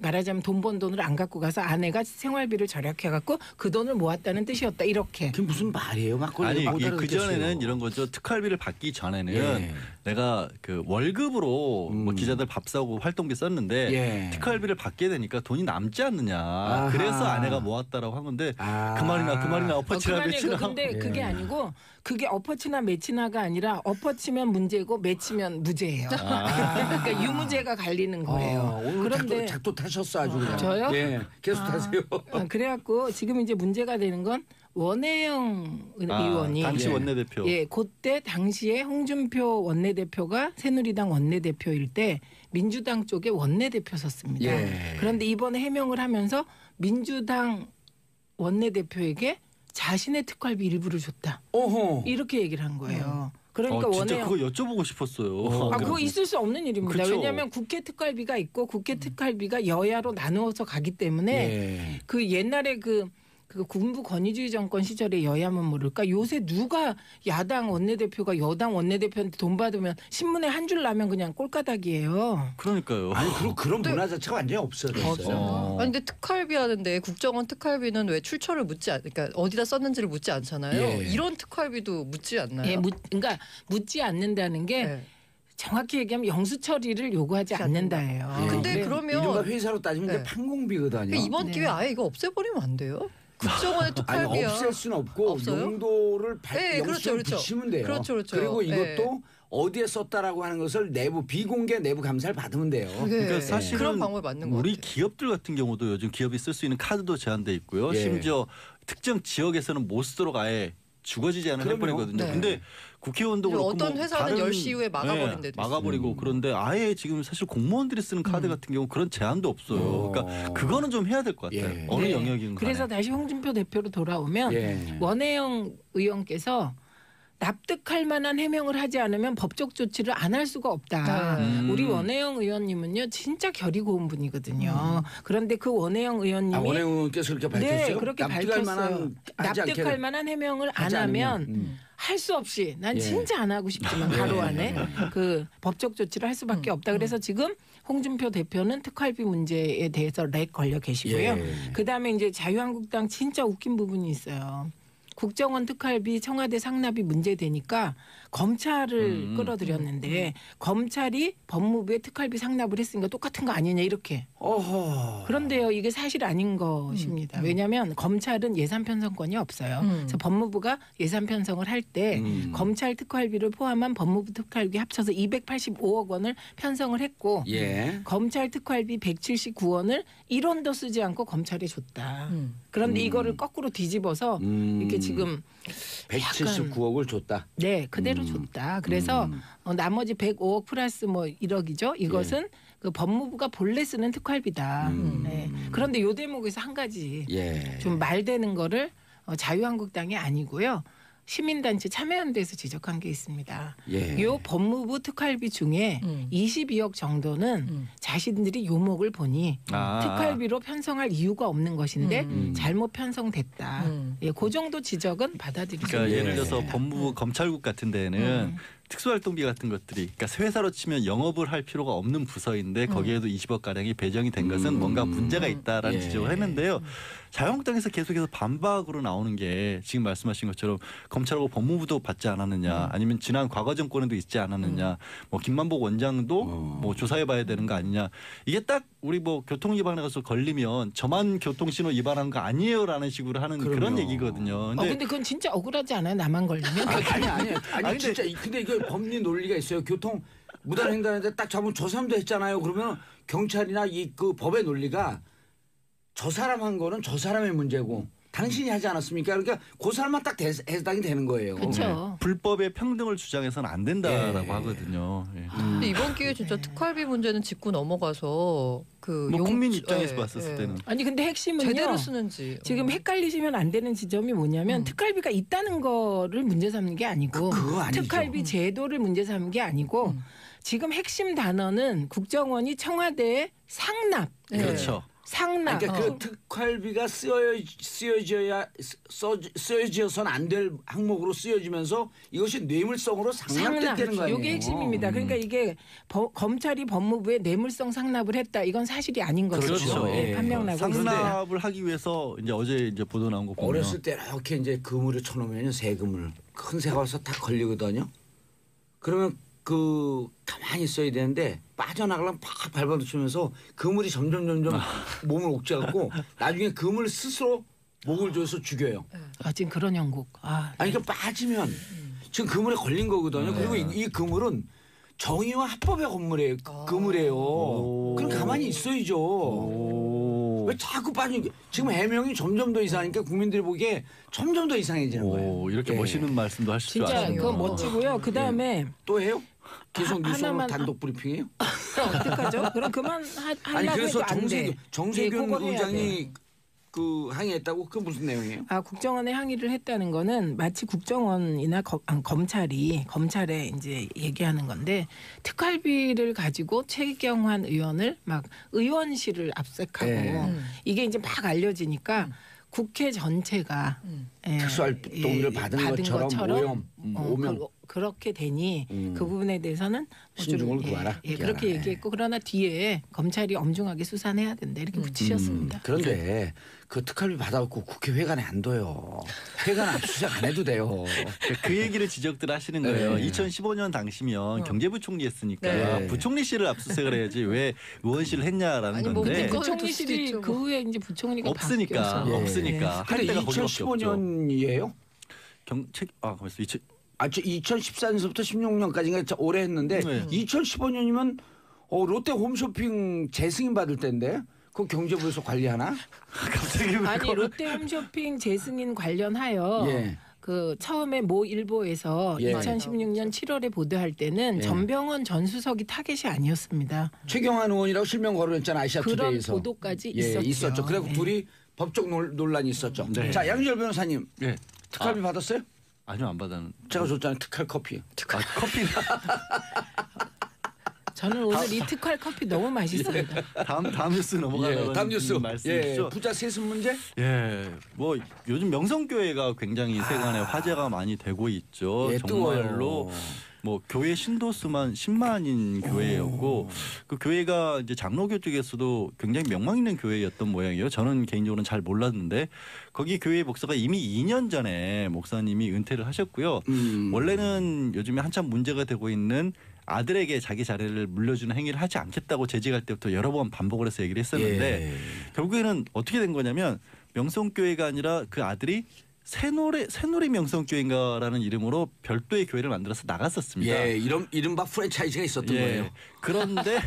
말하자면 돈 번 돈을 안 갖고 가서 아내가 생활비를 절약해갖고 그 돈을 모았다는 뜻이었다. 이렇게. 그게 무슨 말이에요? 막 아니 못 그 알아듣겠어요. 전에는 이런 거죠. 특활비를 받기 전에는 예. 내가 그 월급으로 뭐 기자들 밥 사고 활동비 썼는데 예. 특활비를 받게 되니까 돈이 남지 않느냐. 아하. 그래서 아내가 모았다라고 한 건데 아. 그 말이나 엎어치나 매치나. 근데 예. 그게 아니고 그게 엎어치나 매치나가 아니라 엎어치면 문제고 매치면 무죄예요. 그러니까 유무죄가 갈리는 거예요. 오늘 그런데 작도 타셨어 아주 그냥. 저요? 예, 계속 타세요. 그래갖고 지금 이제 문제가 되는 건 원혜영 의원이 당시 예. 원내대표. 예, 그때 당시에 홍준표 원내대표가 새누리당 원내대표일 때 민주당 쪽에 원내대표 섰습니다. 예. 그런데 이번에 해명을 하면서 민주당 원내대표에게 자신의 특활비 일부를 줬다. 어허. 이렇게 얘기를 한 거예요. 그러니까 진짜 원해요. 그거 여쭤보고 싶었어요. 그거 있을 수 없는 일입니다. 그쵸. 왜냐하면 국회 특활비가 있고 국회 특활비가 여야로 나누어서 가기 때문에 예. 그 옛날에 그 군부 권위주의 정권 시절에 여야면 모를까 요새 누가 야당 원내대표가 여당 원내대표한테 돈 받으면 신문에 한 줄 나면 그냥 꼴가닥이에요. 그러니까요. 아니 그런 문화 자체가 완전히 없어졌어요. 아니 근데 특활비 하는데 국정원 특활비는 왜 출처를 그러니까 어디다 썼는지를 묻지 않잖아요. 예. 이런 특활비도 묻지 않나요? 예, 그러니까 묻지 않는다는 게 네. 정확히 얘기하면 영수 처리를 요구하지 않는다예요. 근데 네. 그러면 이른바 회사로 따지면 이게 네. 판공비거든요. 그러니까 이번 네. 기회에 아예 이거 없애버리면 안 돼요? 국정원의 아니 특활비야. 없앨 수는 없고 없어요? 용도를 네, 영수증 그렇죠. 붙이면 돼요. 그렇죠. 그리고 이것도 네. 어디에 썼다라고 하는 것을 비공개 내부 감사를 받으면 돼요. 그러니까 사실은 그런 방법이 맞는 것 우리 같아요. 기업들 같은 경우도 요즘 기업이 쓸 수 있는 카드도 제한돼 있고요. 예. 심지어 특정 지역에서는 못 쓰도록 아예 죽어지지 않은 그럼요. 해버리거든요. 네. 근데 국회의원도 그렇고 어떤 뭐 회사는 다른 10시 이후에 막아버린 데도 막아버리고 그런데 아예 지금 사실 공무원들이 쓰는 카드 같은 경우 그런 제한도 없어요. 그러니까 그거는 좀 해야 될 것 같아요. 예. 어느 네. 영역인 간에. 그래서 다시 홍준표 대표로 돌아오면 예. 원혜영 의원께서 납득할 만한 해명을 하지 않으면 법적 조치를 안 할 수가 없다. 우리 원혜영 의원님은요 진짜 결이 고운 분이거든요. 그런데 그 원혜영 의원님이 원혜영 의원께서 그렇게 밝혔어요. 네 그렇게 납득할 밝혔어요. 납득할 만한 해명을 안 하면 할 수 없이 난 예. 진짜 안 하고 싶지만 가로 안에 그 법적 조치를 할 수밖에 없다. 그래서 지금 홍준표 대표는 특활비 문제에 대해서 렉 걸려 계시고요. 예. 그다음에 이제 자유한국당 진짜 웃긴 부분이 있어요. 국정원 특활비 청와대 상납이 문제되니까 검찰을 끌어들였는데 검찰이 법무부에 특활비 상납을 했으니까 똑같은 거 아니냐 이렇게. 어허. 그런데요 이게 사실 아닌 것입니다. 왜냐하면 검찰은 예산 편성권이 없어요. 그래서 법무부가 예산 편성을 할 때 검찰 특활비를 포함한 법무부 특활비 합쳐서 285억 원을 편성을 했고 예. 검찰 특활비 179원을 1원도 쓰지 않고 검찰에 줬다. 그런데 이거를 거꾸로 뒤집어서 이렇게 지금 179억을 줬다. 네 그대로 줬다. 그래서 나머지 105억 플러스 뭐 1억이죠. 이것은 그 법무부가 본래 쓰는 특활비다. 네. 그런데 요 대목에서 한 가지 예. 좀 말되는 거를 자유한국당이 아니고요. 시민단체 참여연대에서 지적한 게 있습니다. 예. 요 법무부 특활비 중에 22억 정도는 자신들이 요목을 보니 특활비로 편성할 이유가 없는 것인데 잘못 편성됐다. 예, 그 정도 지적은 받아들이죠. 그러니까 예를 들어서 네. 법무부 검찰국 같은 데는 특수활동비 같은 것들이 그러니까 회사로 치면 영업을 할 필요가 없는 부서인데 거기에도 20억 가량이 배정이 된 것은 뭔가 문제가 있다라는 예. 지적을 했는데요. 자유한국당에서 계속해서 반박으로 나오는 게 지금 말씀하신 것처럼 검찰하고 법무부도 받지 않았느냐 아니면 지난 과거 정권에도 있지 않았느냐 뭐 김만복 원장도 뭐 조사해봐야 되는 거 아니냐 이게 딱 우리 뭐 교통 위반에 가서 걸리면 저만 교통신호 위반한 거 아니에요라는 식으로 하는 그런 그럼요. 얘기거든요. 근데 그건 진짜 억울하지 않아요? 나만 걸리면? 아니 진짜 근데 이게 법리 논리가 있어요. 교통 무단 횡단인데 딱 잡으면 저 사람도 했잖아요. 그러면 경찰이나 이 그 법의 논리가 저 사람 한 거는 저 사람의 문제고 당신이 하지 않았습니까? 그러니까 그 사람만 딱 해당이 되는 거예요. 그렇죠. 불법의 평등을 주장해서는 안 된다라고 하거든요. 예. 근데 이번 기회에 진짜 특활비 문제는 짚고 넘어가서 그 뭐 국민 입장에서 봤었을 예. 때는 아니 근데 핵심은요. 제대로 쓰는지 지금 헷갈리시면 안 되는 지점이 뭐냐면 특활비가 있다는 거를 문제 삼는 게 아니고 그거 아니죠. 특활비 제도를 문제 삼는 게 아니고 지금 핵심 단어는 국정원이 청와대에 상납. 그렇죠. 상납. 그러니까 그 특활비가 쓰여져서는 안 될 항목으로 쓰여지면서 이것이 뇌물성으로 상납됐다는 거 아니에요. 이게 핵심입니다. 그러니까 이게 검찰이 법무부에 뇌물성 상납을 했다. 이건 사실이 아닌 거죠. 그렇죠. 예, 판명나고 있습니다. 상납을 하기 위해서 이제 어제 이제 보도 나온 거 보면 어렸을 때 이렇게 이제 그물을 쳐놓으면 세금을 큰 새가 와서 다 걸리거든요. 그러면 그 가만히 있어야 되는데 빠져나가려면 팍 밟아붙이면서 그물이 점점 몸을 옥죄갖고 나중에 그물 스스로 목을 조여서 죽여요. 지금 그런 형국. 아니 그러니까 빠지면 지금 그물에 걸린 거거든요. 그리고 이 그물은 정의와 합법의 그물이에요. 그럼 가만히 있어야죠. 왜 자꾸 빠지는 게 지금 해명이 점점 더 이상하니까 국민들이 보기에 점점 더 이상해지는 거예요. 이렇게 멋있는 말씀도 하실 줄 진짜 아시네요. 그건 멋지고요. 그다음에 또 해요? 계속 뉴스로 하나만- 단독 브리핑해요? 그럼 어떡하죠? 그럼 그만 아니 하려고 그래서 해도 안 돼. 정세균 그거를 해야 의장이 그 항의했다고? 그 무슨 내용이에요? 국정원에 항의를 했다는 거는 마치 국정원이나 검찰에 이제 얘기하는 건데 특활비를 가지고 최경환 의원을 막 의원실을 압색하고 이게 이제 막 알려지니까 국회 전체가 특수활동비를 받은 것처럼 오명. 그렇게 되니 그 부분에 대해서는 신중을 구하라. 그렇게 얘기했고 그러나 뒤에 검찰이 엄중하게 수사해야 된다 이렇게 붙이셨습니다. 그런데 그 특활비 받아갖고 국회 회관에 안 둬요. 회관 압수수색 안 해도 돼요. 그 얘기를 지적들 하시는 거예요. 2015년 당시면 경제부총리 했으니까 부총리실을 압수수색을 해야지 왜 의원실을 했냐라는 건데 부총리실이 그 후에 이제 부총리가 없으니까. 근데 2015년이에요? 그래서 2014년서부터 16년까지가 오래 했는데 2015년이면 롯데 홈쇼핑 재승인 받을 때인데 그 경제부에서 관리하나? 갑자기 아니 롯데 홈쇼핑 재승인 관련하여 그 처음에 모 일보에서 2016년 7월에 보도할 때는 전병헌 전 수석이 타겟이 아니었습니다. 최경환 의원이라고 실명 거론했잖아 아시아투데이에서. 그런 보도까지 있었죠. 그리고 둘이 법적 논란이 있었죠. 자 양지열 변호사님 특활비 받았어요? 아니요 안 받았는. 제가 줬잖아요 특활 커피. 커피. 저는 오늘 이 특활 커피 너무 맛있습니다. 다음 뉴스 넘어가려고 다음 뉴스 말씀이시죠? 부자 세습 문제? 뭐 요즘 명성교회가 굉장히 세간에 화제가 많이 되고 있죠. 정말로 뭐 교회 신도수만 10만인 교회였고 그 교회가 이제 장로교 쪽에서도 굉장히 명망 있는 교회였던 모양이에요. 저는 개인적으로는 잘 몰랐는데 거기 교회 목사가 이미 2년 전에 목사님이 은퇴를 하셨고요. 원래는 요즘에 한참 문제가 되고 있는 아들에게 자기 자리를 물려주는 행위를 하지 않겠다고 재직할 때부터 여러 번 반복을 해서 얘기를 했었는데 결국에는 어떻게 된 거냐면 명성교회가 아니라 그 아들이 새누리 명성교회인가라는 이름으로 별도의 교회를 만들어서 나갔었습니다. 이른바 프랜차이즈가 있었던 거예요. 그런데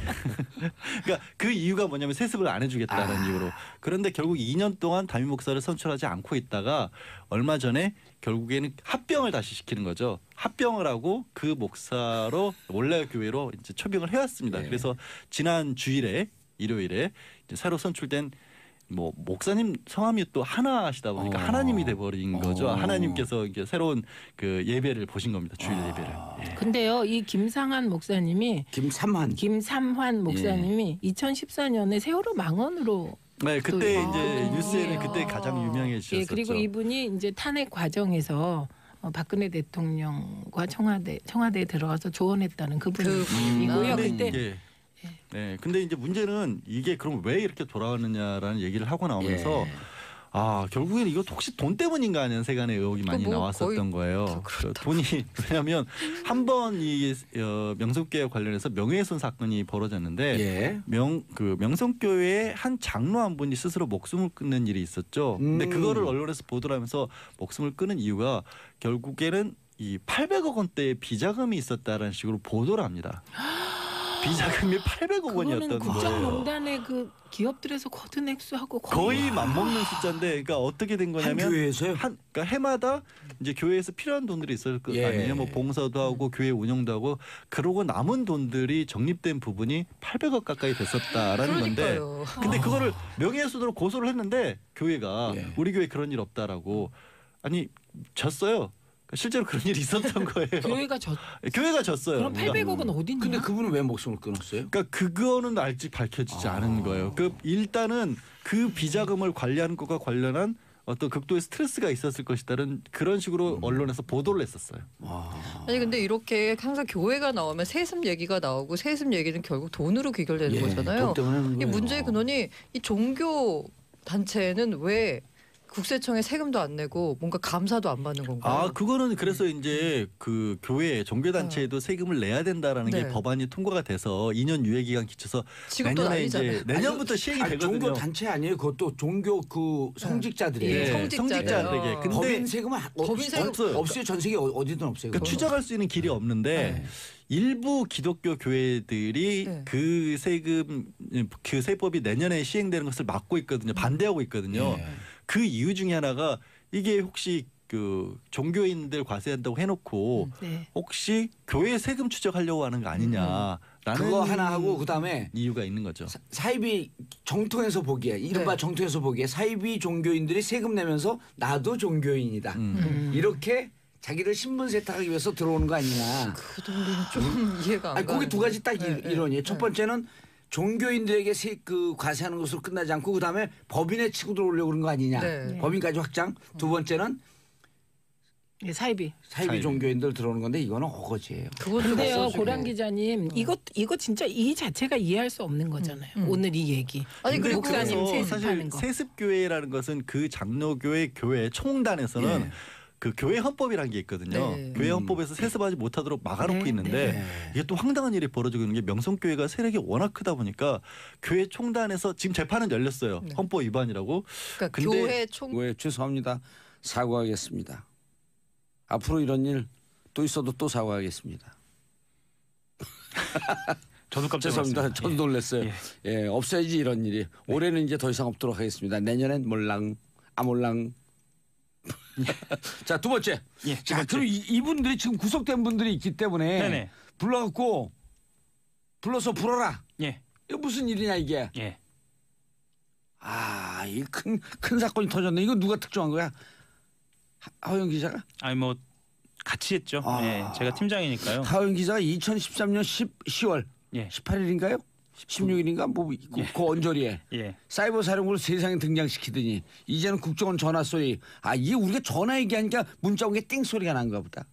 그러니까 그 이유가 뭐냐면 세습을 안 해주겠다는 이유로. 그런데 결국 2년 동안 담임 목사를 선출하지 않고 있다가 얼마 전에 결국에는 합병을 다시 시키는 거죠. 합병을 하고 그 목사로 원래 교회로 이제 초빙을 해왔습니다. 그래서 지난 주일에 일요일에 이제 새로 선출된 뭐 목사님 성함이 또 하나시다 보니까 하나님이 돼버린 거죠. 하나님께서 이제 새로운 그 예배를 보신 겁니다. 주일 예배를. 근데요, 이 김삼환 목사님이 2014년에 세월호 망언으로 그때 이제 뉴스에는 그때 가장 유명해지셨었죠. 그리고 이분이 이제 탄핵 과정에서 박근혜 대통령과 청와대에 들어가서 조언했다는 그분이고요. 그때. 근데 이제 문제는 이게 그럼 왜 이렇게 돌아왔느냐라는 얘기를 하고 나오면서 결국에는 이거 혹시 돈 때문인가 하는 세간의 의혹이 많이 나왔었던 거예요. 돈이 왜냐하면 한 번 이 명성교회 관련해서 명예훼손 사건이 벌어졌는데 명성교회의 한 장로 한 분이 스스로 목숨을 끊는 일이 있었죠. 근데 그거를 언론에서 보도를 하면서 목숨을 끊은 이유가 결국에는 이 800억 원대의 비자금이 있었다라는 식으로 보도를 합니다. 비자금이 800억 원이었던 거예요. 국정농단의 그 기업들에서 거둔 액수하고 거의 맞먹는 숫자인데, 그러니까 어떻게 된 거냐면 한 교회에서요? 그러니까 해마다 이제 교회에서 필요한 돈들이 있을 거 아니에요. 뭐 봉사도 하고 교회 운영도 하고 그러고 남은 돈들이 적립된 부분이 800억 가까이 됐었다라는 건데, 근데 그거를 명예훼손으로 고소를 했는데 교회가 우리 교회 그런 일 없다라고 졌어요. 실제로 그런 일이 있었던 거예요. 교회가 졌어요. 그럼 800억은 어디 있냐? 근데 그분은 왜 목숨을 끊었어요? 그러니까 그거는 아직 밝혀지지 않은 거예요. 일단은 그 비자금을 관리하는 것과 관련한 어떤 극도의 스트레스가 있었을 것이다는 그런 식으로 언론에서 보도를 했었어요. 아니 근데 이렇게 항상 교회가 나오면 세습 얘기가 나오고 세습 얘기는 결국 돈으로 귀결되는 거잖아요. 이 문제의 근원이 이 종교 단체는 왜 국세청에 세금도 안 내고 뭔가 감사도 안 받는 건가요? 그거는 그래서 이제 그 교회 종교단체에도 세금을 내야 된다라는 게 법안이 통과가 돼서 2년 유예 기간 기쳐서 내년에 이제 내년부터 시행이 되거든요. 종교 단체 아니에요? 그것도 종교 그 성직자들이 성직자들에게. 근데 법인 세금은 없어요. 전 세계 어디든 없어요. 그러니까 추적할 수 있는 길이 없는데. 일부 기독교 교회들이 그 세금 그 세법이 내년에 시행되는 것을 막고 있거든요. 반대하고 있거든요. 그 이유 중에 하나가 이게 혹시 그 종교인들 과세한다고 해놓고 혹시 교회 세금 추적하려고 하는 거 아니냐라는 그거 하나 하고 그다음에 이유가 있는 거죠. 사이비 정통에서 보기에 이른바 정통에서 보기에 사이비 종교인들이 세금 내면서 나도 종교인이다. 이렇게 자기를 신분 세탁하기 위해서 들어오는 거 아니냐. 그 논리는 좀 이해가 안 가요. 거기 두 가지 딱 이론이에요. 첫 번째는 종교인들에게 그 과세하는 것으로 끝나지 않고 그다음에 법인에 치고 들어오려고 그런 거 아니냐. 법인까지 확장. 두 번째는 사이비 종교인들 들어오는 건데 이거는 어거지예요. 그런데요, 고량 기자님, 이거 진짜 이 자체가 이해할 수 없는 거잖아요. 오늘 이 얘기. 아니 그리고 목사님 사실 세습하는 거. 세습교회라는 것은 그 장로교회 교회 총단에서는 그 교회 헌법이라는 게 있거든요. 교회 헌법에서 세습하지 못하도록 막아놓고 있는데 이게 또 황당한 일이 벌어지고 있는 게 명성교회가 세력이 워낙 크다 보니까 교회 총단에서 지금 재판은 열렸어요. 헌법 위반이라고. 그러니까 교회 총 죄송합니다. 사과하겠습니다. 앞으로 이런 일 또 있어도 또 사과하겠습니다. 저도 깜짝 죄송합니다. 놀랐습니다. 저도 놀랐어요. 예, 없어야지 이런 일이. 올해는 이제 더 이상 없도록 하겠습니다. 내년엔 몰랑 아몰랑. 자, 두 번째. 자, 그럼 이분들이 지금 구속된 분들이 있기 때문에 불러서 불어라. 이거 무슨 일이냐 이게. 아, 이 큰 사건이 터졌네. 이거 누가 특정한 거야? 하호영 기자가? 아니 뭐 같이 했죠. 제가 팀장이니까요. 하호영 기자가 2013년 10월 18일인가요? 16일인가 뭐 그 언저리에 사이버 사령부를 세상에 등장시키더니 이제는 국정원 전화 소리. 아, 이게 우리가 전화 얘기하니까 문자 온 게 띵 소리가 난가 보다.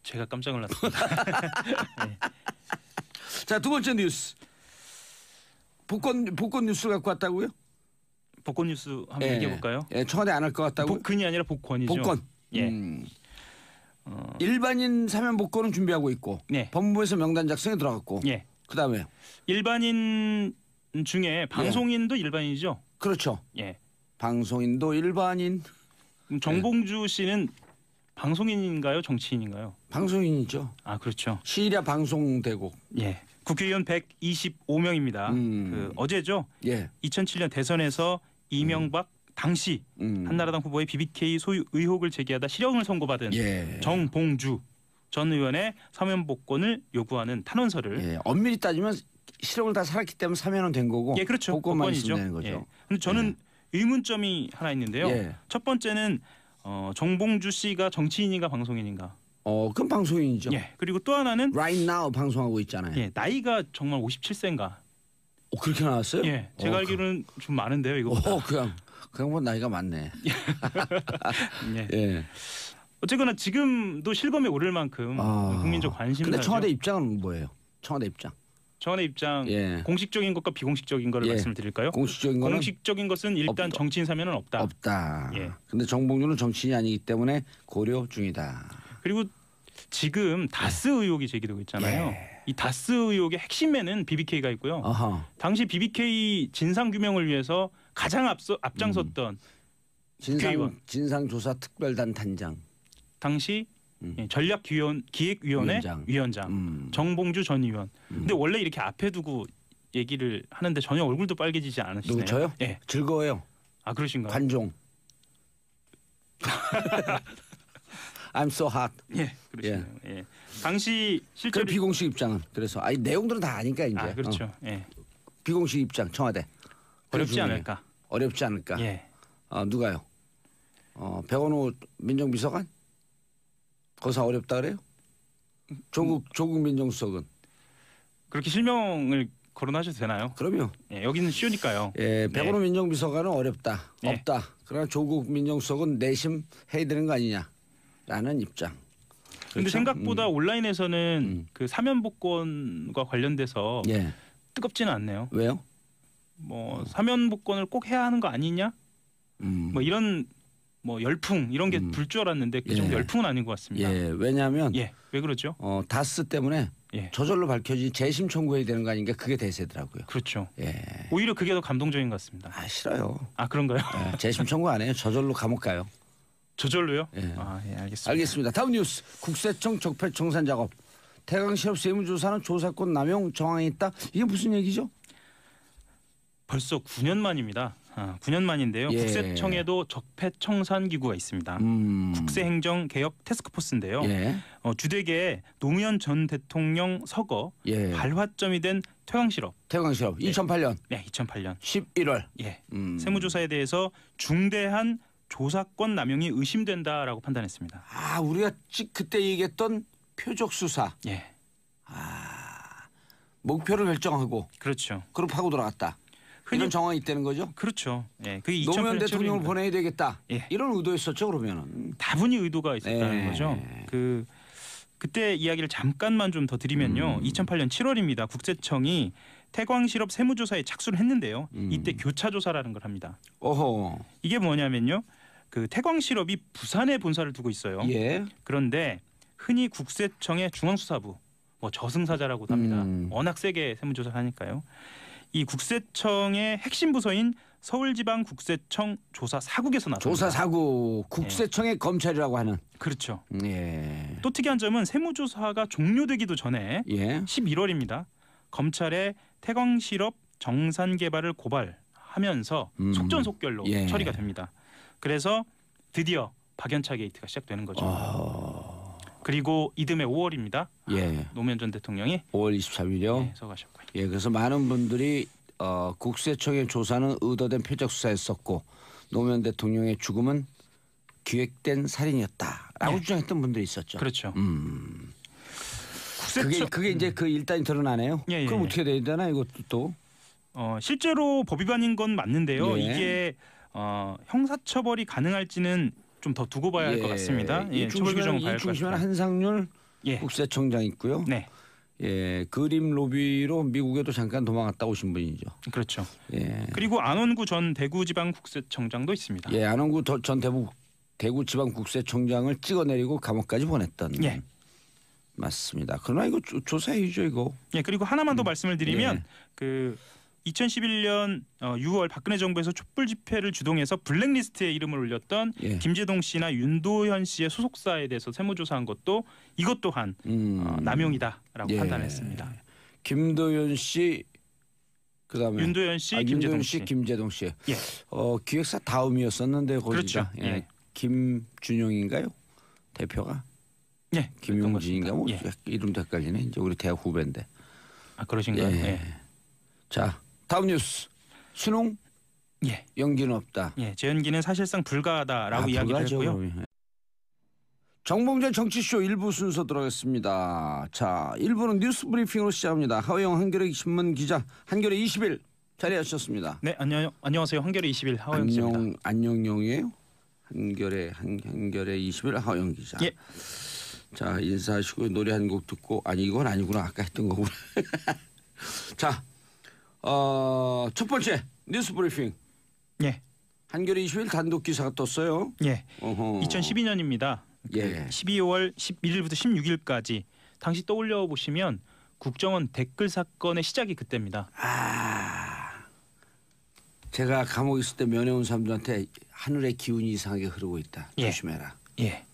제가 깜짝 놀랐습니다. 자, 두 번째 뉴스. 복권 뉴스를 갖고 왔다고요? 복권 뉴스 한번 얘기해 볼까요? 청와대 안 할 것 같다고. 복근이 아니라 복권이죠. 복권. 일반인 사면 복권은 준비하고 있고 법무부에서 명단 작성에 들어갔고 그다음에 일반인 중에 방송인도 일반인이죠. 그렇죠. 방송인도 일반인. 정봉주 씨는 방송인인가요, 정치인인가요? 방송인이죠. 아, 그렇죠. 시일야 방송대국. 국회의원 125명입니다. 그 어제죠. 2007년 대선에서 이명박 당시 한나라당 후보의 BBK 소유 의혹을 제기하다 실형을 선고받은 정봉주 전 의원의 사면 복권을 요구하는 탄원서를 엄밀히 따지면 실형을 다 살았기 때문에 사면은 된 거고 그렇죠. 복권만 있으면 되는 거죠. 근데 저는 의문점이 하나 있는데요. 첫 번째는 정봉주 씨가 정치인인가 방송인인가? 그럼 방송인이죠. 그리고 또 하나는 Right Now 방송하고 있잖아요. 나이가 정말 57세인가? 그렇게 나왔어요? 제가 알기로는 좀 많은데요, 이거보다. 그냥 뭐 나이가 많네. 어쨌거나 지금도 실검에 오를 만큼 국민적 관심을. 근데 청와대 입장은 뭐예요? 청와대 입장. 공식적인 것과 비공식적인 거를 말씀드릴까요? 공식적인 것은 일단 정치인 사면은 없다. 근데 정봉주는 정치인이 아니기 때문에 고려 중이다. 그리고 지금 다스 의혹이 제기되고 있잖아요. 이 다스 의혹의 핵심에는 BBK가 있고요. 당시 BBK 진상 규명을 위해서 가장 앞장섰던 진상조사 특별단 단장. 당시 전략기획위원회 위원장 정봉주 전 의원. 근데 원래 이렇게 앞에 두고 얘기를 하는데 전혀 얼굴도 빨개지지 않으시네요. 누구 저요? 즐거워요. 아, 그러신가요? 관종. I'm so hot. 그러시네요. 당시 실제로 비공식 입장은 그래서 내용들은 다 아니까 이제. 그렇죠. 비공식 입장 청와대. 어렵지 않을까? 누가요? 백원호 민정비서관? 거기서 어렵다 그래요? 조국 민정수석은 그렇게 실명을 거론하셔도 되나요? 그럼요. 여기는 쉬우니까요. 백원호 민정비서관은 어렵다. 없다. 그러나 조국 민정수석은 내심 해야 되는 거 아니냐라는 입장. 그런데 생각보다 온라인에서는 그 사면 복권과 관련돼서 뜨겁지는 않네요. 왜요? 뭐 사면 복권을 꼭 해야 하는 거 아니냐? 뭐 이런 열풍 이런 게 불 줄 알았는데 그 정도 열풍은 아닌 것 같습니다. 왜냐하면 왜 그러죠? 다스 때문에 저절로 밝혀진 재심 청구해야 되는 거 아닌가 그게 대세더라고요. 그렇죠. 오히려 그게 더 감동적인 것 같습니다. 싫어요. 그런가요? 재심 청구 안 해요. 저절로 감옥 가요. 저절로요? 알겠습니다. 알겠습니다. 다음 뉴스. 국세청 적폐청산 작업. 태강실업 세무조사는 조사권 남용 정황이 있다. 이게 무슨 얘기죠? 벌써 9년 만입니다. 9년 만인데요. 예. 국세청에도 적폐청산 기구가 있습니다. 국세행정개혁 태스크포스인데요. 예. 주되게 노무현 전 대통령 서거 예. 발화점이 된 퇴강실업. 2008년. 네, 2008년 11월. 예. 세무조사에 대해서 중대한 조사권 남용이 의심된다라고 판단했습니다. 우리가 그때 얘기했던 표적 수사. 예. 목표를 결정하고 그렇죠. 그럼 파고 들어갔다. 이런 정황이 있다는 거죠? 그렇죠. 예. 그게 노무현 2008년 대통령을 7월입니다. 보내야 되겠다. 예. 이런 의도였었죠, 그러면은. 다분히 의도가 있었다는 예. 거죠. 그때 이야기를 잠깐만 좀 더 드리면요. 2008년 7월입니다. 국세청이 태광실업 세무조사에 착수를 했는데요. 이때 교차조사라는 걸 합니다. 어허. 이게 뭐냐면요. 그 태광실업이 부산에 본사를 두고 있어요. 예. 그런데 흔히 국세청의 중앙수사부, 저승사자라고도 합니다. 워낙 세게 세무조사를 하니까요. 이 국세청의 핵심 부서인 서울지방국세청 조사사국에서 나왔습니다. 조사사국 국세청의 검찰이라고 하는. 그렇죠. 예. 또 특이한 점은 세무조사가 종료되기도 전에 예. 11월입니다. 검찰에 태광실업 정산개발을 고발하면서 속전속결로 예. 처리가 됩니다. 그래서 드디어 박연차 게이트가 시작되는 거죠. 그리고 이듬해 5월입니다. 예. 노무현 전 대통령이 5월 23일이요. 예, 서가셨고요. 예, 그래서 많은 분들이 국세청의 조사는 의도된 표적 수사였었고 노무현 대통령의 죽음은 기획된 살인이었다라고 예. 주장했던 분들이 있었죠. 그렇죠. 그게 이제 그 일단이 드러나네요. 예, 예, 그럼 예. 어떻게 돼야 되나 이것도 또. 실제로 법 위반인 건 맞는데요. 예. 이게 형사처벌이 가능할지는 좀 더 두고 봐야 할 것 같습니다. 이 처벌 규정을 봐야 할 것 중심에는 같아요. 한상률 예. 국세청장 있고요. 네, 예, 그림 로비로 미국에도 잠깐 도망갔다 오신 분이죠. 그렇죠. 예, 그리고 안원구 전 대구지방국세청장도 있습니다. 예, 안원구 전 대구지방국세청장을 찍어내리고 감옥까지 보냈던. 예. 맞습니다. 그러나 이거 조사해야죠 이거. 예, 그리고 하나만 더 말씀을 드리면 예. 그 2011년 6월 박근혜 정부에서 촛불 집회를 주동해서 블랙리스트에 이름을 올렸던 예. 김제동 씨나 윤도현 씨의 소속사에 대해서 세무조사한 것도 이것 또한 남용이다라고 예. 판단했습니다. 김도현 씨, 그다음에 윤도현 씨, 윤도현 김제동 씨, 씨. 김제동 씨. 예. 기획사 다음이었었는데 거기가. 그렇죠. 예. 예. 김준용인가요? 대표가? 예. 김용진인가 뭐 예. 이름도 헷갈리네. 이제 우리 대학 후배인데. 그러신가요? 예. 예. 자, 다음 뉴스. 수능 예. 연기는 없다. 예. 재연기는 사실상 불가하다라고 이야기를 불가하죠, 했고요. 그러면. 정봉재 정치쇼 1부 순서 들어가겠습니다. 자, 1부는 뉴스 브리핑으로 시작합니다. 하호영 한겨레 신문 기자, 한겨레 20일 자리하셨습니다. 네, 안녕하세요. 한겨레 20일 하호영 기자입니다. 안녕용이에요. 한겨레 20일 하호영 기자. 예. 자, 인사하시고 노래 한 곡 듣고 이건 아니구나. 아까 했던 거구나. 자, 첫 번째 뉴스 브리핑. 예. 한겨레 20일 단독 기사가 떴어요. 예. 2012년입니다. 예. 12월 11일부터 16일까지 당시 떠올려 보시면 국정원 댓글 사건의 시작이 그때입니다. 제가 감옥에 있을 때 면회 온 사람들한테 하늘의 기운이 이상하게 흐르고 있다. 예. 조심해라. 예.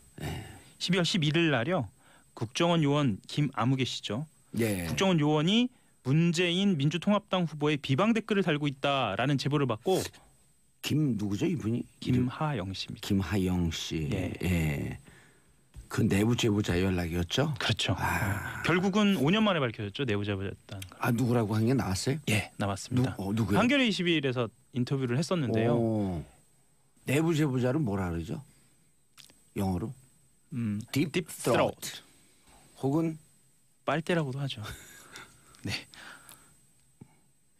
12월 11일 날요. 국정원 요원 김아무개 씨죠. 예. 국정원 요원이 문재인 민주통합당 후보의 비방 댓글을 달고 있다라는 제보를 받고 누구죠 이분이? 김하영 씨입니다. 김하영 씨. 예. 예. 그 내부 제보자 연락이었죠. 그렇죠. 결국은 5년 만에 밝혀졌죠. 내부 제보자였다는 거. 누구라고 한 게 나왔어요? 예, 나왔습니다. 누구요? 한겨레 21일에서 인터뷰를 했었는데요. 내부 제보자를 뭐라 그러죠? 영어로? Deep throat. 혹은 빨대라고도 하죠. 네.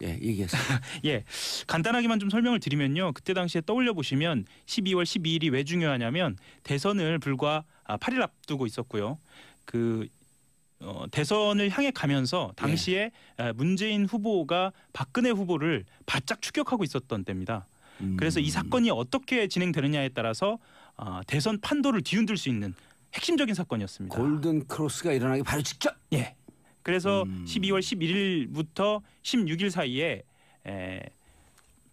예, 얘기했어요. 예, 간단하게만 좀 설명을 드리면요. 그때 당시에 떠올려 보시면 12월 12일이 왜 중요하냐면 대선을 불과 8일 앞두고 있었고요. 대선을 향해 가면서 당시에 문재인 후보가 박근혜 후보를 바짝 추격하고 있었던 때입니다. 그래서 이 사건이 어떻게 진행되느냐에 따라서 대선 판도를 뒤흔들 수 있는 핵심적인 사건이었습니다. 골든 크로스가 일어나기 바로 직전. 예. 그래서 12월 11일부터 16일 사이에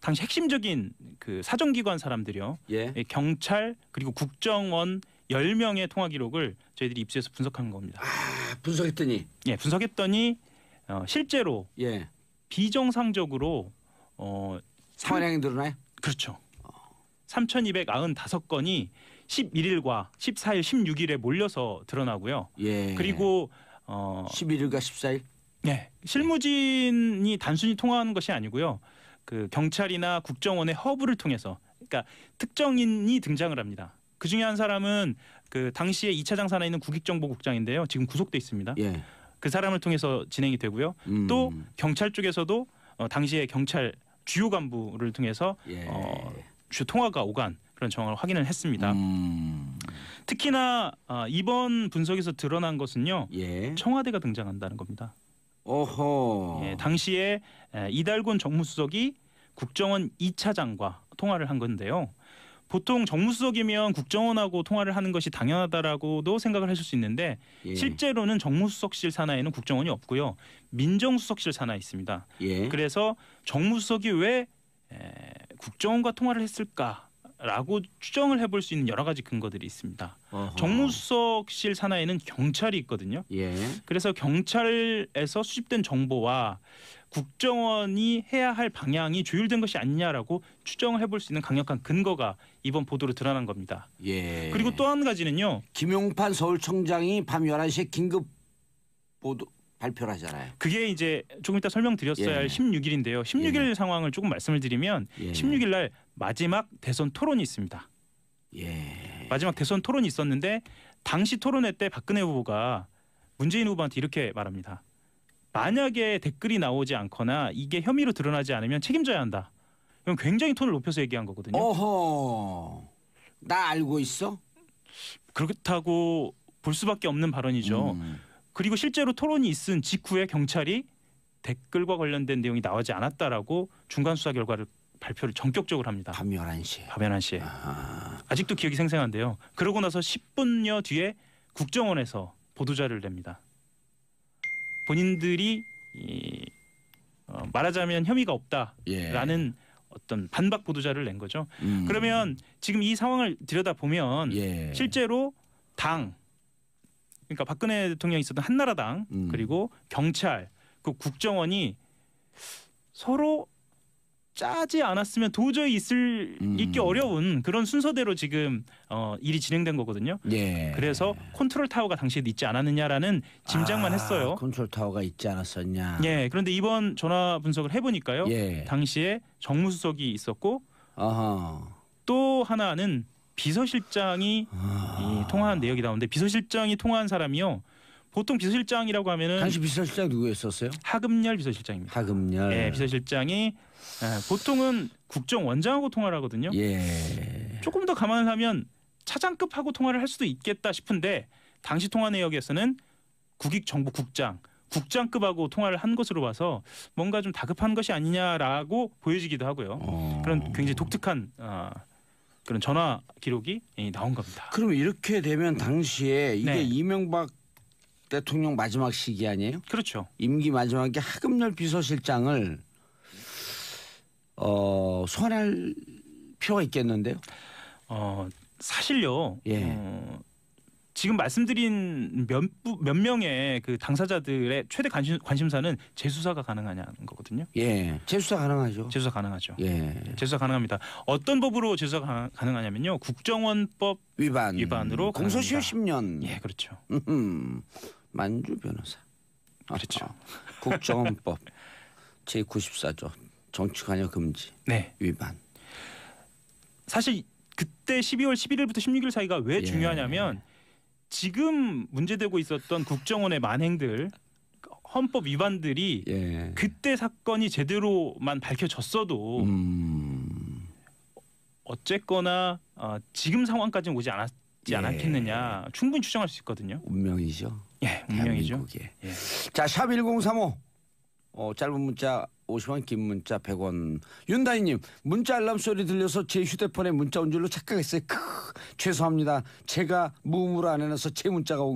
당시 핵심적인 그 사정기관 사람들이요. 예. 경찰 그리고 국정원 10명의 통화 기록을 저희들이 입수해서 분석한 겁니다. 분석했더니 분석했더니 실제로 예. 비정상적으로 성환양이 늘어나요? 그렇죠. 3,295건이 11일과 14일, 16일에 몰려서 드러나고요. 예. 그리고 11일과 14일? 네, 실무진이 단순히 통화하는 것이 아니고요. 그 경찰이나 국정원의 허브를 통해서, 그러니까 특정인이 등장을 합니다. 그 중에 한 사람은 그 당시에 2차장 산하에 있는 국익정보국장인데요. 지금 구속돼 있습니다. 예. 그 사람을 통해서 진행이 되고요. 또 경찰 쪽에서도 당시에 경찰 주요 간부를 통해서 예. 주 통화가 오간 그런 정황을 확인을 했습니다. 특히나 이번 분석에서 드러난 것은요. 예. 청와대가 등장한다는 겁니다. 어허. 예, 당시에 이달곤 정무수석이 국정원 2차장과 통화를 한 건데요. 보통 정무수석이면 국정원하고 통화를 하는 것이 당연하다라고도 생각을 하실 수 있는데 예. 실제로는 정무수석실 산하에는 국정원이 없고요. 민정수석실 산하에 있습니다. 예. 그래서 정무수석이 왜 국정원과 통화를 했을까라고 추정을 해볼 수 있는 여러 가지 근거들이 있습니다. 어허. 정무수석실 산하에는 경찰이 있거든요. 예. 그래서 경찰에서 수집된 정보와 국정원이 해야 할 방향이 조율된 것이 아니냐라고 추정을 해볼 수 있는 강력한 근거가 이번 보도로 드러난 겁니다. 예. 그리고 또 한 가지는요. 김용판 서울청장이 밤 11시에 긴급 보도 발표를 하잖아요. 그게 이제 조금 이따 설명드렸어야 할 예. 16일인데요. 16일 상황을 조금 말씀을 드리면 예. 16일 날 마지막 대선 토론이 있습니다. 예. 마지막 대선 토론이 있었는데 당시 토론회 때 박근혜 후보가 문재인 후보한테 이렇게 말합니다. 만약에 댓글이 나오지 않거나 이게 혐의로 드러나지 않으면 책임져야 한다. 이건 굉장히 톤을 높여서 얘기한 거거든요. 어허. 나 알고 있어? 그렇다고 볼 수밖에 없는 발언이죠. 그리고 실제로 토론이 있은 직후에 경찰이 댓글과 관련된 내용이 나오지 않았다라고 중간 수사 결과를 발표를 전격적으로 합니다. 밤 11시에. 밤 11시에. 아. 아직도 기억이 생생한데요. 그러고 나서 10분여 뒤에 국정원에서 보도자료를 냅니다. 본인들이 말하자면 혐의가 없다라는 어떤 반박 보도자료를 낸 거죠. 그러면 지금 이 상황을 들여다보면 예. 실제로 당, 그러니까 박근혜 대통령이 있었던 한나라당 그리고 경찰, 그 국정원이 서로 짜지 않았으면 도저히 있기 어려운 그런 순서대로 지금 일이 진행된 거거든요. 예. 그래서 컨트롤 타워가 당시에 있지 않았느냐라는 짐작만 했어요. 컨트롤 타워가 있지 않았었냐. 예. 그런데 이번 전화 분석을 해보니까요. 예. 당시에 정무수석이 있었고 아하. 또 하나는 비서실장이 통화한 내역이 나오는데 비서실장이 통화한 사람이요. 보통 비서실장이라고 하면은 당시 비서실장 누구였었어요? 하금열 비서실장입니다. 하금열. 예, 비서실장이 보통은 국정원장하고 통화를 하거든요. 예. 조금 더 감안을 하면 차장급하고 통화를 할 수도 있겠다 싶은데 당시 통화 내역에서는 국익정보국장, 국장급하고 통화를 한 것으로 봐서 뭔가 좀 다급한 것이 아니냐라고 보여지기도 하고요. 그런 굉장히 독특한 그런 전화 기록이 나온 겁니다. 그럼 이렇게 되면 당시에 이게 네. 이명박 대통령 마지막 시기 아니에요? 그렇죠. 임기 마지막에 하금열 비서실장을 소환할 필요가 있겠는데요? 사실요. 예. 지금 말씀드린 몇 명의 그 당사자들의 최대 관심사는 재수사가 가능하냐는 거거든요. 예, 재수사 가능하죠. 재수사 가능하죠. 예, 재수사 가능합니다. 어떤 법으로 재수사가 가능하냐면요. 국정원법 위반으로 공소시효 가능합니다. 10년. 예, 그렇죠. 만주 변호사. 그렇죠. 국정원법 제94조 정치관여 금지 네. 위반. 사실 그때 12월 11일부터 16일 사이가 왜 중요하냐면 지금 문제되고 있었던 국정원의 만행들, 헌법 위반들이 그때 사건이 제대로만 밝혀졌어도 어쨌거나 지금 상황까지는 오지 않았겠느냐 충분히 추정할 수 있거든요. 운명이죠. 예, 운명이죠. 예. 자, 샵 1035 짧은 문자 50원, 긴 문자 100원. 윤다희님, 문자 알람 소리 들려서 제 휴대폰에 문자 온 줄로 착각했어요. 죄송합니다. 제가 무음으로 안 해놔서 제 문자가 온